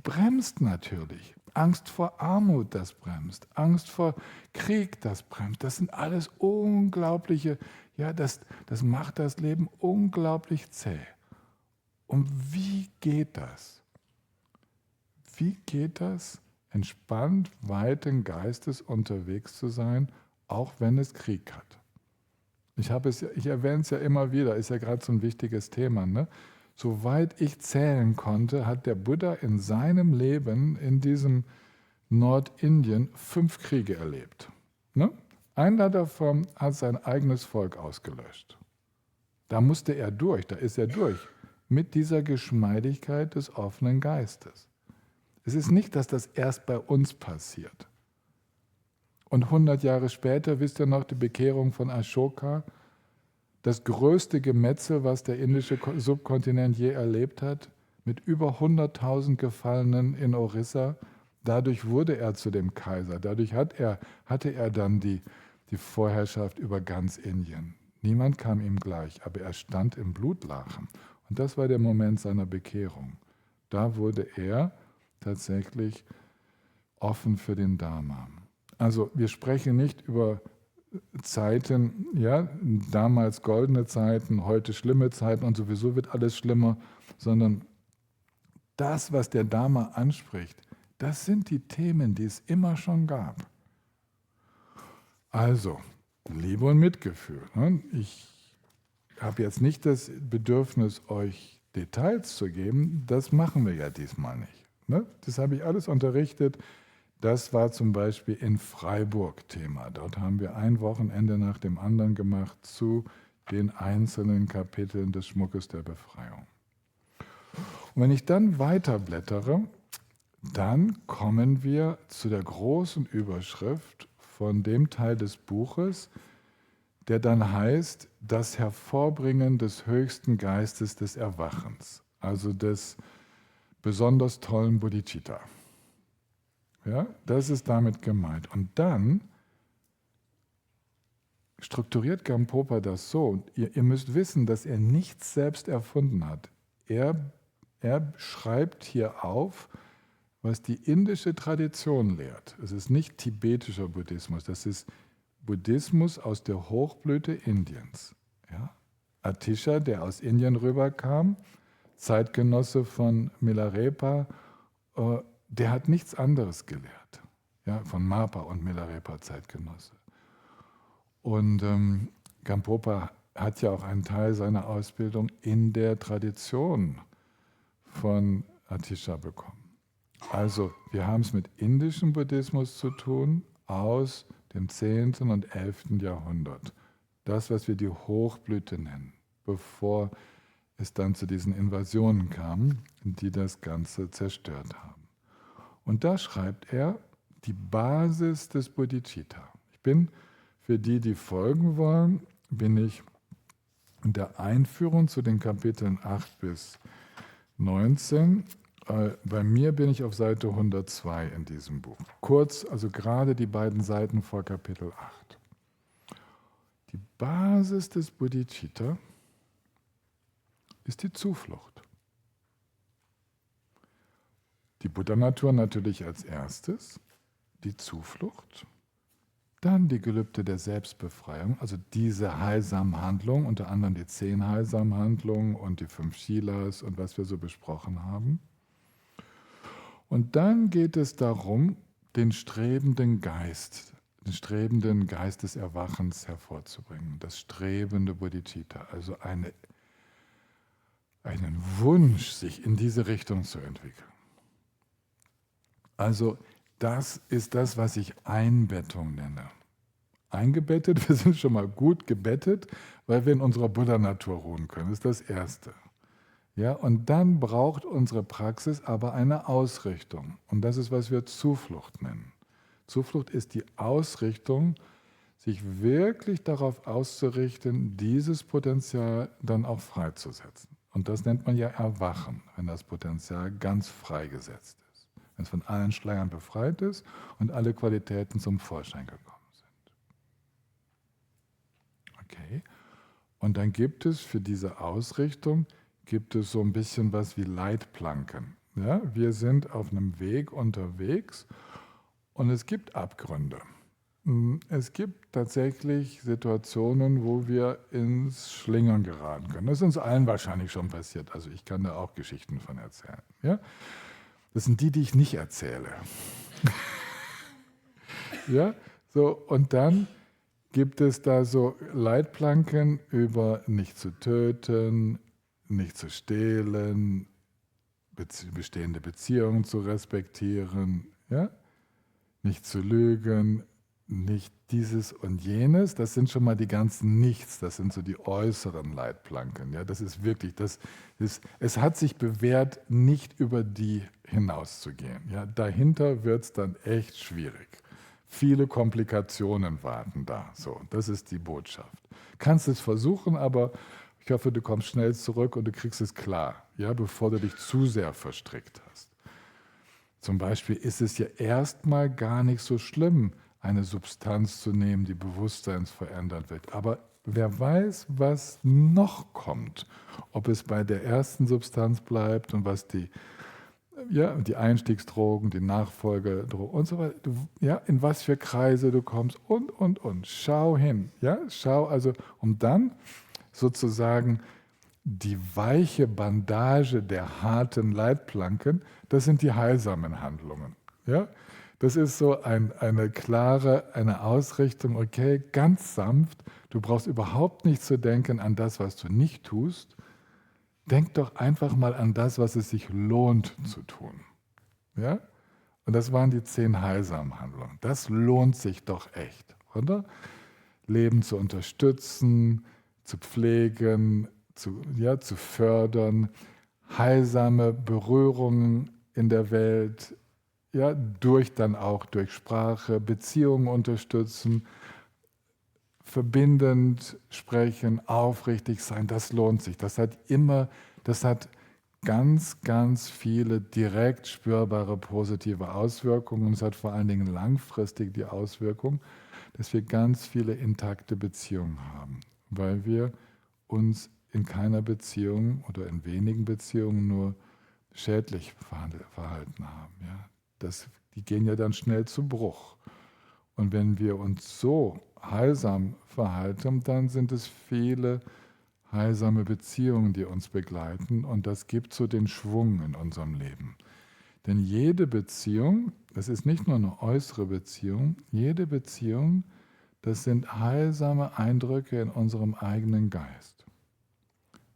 bremst natürlich. Angst vor Armut, das bremst. Angst vor Krieg, das bremst. Das sind alles unglaubliche, das macht das Leben unglaublich zäh. Und wie geht das? Wie geht das, entspannt, weiten Geistes unterwegs zu sein, auch wenn es Krieg hat? Ich erwähne es ja immer wieder, ist ja gerade so ein wichtiges Thema. Ne? Soweit ich zählen konnte, hat der Buddha in seinem Leben in diesem Nordindien 5 Kriege erlebt. Ne? Einer davon hat sein eigenes Volk ausgelöscht. Da musste er durch, da ist er durch, mit dieser Geschmeidigkeit des offenen Geistes. Es ist nicht, dass das erst bei uns passiert. Und 100 Jahre später, wisst ihr noch, die Bekehrung von Ashoka, das größte Gemetzel, was der indische Subkontinent je erlebt hat, mit über 100.000 Gefallenen in Orissa. Dadurch wurde er zu dem Kaiser. Dadurch hatte er dann die Vorherrschaft über ganz Indien. Niemand kam ihm gleich, aber er stand im Blutlachen. Und das war der Moment seiner Bekehrung. Da wurde er tatsächlich offen für den Dharma. Also wir sprechen nicht über Zeiten, ja, damals goldene Zeiten, heute schlimme Zeiten und sowieso wird alles schlimmer, sondern das, was der Dharma anspricht, das sind die Themen, die es immer schon gab. Also, Liebe und Mitgefühl. Ne? Ich habe jetzt nicht das Bedürfnis, euch Details zu geben, das machen wir ja diesmal nicht. Ne? Das habe ich alles unterrichtet. Das war zum Beispiel in Freiburg Thema. Dort haben wir ein Wochenende nach dem anderen gemacht zu den einzelnen Kapiteln des Schmuckes der Befreiung. Und wenn ich dann weiterblättere, dann kommen wir zu der großen Überschrift von dem Teil des Buches, der dann heißt, das Hervorbringen des höchsten Geistes des Erwachens, also des besonders tollen Bodhicitta. Ja, das ist damit gemeint. Und dann strukturiert Gampopa das so. Ihr müsst wissen, dass er nichts selbst erfunden hat. Er schreibt hier auf, was die indische Tradition lehrt. Es ist nicht tibetischer Buddhismus, das ist Buddhismus aus der Hochblüte Indiens. Ja? Atisha, der aus Indien rüberkam, Zeitgenosse von Milarepa, der hat nichts anderes gelehrt, ja, von Mapa und Milarepa Zeitgenosse. Und Gampopa hat ja auch einen Teil seiner Ausbildung in der Tradition von Atisha bekommen. Also wir haben es mit indischem Buddhismus zu tun aus dem 10. und 11. Jahrhundert. Das, was wir die Hochblüte nennen, bevor es dann zu diesen Invasionen kam, die das Ganze zerstört haben. Und da schreibt er die Basis des Bodhicitta. Ich bin, für die folgen wollen, bin ich in der Einführung zu den Kapiteln 8 bis 19. Bei mir bin ich auf Seite 102 in diesem Buch. Kurz, also gerade die beiden Seiten vor Kapitel 8. Die Basis des Bodhicitta ist die Zuflucht. Die Buddha-Natur natürlich als erstes, die Zuflucht, dann die Gelübde der Selbstbefreiung, also diese heilsamen Handlungen, unter anderem die 10 heilsamen Handlungen und die 5 Shilas und was wir so besprochen haben. Und dann geht es darum, den strebenden Geist des Erwachens hervorzubringen, das strebende Bodhicitta, also einen Wunsch, sich in diese Richtung zu entwickeln. Also das ist das, was ich Einbettung nenne. Eingebettet, wir sind schon mal gut gebettet, weil wir in unserer Buddha-Natur ruhen können. Das ist das Erste. Ja, und dann braucht unsere Praxis aber eine Ausrichtung. Und das ist, was wir Zuflucht nennen. Zuflucht ist die Ausrichtung, sich wirklich darauf auszurichten, dieses Potenzial dann auch freizusetzen. Und das nennt man ja Erwachen, wenn das Potenzial ganz freigesetzt ist. Wenn es von allen Schleiern befreit ist und alle Qualitäten zum Vorschein gekommen sind. Okay. Und dann gibt es für diese Ausrichtung so ein bisschen was wie Leitplanken. Ja? Wir sind auf einem Weg unterwegs und es gibt Abgründe. Es gibt tatsächlich Situationen, wo wir ins Schlingern geraten können. Das ist uns allen wahrscheinlich schon passiert. Also ich kann da auch Geschichten von erzählen. Ja? Das sind die ich nicht erzähle. Ja? So, und dann gibt es da so Leitplanken über nicht zu töten, nicht zu stehlen, bestehende Beziehungen zu respektieren, ja? Nicht zu lügen, nicht dieses und jenes, das sind schon mal die ganzen Nichts, das sind so die äußeren Leitplanken. Ja? Das ist wirklich, es hat sich bewährt, nicht über die hinauszugehen. Ja? Dahinter wird es dann echt schwierig. Viele Komplikationen warten da. So, das ist die Botschaft. Kannst es versuchen, aber ich hoffe, du kommst schnell zurück und du kriegst es klar, ja, bevor du dich zu sehr verstrickt hast. Zum Beispiel ist es ja erstmal gar nicht so schlimm, eine Substanz zu nehmen, die bewusstseinsverändert wird. Aber wer weiß, was noch kommt. Ob es bei der ersten Substanz bleibt und was die Einstiegsdrogen, die Nachfolgedrogen und so weiter, in was für Kreise du kommst und. Schau hin. Ja? Schau also, um dann sozusagen die weiche Bandage der harten Leitplanken, das sind die heilsamen Handlungen. Ja? Das ist so eine Ausrichtung, okay, ganz sanft, du brauchst überhaupt nicht zu denken an das, was du nicht tust. Denk doch einfach mal an das, was es sich lohnt zu tun. Ja? Und das waren die 10 heilsamen Handlungen. Das lohnt sich doch echt, oder? Leben zu unterstützen, zu pflegen, zu fördern, heilsame Berührungen in der Welt, ja, durch Sprache, Beziehungen unterstützen, verbindend sprechen, aufrichtig sein, das lohnt sich. Das hat ganz, ganz viele direkt spürbare positive Auswirkungen und es hat vor allen Dingen langfristig die Auswirkung, dass wir ganz viele intakte Beziehungen haben, weil wir uns in keiner Beziehung oder in wenigen Beziehungen nur schädlich verhalten haben. Ja? Die gehen ja dann schnell zu Bruch. Und wenn wir uns so heilsam verhalten, dann sind es viele heilsame Beziehungen, die uns begleiten und das gibt so den Schwung in unserem Leben. Denn jede Beziehung, das ist nicht nur eine äußere Beziehung, jede Beziehung, das sind heilsame Eindrücke in unserem eigenen Geist.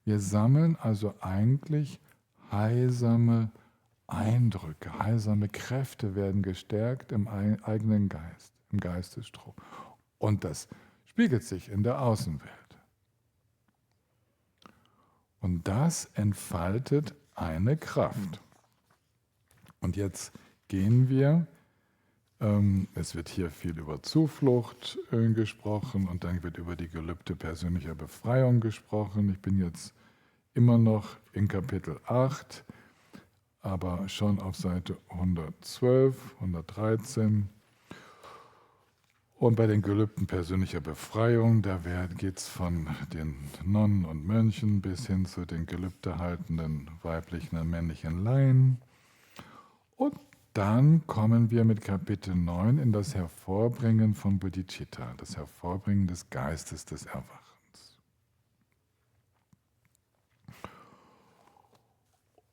Wir sammeln also eigentlich heilsame Eindrücke, heilsame Kräfte werden gestärkt im eigenen Geist, im Geistesstrom. Und das spiegelt sich in der Außenwelt. Und das entfaltet eine Kraft. Und jetzt gehen wir, es wird hier viel über Zuflucht gesprochen und dann wird über die Gelübde persönlicher Befreiung gesprochen. Ich bin jetzt immer noch in Kapitel 8, aber schon auf Seite 112, 113. Und bei den Gelübden persönlicher Befreiung, da geht es von den Nonnen und Mönchen bis hin zu den gelübdehaltenden weiblichen und männlichen Laien. Und dann kommen wir mit Kapitel 9 in das Hervorbringen von Bodhicitta, das Hervorbringen des Geistes des Erwachens.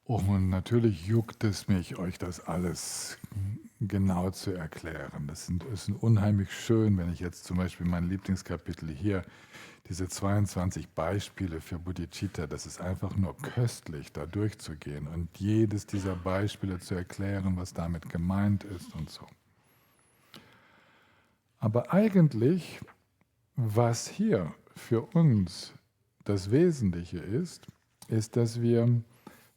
Und natürlich juckt es mich, euch das alles genau zu erklären. Es ist unheimlich schön, wenn ich jetzt zum Beispiel mein Lieblingskapitel hier, diese 22 Beispiele für Bodhicitta, das ist einfach nur köstlich, da durchzugehen und jedes dieser Beispiele zu erklären, was damit gemeint ist und so. Aber eigentlich, was hier für uns das Wesentliche ist, ist, dass wir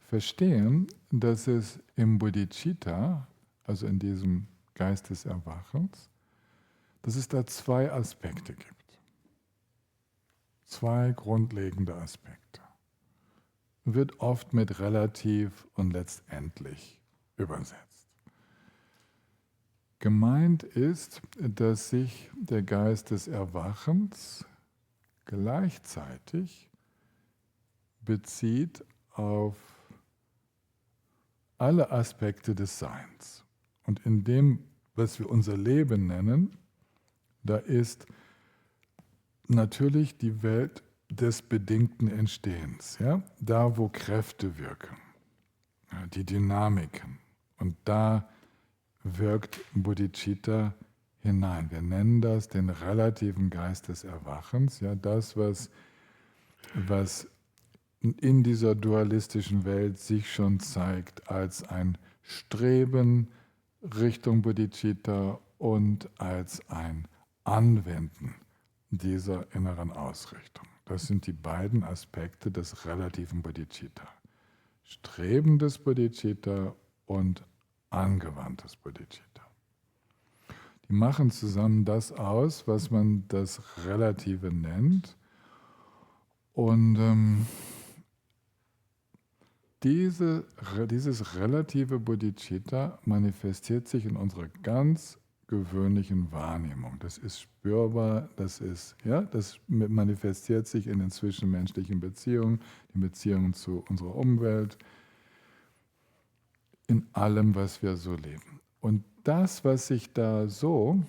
verstehen, dass es im Bodhicitta, also in diesem Geist des Erwachens, dass es da zwei Aspekte gibt. Zwei grundlegende Aspekte. Wird oft mit relativ und letztendlich übersetzt. Gemeint ist, dass sich der Geist des Erwachens gleichzeitig bezieht auf alle Aspekte des Seins. Und in dem, was wir unser Leben nennen, da ist natürlich die Welt des bedingten Entstehens. Ja? Da, wo Kräfte wirken, ja, die Dynamiken. Und da wirkt Bodhicitta hinein. Wir nennen das den relativen Geist des Erwachens. Ja? Das, was in dieser dualistischen Welt sich schon zeigt als ein Streben Richtung Bodhicitta und als ein Anwenden dieser inneren Ausrichtung. Das sind die beiden Aspekte des relativen Bodhicitta. Strebendes Bodhicitta und angewandtes Bodhicitta. Die machen zusammen das aus, was man das Relative nennt. Und dieses relative Bodhicitta manifestiert sich in unserer ganz gewöhnlichen Wahrnehmung. Das ist spürbar, das manifestiert sich in den zwischenmenschlichen Beziehungen, den Beziehungen zu unserer Umwelt, in allem, was wir so leben. Und das, was sich da so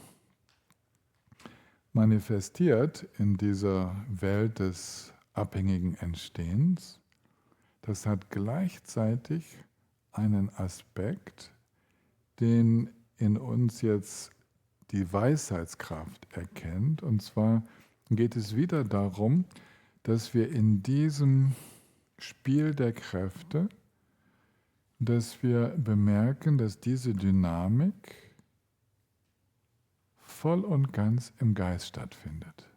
manifestiert in dieser Welt des abhängigen Entstehens, das hat gleichzeitig einen Aspekt, den in uns jetzt die Weisheitskraft erkennt. Und zwar geht es wieder darum, dass wir in diesem Spiel der Kräfte, dass wir bemerken, dass diese Dynamik voll und ganz im Geist stattfindet.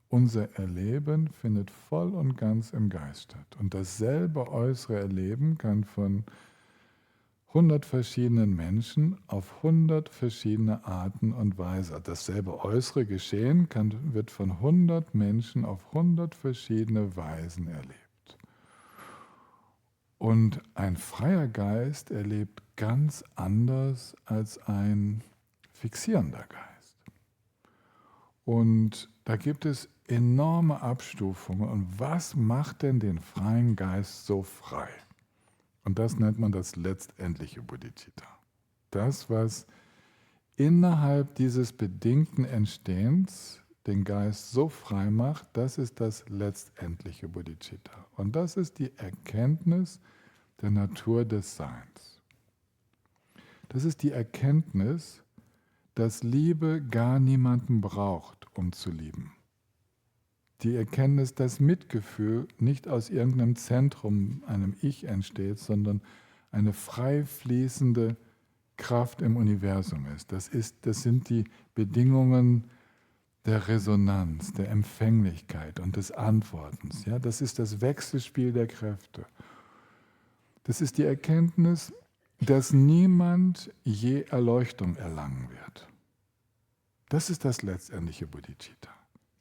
Unser Erleben findet voll und ganz im Geist statt. Und dasselbe äußere Erleben kann von 100 verschiedenen Menschen auf 100 verschiedene Arten und Weise. Dasselbe äußere Geschehen wird von 100 Menschen auf 100 verschiedene Weisen erlebt. Und ein freier Geist erlebt ganz anders als ein fixierender Geist. Und da gibt es enorme Abstufungen. Und was macht denn den freien Geist so frei? Und das nennt man das letztendliche Bodhicitta. Das, was innerhalb dieses bedingten Entstehens den Geist so frei macht, das ist das letztendliche Bodhicitta. Und das ist die Erkenntnis der Natur des Seins. Das ist die Erkenntnis, dass Liebe gar niemanden braucht, um zu lieben. Die Erkenntnis, dass Mitgefühl nicht aus irgendeinem Zentrum, einem Ich entsteht, sondern eine frei fließende Kraft im Universum ist. Das sind die Bedingungen der Resonanz, der Empfänglichkeit und des Antwortens. Ja, das ist das Wechselspiel der Kräfte. Das ist die Erkenntnis, dass niemand je Erleuchtung erlangen wird. Das ist das letztendliche Bodhicitta.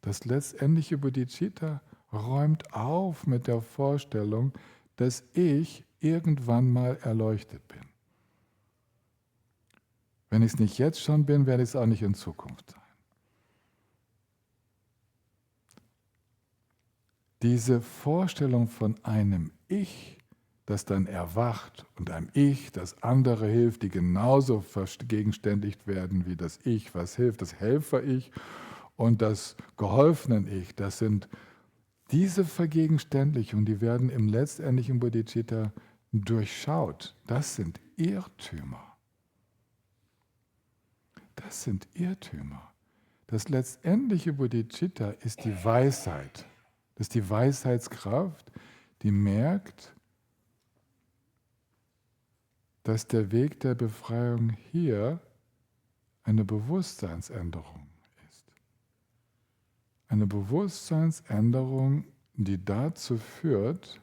Das letztendliche Bodhicitta räumt auf mit der Vorstellung, dass ich irgendwann mal erleuchtet bin. Wenn ich es nicht jetzt schon bin, werde ich es auch nicht in Zukunft sein. Diese Vorstellung von einem Ich, das dann erwacht und einem Ich, das andere hilft, die genauso vergegenständigt werden wie das Ich, was hilft, das Helfer-Ich und das geholfenen Ich, das sind diese Vergegenständlichungen, die werden im letztendlichen Bodhicitta durchschaut. Das sind Irrtümer. Das sind Irrtümer. Das letztendliche Bodhicitta ist die Weisheit. Das ist die Weisheitskraft, die merkt, dass der Weg der Befreiung hier eine Bewusstseinsänderung ist. Eine Bewusstseinsänderung, die dazu führt,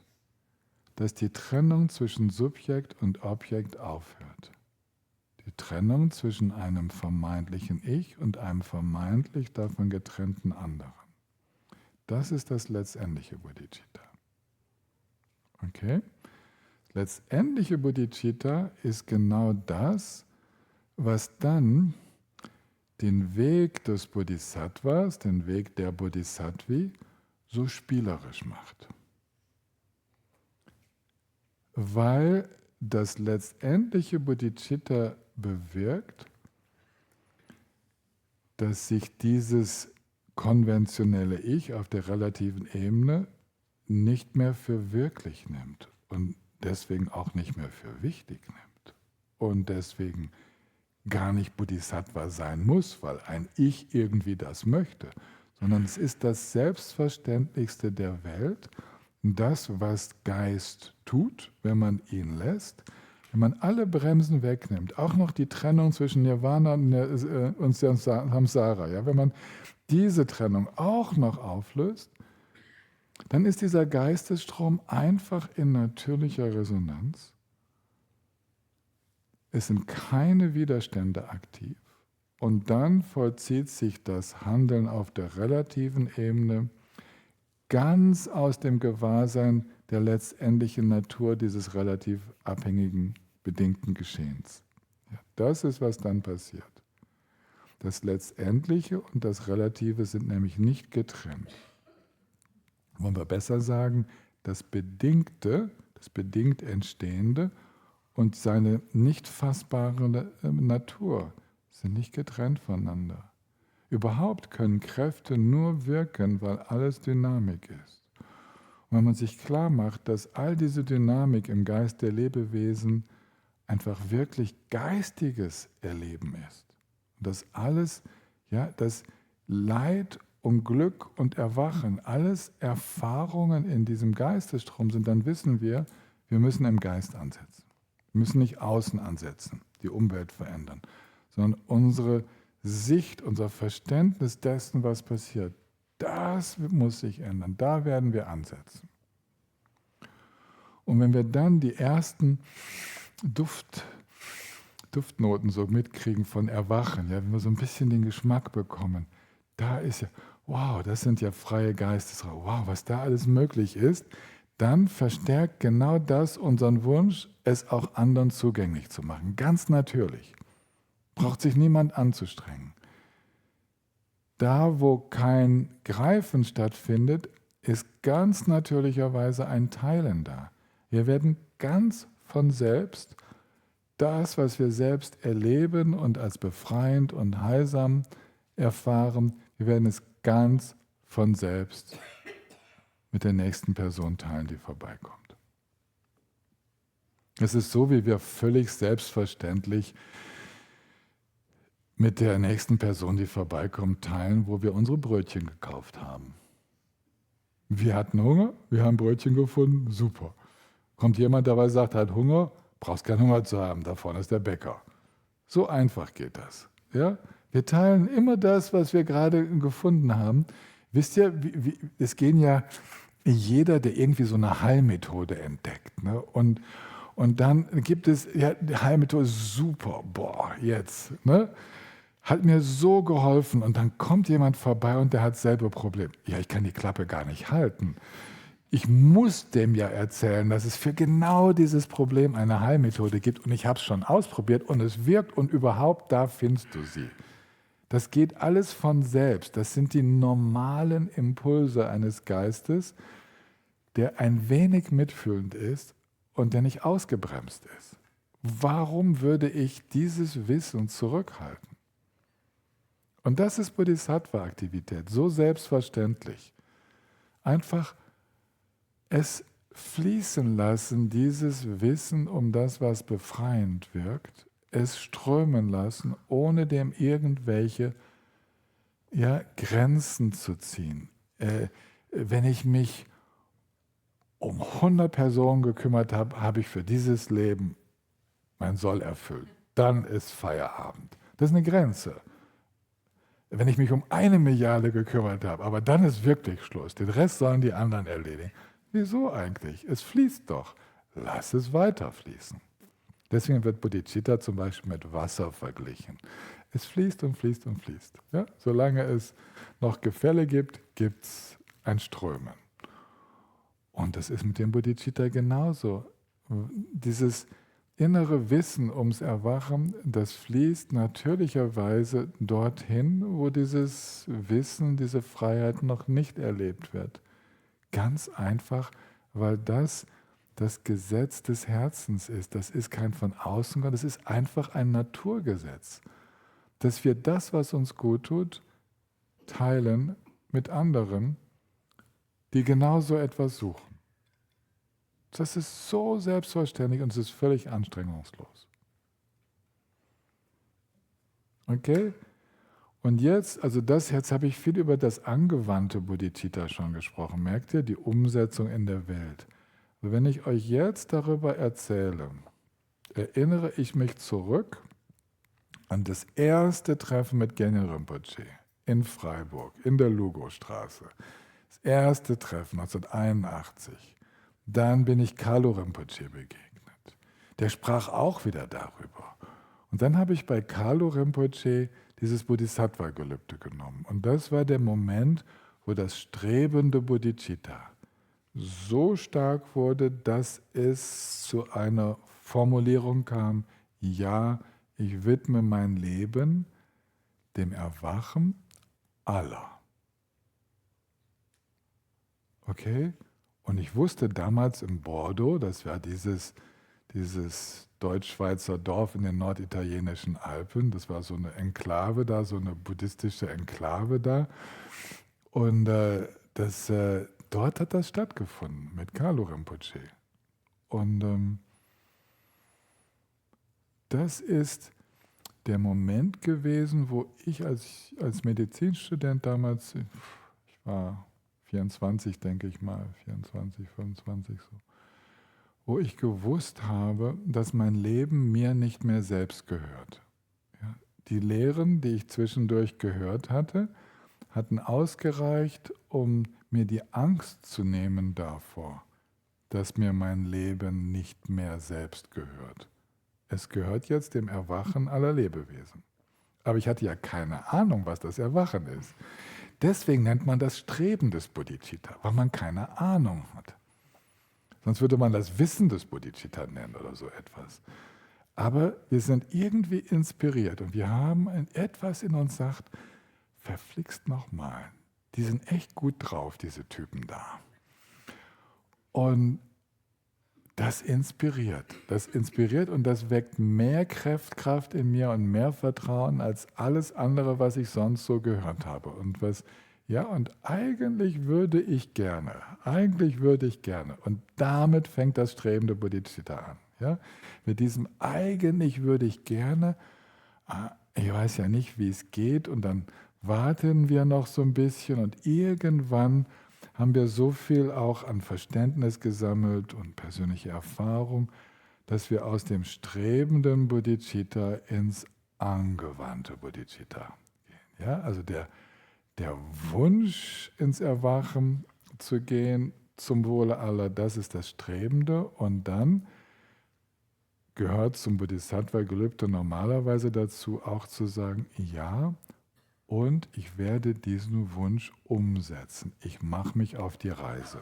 dass die Trennung zwischen Subjekt und Objekt aufhört. Die Trennung zwischen einem vermeintlichen Ich und einem vermeintlich davon getrennten anderen. Das ist das letztendliche Bodhicitta. Okay? Das letztendliche Bodhicitta ist genau das, was dann den Weg des Bodhisattvas, den Weg der Bodhisattvi, so spielerisch macht. Weil das letztendliche Bodhicitta bewirkt, dass sich dieses konventionelle Ich auf der relativen Ebene nicht mehr für wirklich nimmt und deswegen auch nicht mehr für wichtig nimmt und deswegen gar nicht Bodhisattva sein muss, weil ein Ich irgendwie das möchte, sondern es ist das Selbstverständlichste der Welt, das, was Geist tut, wenn man ihn lässt, wenn man alle Bremsen wegnimmt, auch noch die Trennung zwischen Nirvana und Samsara, ja, wenn man diese Trennung auch noch auflöst, dann ist dieser Geistesstrom einfach in natürlicher Resonanz. Es sind keine Widerstände aktiv und dann vollzieht sich das Handeln auf der relativen Ebene ganz aus dem Gewahrsein der letztendlichen Natur dieses relativ abhängigen, bedingten Geschehens. Ja, das ist, was dann passiert. Das Letztendliche und das Relative sind nämlich nicht getrennt. Wollen wir besser sagen, das Bedingte, das bedingt Entstehende und seine nicht fassbare Natur sind nicht getrennt voneinander. Überhaupt können Kräfte nur wirken, weil alles Dynamik ist. Und wenn man sich klar macht, dass all diese Dynamik im Geist der Lebewesen einfach wirklich geistiges Erleben ist, und dass alles, ja, das Leid und Glück und Erwachen, alles Erfahrungen in diesem Geistesstrom sind, dann wissen wir müssen im Geist ansetzen. Wir müssen nicht außen ansetzen, die Umwelt verändern, sondern unsere Sicht, unser Verständnis dessen, was passiert, das muss sich ändern. Da werden wir ansetzen. Und wenn wir dann die ersten Duftnoten so mitkriegen von Erwachen, ja, wenn wir so ein bisschen den Geschmack bekommen, da ist ja, wow, das sind ja freie Geistesräume, wow, was da alles möglich ist, dann verstärkt genau das unseren Wunsch, es auch anderen zugänglich zu machen. Ganz natürlich. Braucht sich niemand anzustrengen. Da, wo kein Greifen stattfindet, ist ganz natürlicherweise ein Teilen da. Wir werden ganz von selbst das, was wir selbst erleben und als befreiend und heilsam erfahren, wir werden es ganz von selbst mit der nächsten Person teilen, die vorbeikommt. Es ist so, wie wir völlig selbstverständlich mit der nächsten Person, die vorbeikommt, teilen, wo wir unsere Brötchen gekauft haben. Wir hatten Hunger, wir haben Brötchen gefunden, super. Kommt jemand dabei, sagt, hat Hunger, brauchst keinen Hunger zu haben, da vorne ist der Bäcker. So einfach geht das. Ja? Wir teilen immer das, was wir gerade gefunden haben. Wisst ihr, es gehen ja jeder, der irgendwie so eine Heilmethode entdeckt. Ne? Und dann gibt es, ja, die Heilmethode ist super, boah, jetzt. Ne? Hat mir so geholfen und dann kommt jemand vorbei und der hat selber Problem. Ja, ich kann die Klappe gar nicht halten. Ich muss dem ja erzählen, dass es für genau dieses Problem eine Heilmethode gibt und ich habe es schon ausprobiert und es wirkt und überhaupt, da findest du sie. Das geht alles von selbst. Das sind die normalen Impulse eines Geistes, der ein wenig mitfühlend ist und der nicht ausgebremst ist. Warum würde ich dieses Wissen zurückhalten? Und das ist Bodhisattva-Aktivität, so selbstverständlich. Einfach es fließen lassen, dieses Wissen um das, was befreiend wirkt, es strömen lassen, ohne dem irgendwelche Grenzen zu ziehen. Wenn ich mich um 100 Personen gekümmert habe, habe ich für dieses Leben mein Soll erfüllt. Dann ist Feierabend. Das ist eine Grenze. Wenn ich mich um 1 Milliarde gekümmert habe, aber dann ist wirklich Schluss. Den Rest sollen die anderen erledigen. Wieso eigentlich? Es fließt doch. Lass es weiter fließen. Deswegen wird Bodhicitta zum Beispiel mit Wasser verglichen. Es fließt und fließt und fließt. Ja? Solange es noch Gefälle gibt, gibt es ein Strömen. Und das ist mit dem Bodhicitta genauso. Dieses innere Wissen ums Erwachen, das fließt natürlicherweise dorthin, wo dieses Wissen, diese Freiheit noch nicht erlebt wird. Ganz einfach, weil das Gesetz des Herzens ist. Das ist kein von außen, das ist einfach ein Naturgesetz. Dass wir das, was uns gut tut, teilen mit anderen, die genauso etwas suchen. Das ist so selbstverständlich und es ist völlig anstrengungslos. Okay? Und jetzt habe ich viel über das angewandte Bodhicitta schon gesprochen. Merkt ihr, die Umsetzung in der Welt. Also wenn ich euch jetzt darüber erzähle, erinnere ich mich zurück an das erste Treffen mit Gengen Rinpoche in Freiburg, in der Lugo-Straße. Das erste Treffen 1981. Dann bin ich Kalu Rinpoche begegnet. Der sprach auch wieder darüber. Und dann habe ich bei Kalu Rinpoche dieses Bodhisattva-Gelübde genommen. Und das war der Moment, wo das strebende Bodhicitta so stark wurde, dass es zu einer Formulierung kam, ja, ich widme mein Leben dem Erwachen aller. Okay? Und ich wusste damals in Bordeaux, das war dieses deutsch-schweizer Dorf in den norditalienischen Alpen, das war so eine Enklave da, so eine buddhistische Enklave da. Und dort hat das stattgefunden mit Kalu Rinpoche. Und das ist der Moment gewesen, wo ich als Medizinstudent damals, ich war 24, denke ich mal, 24, 25 so, wo ich gewusst habe, dass mein Leben mir nicht mehr selbst gehört. Ja, die Lehren, die ich zwischendurch gehört hatte, hatten ausgereicht, um mir die Angst zu nehmen davor, dass mir mein Leben nicht mehr selbst gehört. Es gehört jetzt dem Erwachen aller Lebewesen. Aber ich hatte ja keine Ahnung, was das Erwachen ist. Deswegen nennt man das Streben des Bodhicitta, weil man keine Ahnung hat. Sonst würde man das Wissen des Bodhicitta nennen oder so etwas. Aber wir sind irgendwie inspiriert und wir haben etwas in uns sagt, verflixt nochmal. Die sind echt gut drauf, diese Typen da. Und das inspiriert und das weckt mehr Kraft in mir und mehr Vertrauen als alles andere, was ich sonst so gehört habe. Und eigentlich würde ich gerne. Und damit fängt das strebende Bodhicitta an. Ja? Mit diesem eigentlich würde ich gerne, ich weiß ja nicht, wie es geht, und dann warten wir noch so ein bisschen und irgendwann haben wir so viel auch an Verständnis gesammelt und persönliche Erfahrung, dass wir aus dem strebenden Bodhicitta ins angewandte Bodhicitta gehen. Ja? Also der Wunsch ins Erwachen zu gehen zum Wohle aller, das ist das Strebende, und dann gehört zum Bodhisattva-Gelübde normalerweise dazu auch zu sagen, ja, und ich werde diesen Wunsch umsetzen. Ich mache mich auf die Reise.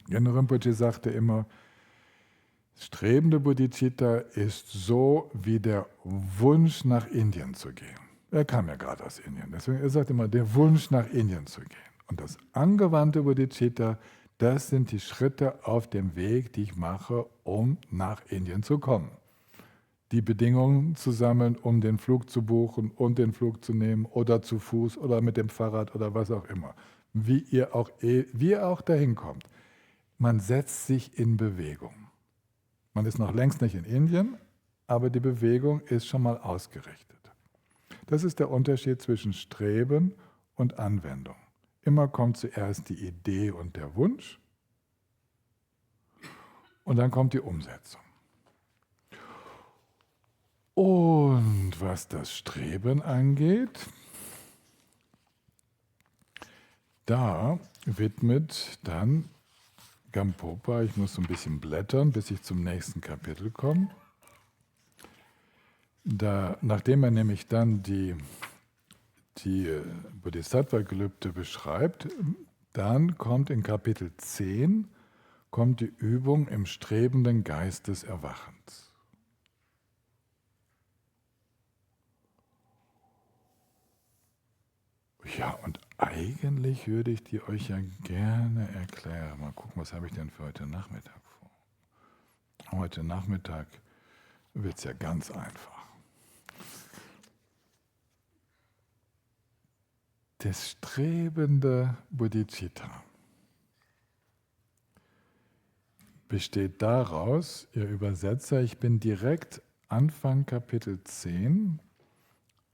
Gengen Rinpoche sagte immer, das strebende Bodhicitta ist so wie der Wunsch nach Indien zu gehen. Er kam ja gerade aus Indien, deswegen er sagt immer, der Wunsch nach Indien zu gehen. Und das angewandte Bodhicitta, Das sind die Schritte auf dem Weg, die ich mache, um nach Indien zu kommen. Die Bedingungen zu sammeln, um den Flug zu buchen und den Flug zu nehmen oder zu Fuß oder mit dem Fahrrad oder was auch immer. Wie ihr auch dahin kommt. Man setzt sich in Bewegung. Man ist noch längst nicht in Indien, aber die Bewegung ist schon mal ausgerichtet. Das ist der Unterschied zwischen Streben und Anwendung. Immer kommt zuerst die Idee und der Wunsch und dann kommt die Umsetzung. Und was das Streben angeht, da widmet dann Gampopa, ich muss so ein bisschen blättern, bis ich zum nächsten Kapitel komme. Nachdem er nämlich dann die Bodhisattva-Gelübde beschreibt, dann kommt in Kapitel 10 kommt die Übung im strebenden Geist des Erwachens. Ja, und eigentlich würde ich die euch ja gerne erklären. Mal gucken, was habe ich denn für heute Nachmittag vor? Heute Nachmittag wird es ja ganz einfach. Das strebende Bodhicitta besteht daraus, ihr Übersetzer, ich bin direkt Anfang Kapitel 10,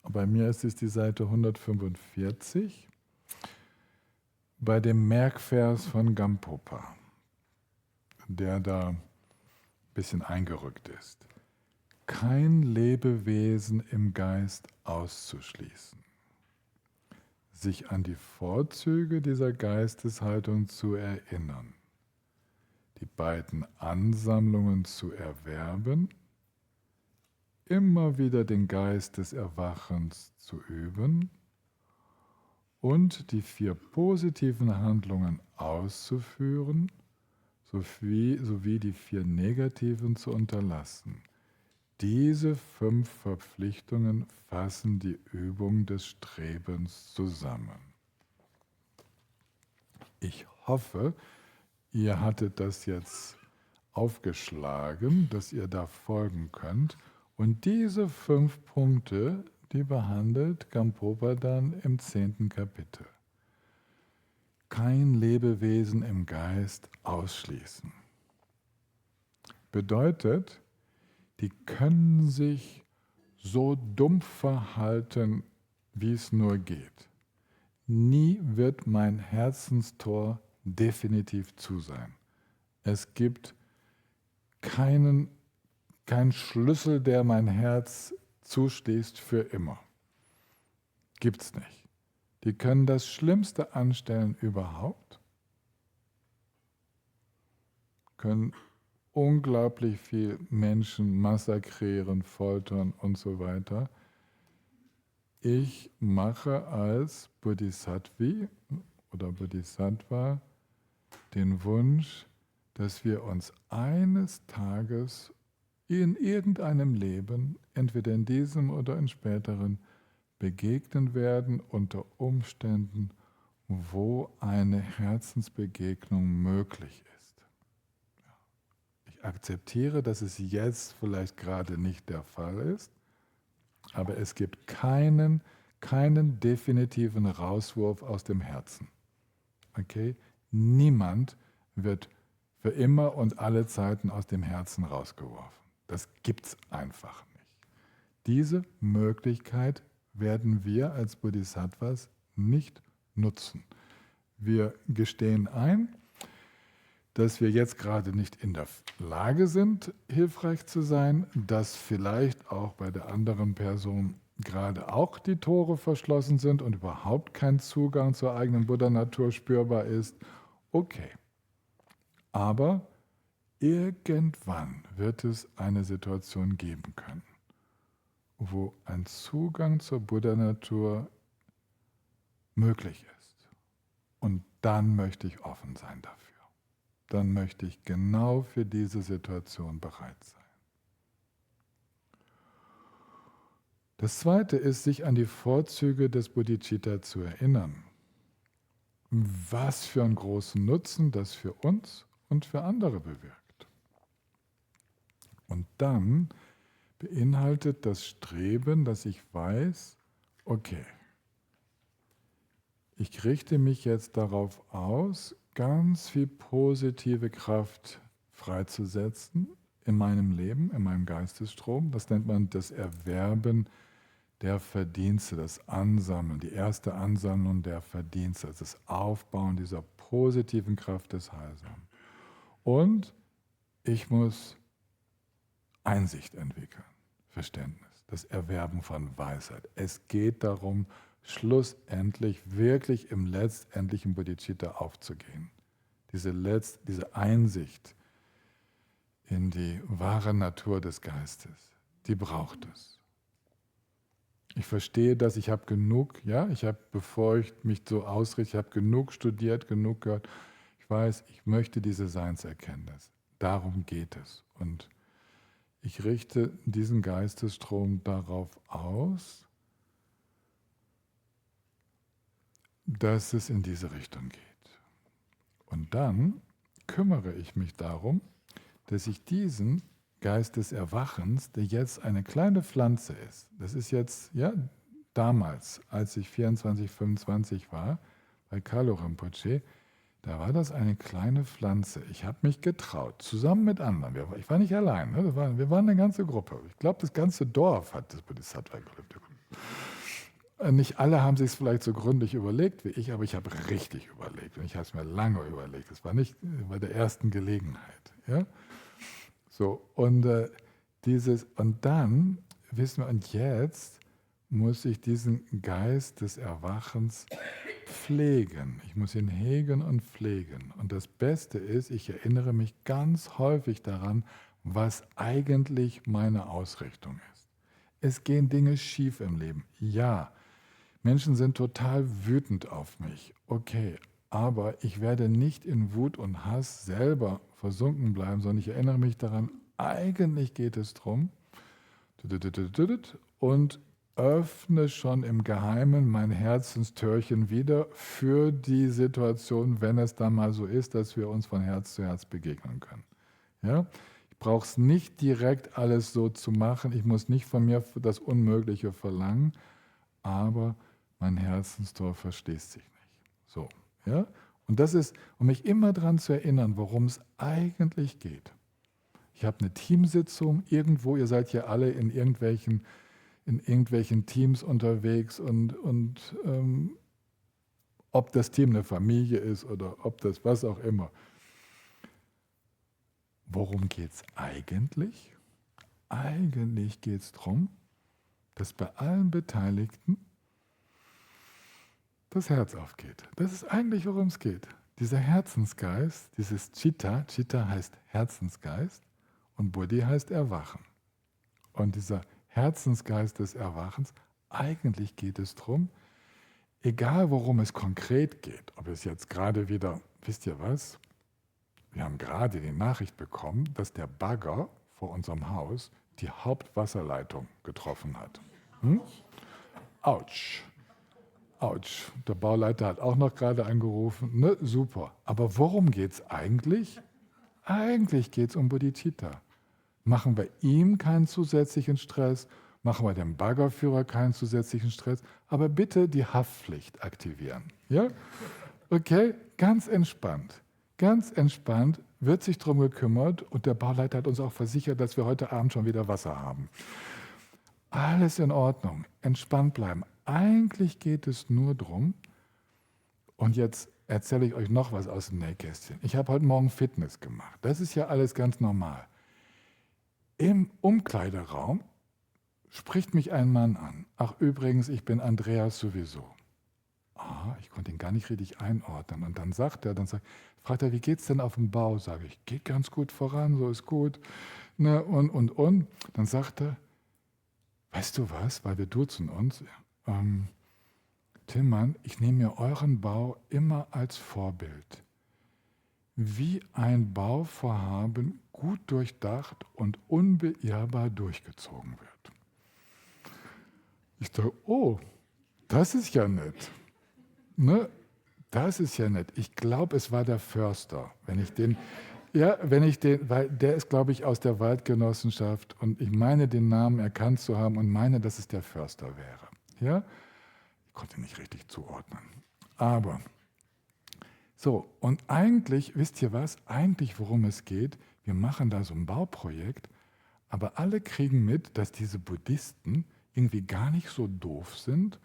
bei mir ist es die Seite 145, bei dem Merkvers von Gampopa, der da ein bisschen eingerückt ist. Kein Lebewesen im Geist auszuschließen. Sich an die Vorzüge dieser Geisteshaltung zu erinnern. Die beiden Ansammlungen zu erwerben, immer wieder den Geist des Erwachens zu üben und die 4 positiven Handlungen auszuführen, sowie die 4 negativen zu unterlassen. Diese 5 Verpflichtungen fassen die Übung des Strebens zusammen. Ich hoffe, ihr hattet das jetzt aufgeschlagen, dass ihr da folgen könnt. Und diese 5 Punkte, die behandelt Gampopa dann im 10. Kapitel. Kein Lebewesen im Geist ausschließen. Bedeutet, die können sich so dumpf verhalten, wie es nur geht. Nie wird mein Herzenstor definitiv zu sein. Es gibt keinen Schlüssel, der mein Herz zuschließt für immer. Gibt's nicht. Die können das Schlimmste anstellen überhaupt, können unglaublich viel Menschen massakrieren, foltern und so weiter. Ich mache als Bodhisattvi oder Bodhisattva den Wunsch, dass wir uns eines Tages in irgendeinem Leben, entweder in diesem oder in späteren, begegnen werden unter Umständen, wo eine Herzensbegegnung möglich ist. Ich akzeptiere, dass es jetzt vielleicht gerade nicht der Fall ist, aber es gibt keinen definitiven Rauswurf aus dem Herzen. Okay? Niemand wird für immer und alle Zeiten aus dem Herzen rausgeworfen. Das gibt's einfach nicht. Diese Möglichkeit werden wir als Bodhisattvas nicht nutzen. Wir gestehen ein, dass wir jetzt gerade nicht in der Lage sind, hilfreich zu sein, dass vielleicht auch bei der anderen Person gerade auch die Tore verschlossen sind und überhaupt kein Zugang zur eigenen Buddha-Natur spürbar ist. Okay, aber irgendwann wird es eine Situation geben können, wo ein Zugang zur Buddha-Natur möglich ist. Und dann möchte ich offen sein dafür. Dann möchte ich genau für diese Situation bereit sein. Das Zweite ist, sich an die Vorzüge des Bodhicitta zu erinnern. was für einen großen Nutzen das für uns und für andere bewirkt. Und dann beinhaltet das Streben, dass ich weiß, okay, ich richte mich jetzt darauf aus, ganz viel positive Kraft freizusetzen in meinem Leben, in meinem Geistesstrom. Das nennt man das Erwerben der Verdienste, das Ansammeln, die erste Ansammlung der Verdienste, das Aufbauen dieser positiven Kraft des Heilsamen. Und ich muss Einsicht entwickeln, Verständnis, das Erwerben von Weisheit. Es geht darum, schlussendlich wirklich im letztendlichen Bodhicitta aufzugehen. Diese Einsicht in die wahre Natur des Geistes, die braucht es. Ich verstehe das, ich habe genug, bevor ich mich so ausrichte, ich habe genug studiert, genug gehört. Ich weiß, ich möchte diese Seinserkenntnis. Darum geht es. Und ich richte diesen Geistesstrom darauf aus, dass es in diese Richtung geht. Und dann kümmere ich mich darum, dass ich diesen Geist des Erwachens, der jetzt eine kleine Pflanze ist, das ist jetzt, damals, als ich 24, 25 war, bei Kalu Rinpoche, da war das eine kleine Pflanze. Ich habe mich getraut, zusammen mit anderen. Ich war nicht allein, ne? Wir waren eine ganze Gruppe. Ich glaube, das ganze Dorf hat das Bodhisattva gelebt. Nicht alle haben sich es vielleicht so gründlich überlegt wie ich, aber ich habe richtig überlegt und ich habe es mir lange überlegt. Es war nicht bei der ersten Gelegenheit. Ja? So, und dann wissen wir, und jetzt muss ich diesen Geist des Erwachens pflegen. Ich muss ihn hegen und pflegen. Und das Beste ist, ich erinnere mich ganz häufig daran, was eigentlich meine Ausrichtung ist. Es gehen Dinge schief im Leben. Ja, Menschen sind total wütend auf mich. Okay, aber ich werde nicht in Wut und Hass selber versunken bleiben, sondern ich erinnere mich daran, eigentlich geht es darum, und öffne schon im Geheimen mein Herzenstürchen wieder für die Situation, wenn es dann mal so ist, dass wir uns von Herz zu Herz begegnen können. Ja? Ich brauche es nicht direkt alles so zu machen, ich muss nicht von mir das Unmögliche verlangen, aber mein Herzenstor verstehst sich nicht. So, ja? Und das ist, um mich immer daran zu erinnern, worum es eigentlich geht. Ich habe eine Teamsitzung irgendwo, ihr seid ja alle in irgendwelchen Teams unterwegs und ob das Team eine Familie ist oder ob das was auch immer. Worum geht es eigentlich? Eigentlich geht es darum, dass bei allen Beteiligten das Herz aufgeht. Das ist eigentlich, worum es geht. Dieser Herzensgeist, dieses Chitta heißt Herzensgeist und Buddhi heißt Erwachen. Und dieser Herzensgeist des Erwachens, eigentlich geht es darum, egal worum es konkret geht, ob es jetzt gerade wieder, wisst ihr was, wir haben gerade die Nachricht bekommen, dass der Bagger vor unserem Haus die Hauptwasserleitung getroffen hat. Autsch. Autsch. Der Bauleiter hat auch noch gerade angerufen. Ne, super. Aber worum geht es eigentlich? Eigentlich geht es um Bodhicitta. Machen wir ihm keinen zusätzlichen Stress, machen wir dem Baggerführer keinen zusätzlichen Stress, aber bitte die Haftpflicht aktivieren. Ja? Okay, ganz entspannt. Ganz entspannt wird sich darum gekümmert und der Bauleiter hat uns auch versichert, dass wir heute Abend schon wieder Wasser haben. Alles in Ordnung, entspannt bleiben. Eigentlich geht es nur darum, und jetzt erzähle ich euch noch was aus dem Nähkästchen. Ich habe heute Morgen Fitness gemacht. Das ist ja alles ganz normal. Im Umkleideraum spricht mich ein Mann an. Ach übrigens, ich bin Andreas sowieso. Ich konnte ihn gar nicht richtig einordnen. Und dann fragt er, wie geht's denn auf dem Bau? Sage ich, geht ganz gut voran, so ist gut. Ne, und. Dann sagt er, weißt du was, weil wir duzen uns, Tillmann, ich nehme mir euren Bau immer als Vorbild. Wie ein Bauvorhaben gut durchdacht und unbeirrbar durchgezogen wird. Ich dachte, oh, das ist ja nett. Ne? Das ist ja nett. Ich glaube, es war der Förster, weil der ist, glaube ich, aus der Waldgenossenschaft und ich meine, den Namen erkannt zu haben und meine, dass es der Förster wäre. Ja? Ich konnte ihn nicht richtig zuordnen. Aber, so, und eigentlich, wisst ihr was, eigentlich worum es geht, wir machen da so ein Bauprojekt, aber alle kriegen mit, dass diese Buddhisten irgendwie gar nicht so doof sind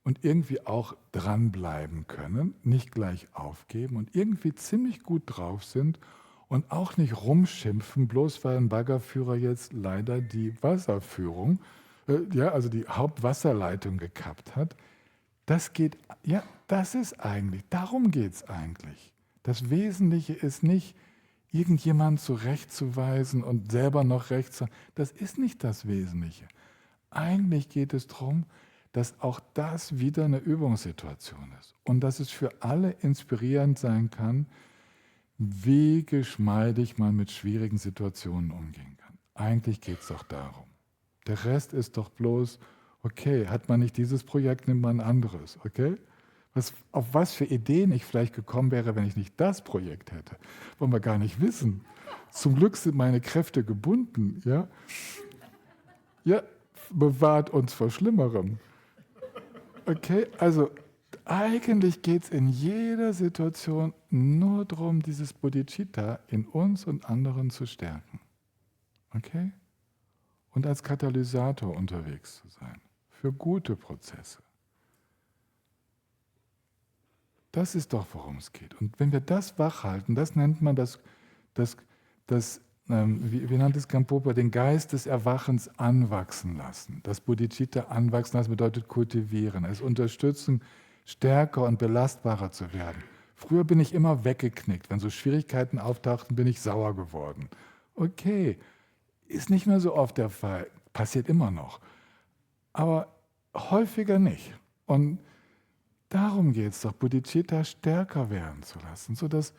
und irgendwie auch dranbleiben können, nicht gleich aufgeben und irgendwie ziemlich gut drauf sind und auch nicht rumschimpfen, bloß weil ein Baggerführer jetzt leider die Wasserführung, also die Hauptwasserleitung gekappt hat. Das geht, ja, das ist eigentlich, darum geht es eigentlich. Das Wesentliche ist nicht, irgendjemanden zurechtzuweisen und selber noch recht zu. Das ist nicht das Wesentliche. Eigentlich geht es darum, dass auch das wieder eine Übungssituation ist und dass es für alle inspirierend sein kann, wie geschmeidig man mit schwierigen Situationen umgehen kann. Eigentlich geht es doch darum. Der Rest ist doch bloß, okay, hat man nicht dieses Projekt, nimmt man ein anderes, okay? Auf was für Ideen ich vielleicht gekommen wäre, wenn ich nicht das Projekt hätte, wollen wir gar nicht wissen. Zum Glück sind meine Kräfte gebunden, ja? Ja, bewahrt uns vor Schlimmerem. Okay, also eigentlich geht es in jeder Situation nur darum, dieses Bodhicitta in uns und anderen zu stärken. Okay? Und als Katalysator unterwegs zu sein. Für gute Prozesse. Das ist doch, worum es geht. Und wenn wir das wachhalten, das nennt man wie nannte es Gampopa, den Geist des Erwachens anwachsen lassen. Das Bodhicitta anwachsen lassen bedeutet kultivieren, es unterstützen, stärker und belastbarer zu werden. Früher bin ich immer weggeknickt. Wenn so Schwierigkeiten auftauchten, bin ich sauer geworden. Okay, ist nicht mehr so oft der Fall, passiert immer noch. Aber häufiger nicht. Und darum geht es doch, Bodhicitta stärker werden zu lassen, sodass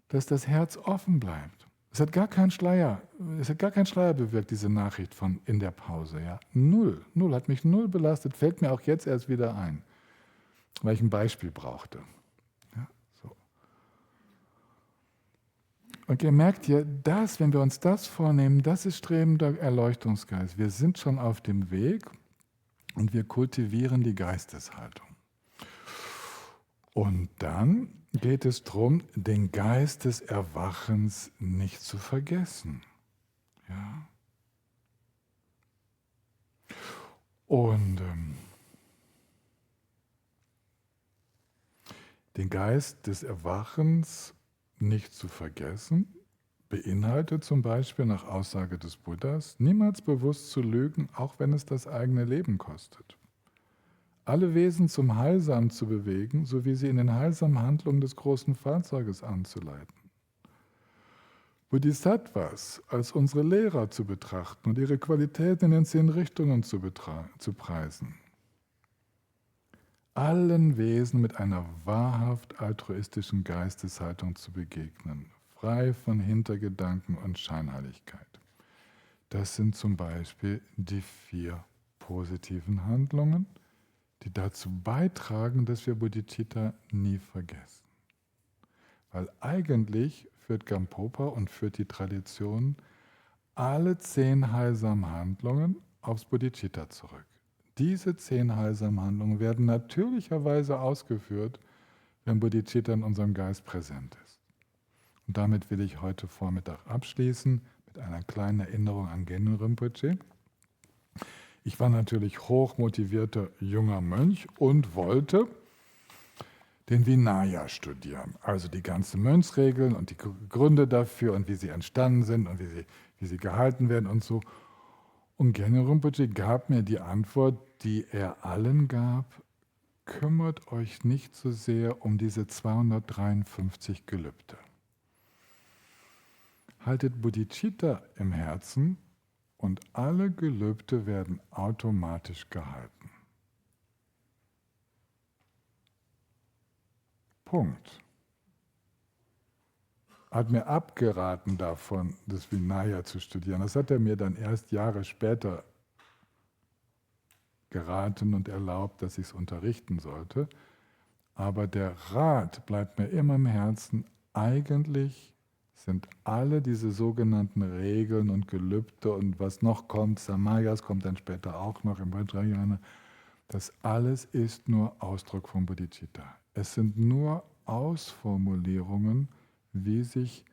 das Herz offen bleibt. Es hat gar keinen Schleier bewirkt, diese Nachricht von in der Pause. Ja? Null, hat mich null belastet, fällt mir auch jetzt erst wieder ein, weil ich ein Beispiel brauchte. Ja, so. Und ihr merkt hier, wenn wir uns das vornehmen, das ist strebender Erleuchtungsgeist. Wir sind schon auf dem Weg und wir kultivieren die Geisteshaltung. Und dann geht es darum, den Geist des Erwachens nicht zu vergessen. Ja? Und den Geist des Erwachens nicht zu vergessen, beinhaltet zum Beispiel nach Aussage des Buddhas, niemals bewusst zu lügen, auch wenn es das eigene Leben kostet. Alle Wesen zum Heilsam zu bewegen, sowie sie in den heilsamen Handlungen des großen Fahrzeuges anzuleiten. Bodhisattvas als unsere Lehrer zu betrachten und ihre Qualitäten in den 10 Richtungen zu preisen. Allen Wesen mit einer wahrhaft altruistischen Geisteshaltung zu begegnen, frei von Hintergedanken und Scheinheiligkeit. Das sind zum Beispiel die 4 positiven Handlungen, die dazu beitragen, dass wir Bodhicitta nie vergessen. Weil eigentlich führt Gampopa und führt die Tradition alle 10 heilsamen Handlungen aufs Bodhicitta zurück. Diese 10 heilsamen Handlungen werden natürlicherweise ausgeführt, wenn Bodhicitta in unserem Geist präsent ist. Und damit will ich heute Vormittag abschließen mit einer kleinen Erinnerung an Gengen Rinpoche. Ich war natürlich hochmotivierter junger Mönch und wollte den Vinaya studieren. Also die ganzen Mönchsregeln und die Gründe dafür und wie sie entstanden sind und wie sie gehalten werden und so. Und Gengen Rinpoche gab mir die Antwort, die er allen gab: Kümmert euch nicht so sehr um diese 253 Gelübde. Haltet Bodhicitta im Herzen und alle Gelübde werden automatisch gehalten. Punkt. Hat mir abgeraten davon, das Vinaya zu studieren. Das hat er mir dann erst Jahre später geraten und erlaubt, dass ich es unterrichten sollte. Aber der Rat bleibt mir immer im Herzen, eigentlich sind alle diese sogenannten Regeln und Gelübde und was noch kommt, Samayas kommt dann später auch noch im Vajrayana, das alles ist nur Ausdruck von Bodhicitta. Es sind nur Ausformulierungen, wie sich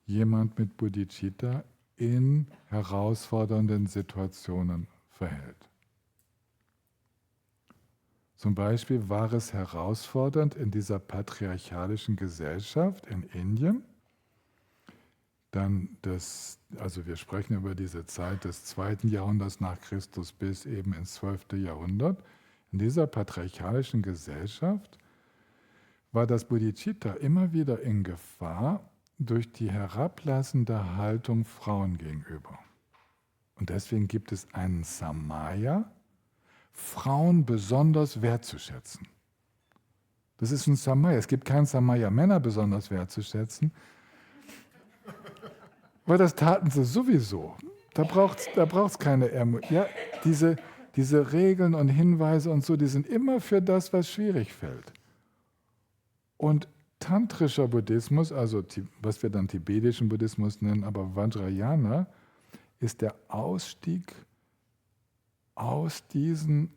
jemand mit Bodhicitta in herausfordernden Situationen verhält. Zum Beispiel war es herausfordernd in dieser patriarchalischen Gesellschaft in Indien, also wir sprechen über diese Zeit des 2. Jahrhunderts nach Christus bis eben ins 12. Jahrhundert. In dieser patriarchalischen Gesellschaft war das Bodhicitta immer wieder in Gefahr durch die herablassende Haltung Frauen gegenüber. Und deswegen gibt es einen Samaya, Frauen besonders wertzuschätzen. Das ist ein Samaya. Es gibt keinen Samaya, Männer besonders wertzuschätzen, weil das taten sie sowieso. Da braucht's keine Ermutigung. Ja, diese Regeln und Hinweise und so, die sind immer für das, was schwierig fällt. Und tantrischer Buddhismus, also was wir dann tibetischen Buddhismus nennen, aber Vajrayana, ist der Ausstieg aus diesen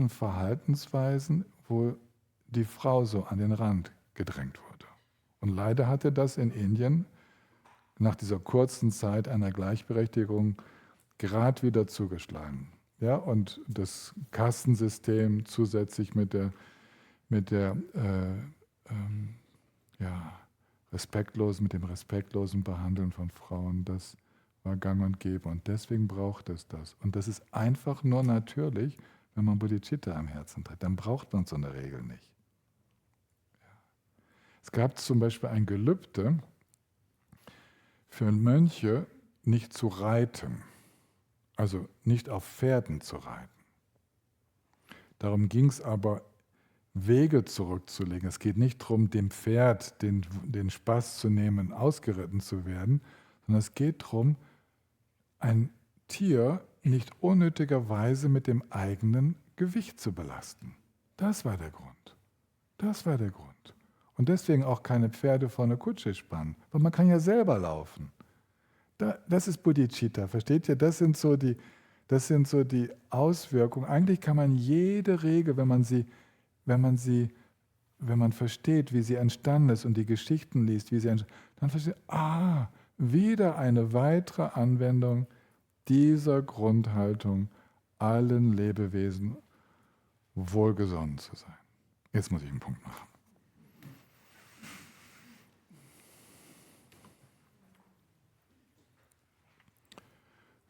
Verhaltensweisen, wo die Frau so an den Rand gedrängt wurde. Und leider hatte das in Indien nach dieser kurzen Zeit einer Gleichberechtigung gerade wieder zugeschlagen. Ja, und das Kastensystem zusätzlich mit dem respektlosen Behandeln von Frauen, das war gang und gäbe. Und deswegen braucht es das. Und das ist einfach nur natürlich, wenn man Bodhicitta am Herzen trägt. Dann braucht man so eine Regel nicht. Ja. Es gab zum Beispiel ein Gelübde für Mönche, nicht zu reiten. Also nicht auf Pferden zu reiten. Darum ging es aber, Wege zurückzulegen. Es geht nicht darum, dem Pferd den Spaß zu nehmen, ausgeritten zu werden, sondern es geht darum, ein Tier nicht unnötigerweise mit dem eigenen Gewicht zu belasten. Das war der Grund. Das war der Grund. Und deswegen auch keine Pferde vor eine Kutsche spannen, weil man kann ja selber laufen. Das ist Bodhicitta, versteht ihr? Das sind so die Auswirkungen. Eigentlich kann man jede Regel, wenn man versteht, wie sie entstanden ist und die Geschichten liest, dann versteht, wieder eine weitere Anwendung dieser Grundhaltung, allen Lebewesen wohlgesonnen zu sein. Jetzt muss ich einen Punkt machen.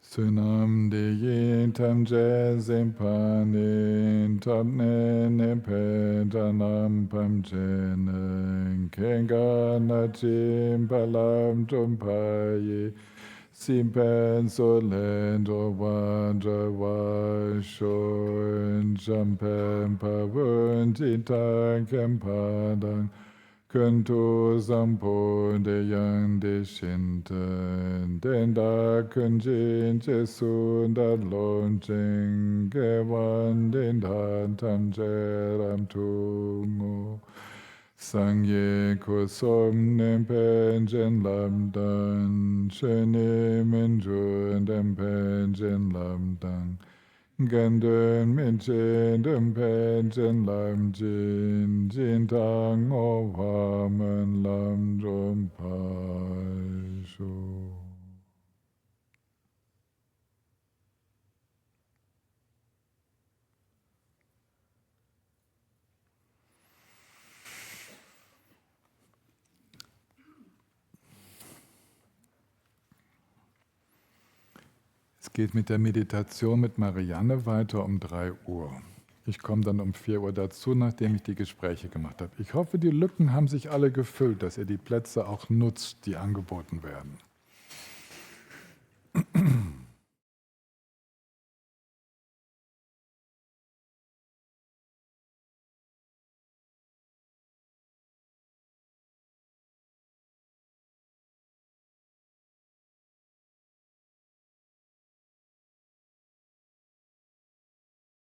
Sunam de yetam jazim panin tamne pedanam pamjenen kengana chim palam tumpaye simpen solendo wandra washoen jampen pavun titang kempadang Kuntu sampo de yang de shinten, den da kunjin jesun da lonjing, gewan den da tam jeram tungo. Sangye kusom nem penjen lamdan, shenim enjun dem penjen lamdan. Gandun minchen dem penchen lam jin, jin tang o wamen lam jom pasho. Es geht mit der Meditation mit Marianne weiter um 3 Uhr. Ich komme dann um 4 Uhr dazu, nachdem ich die Gespräche gemacht habe. Ich hoffe, die Lücken haben sich alle gefüllt, dass ihr die Plätze auch nutzt, die angeboten werden.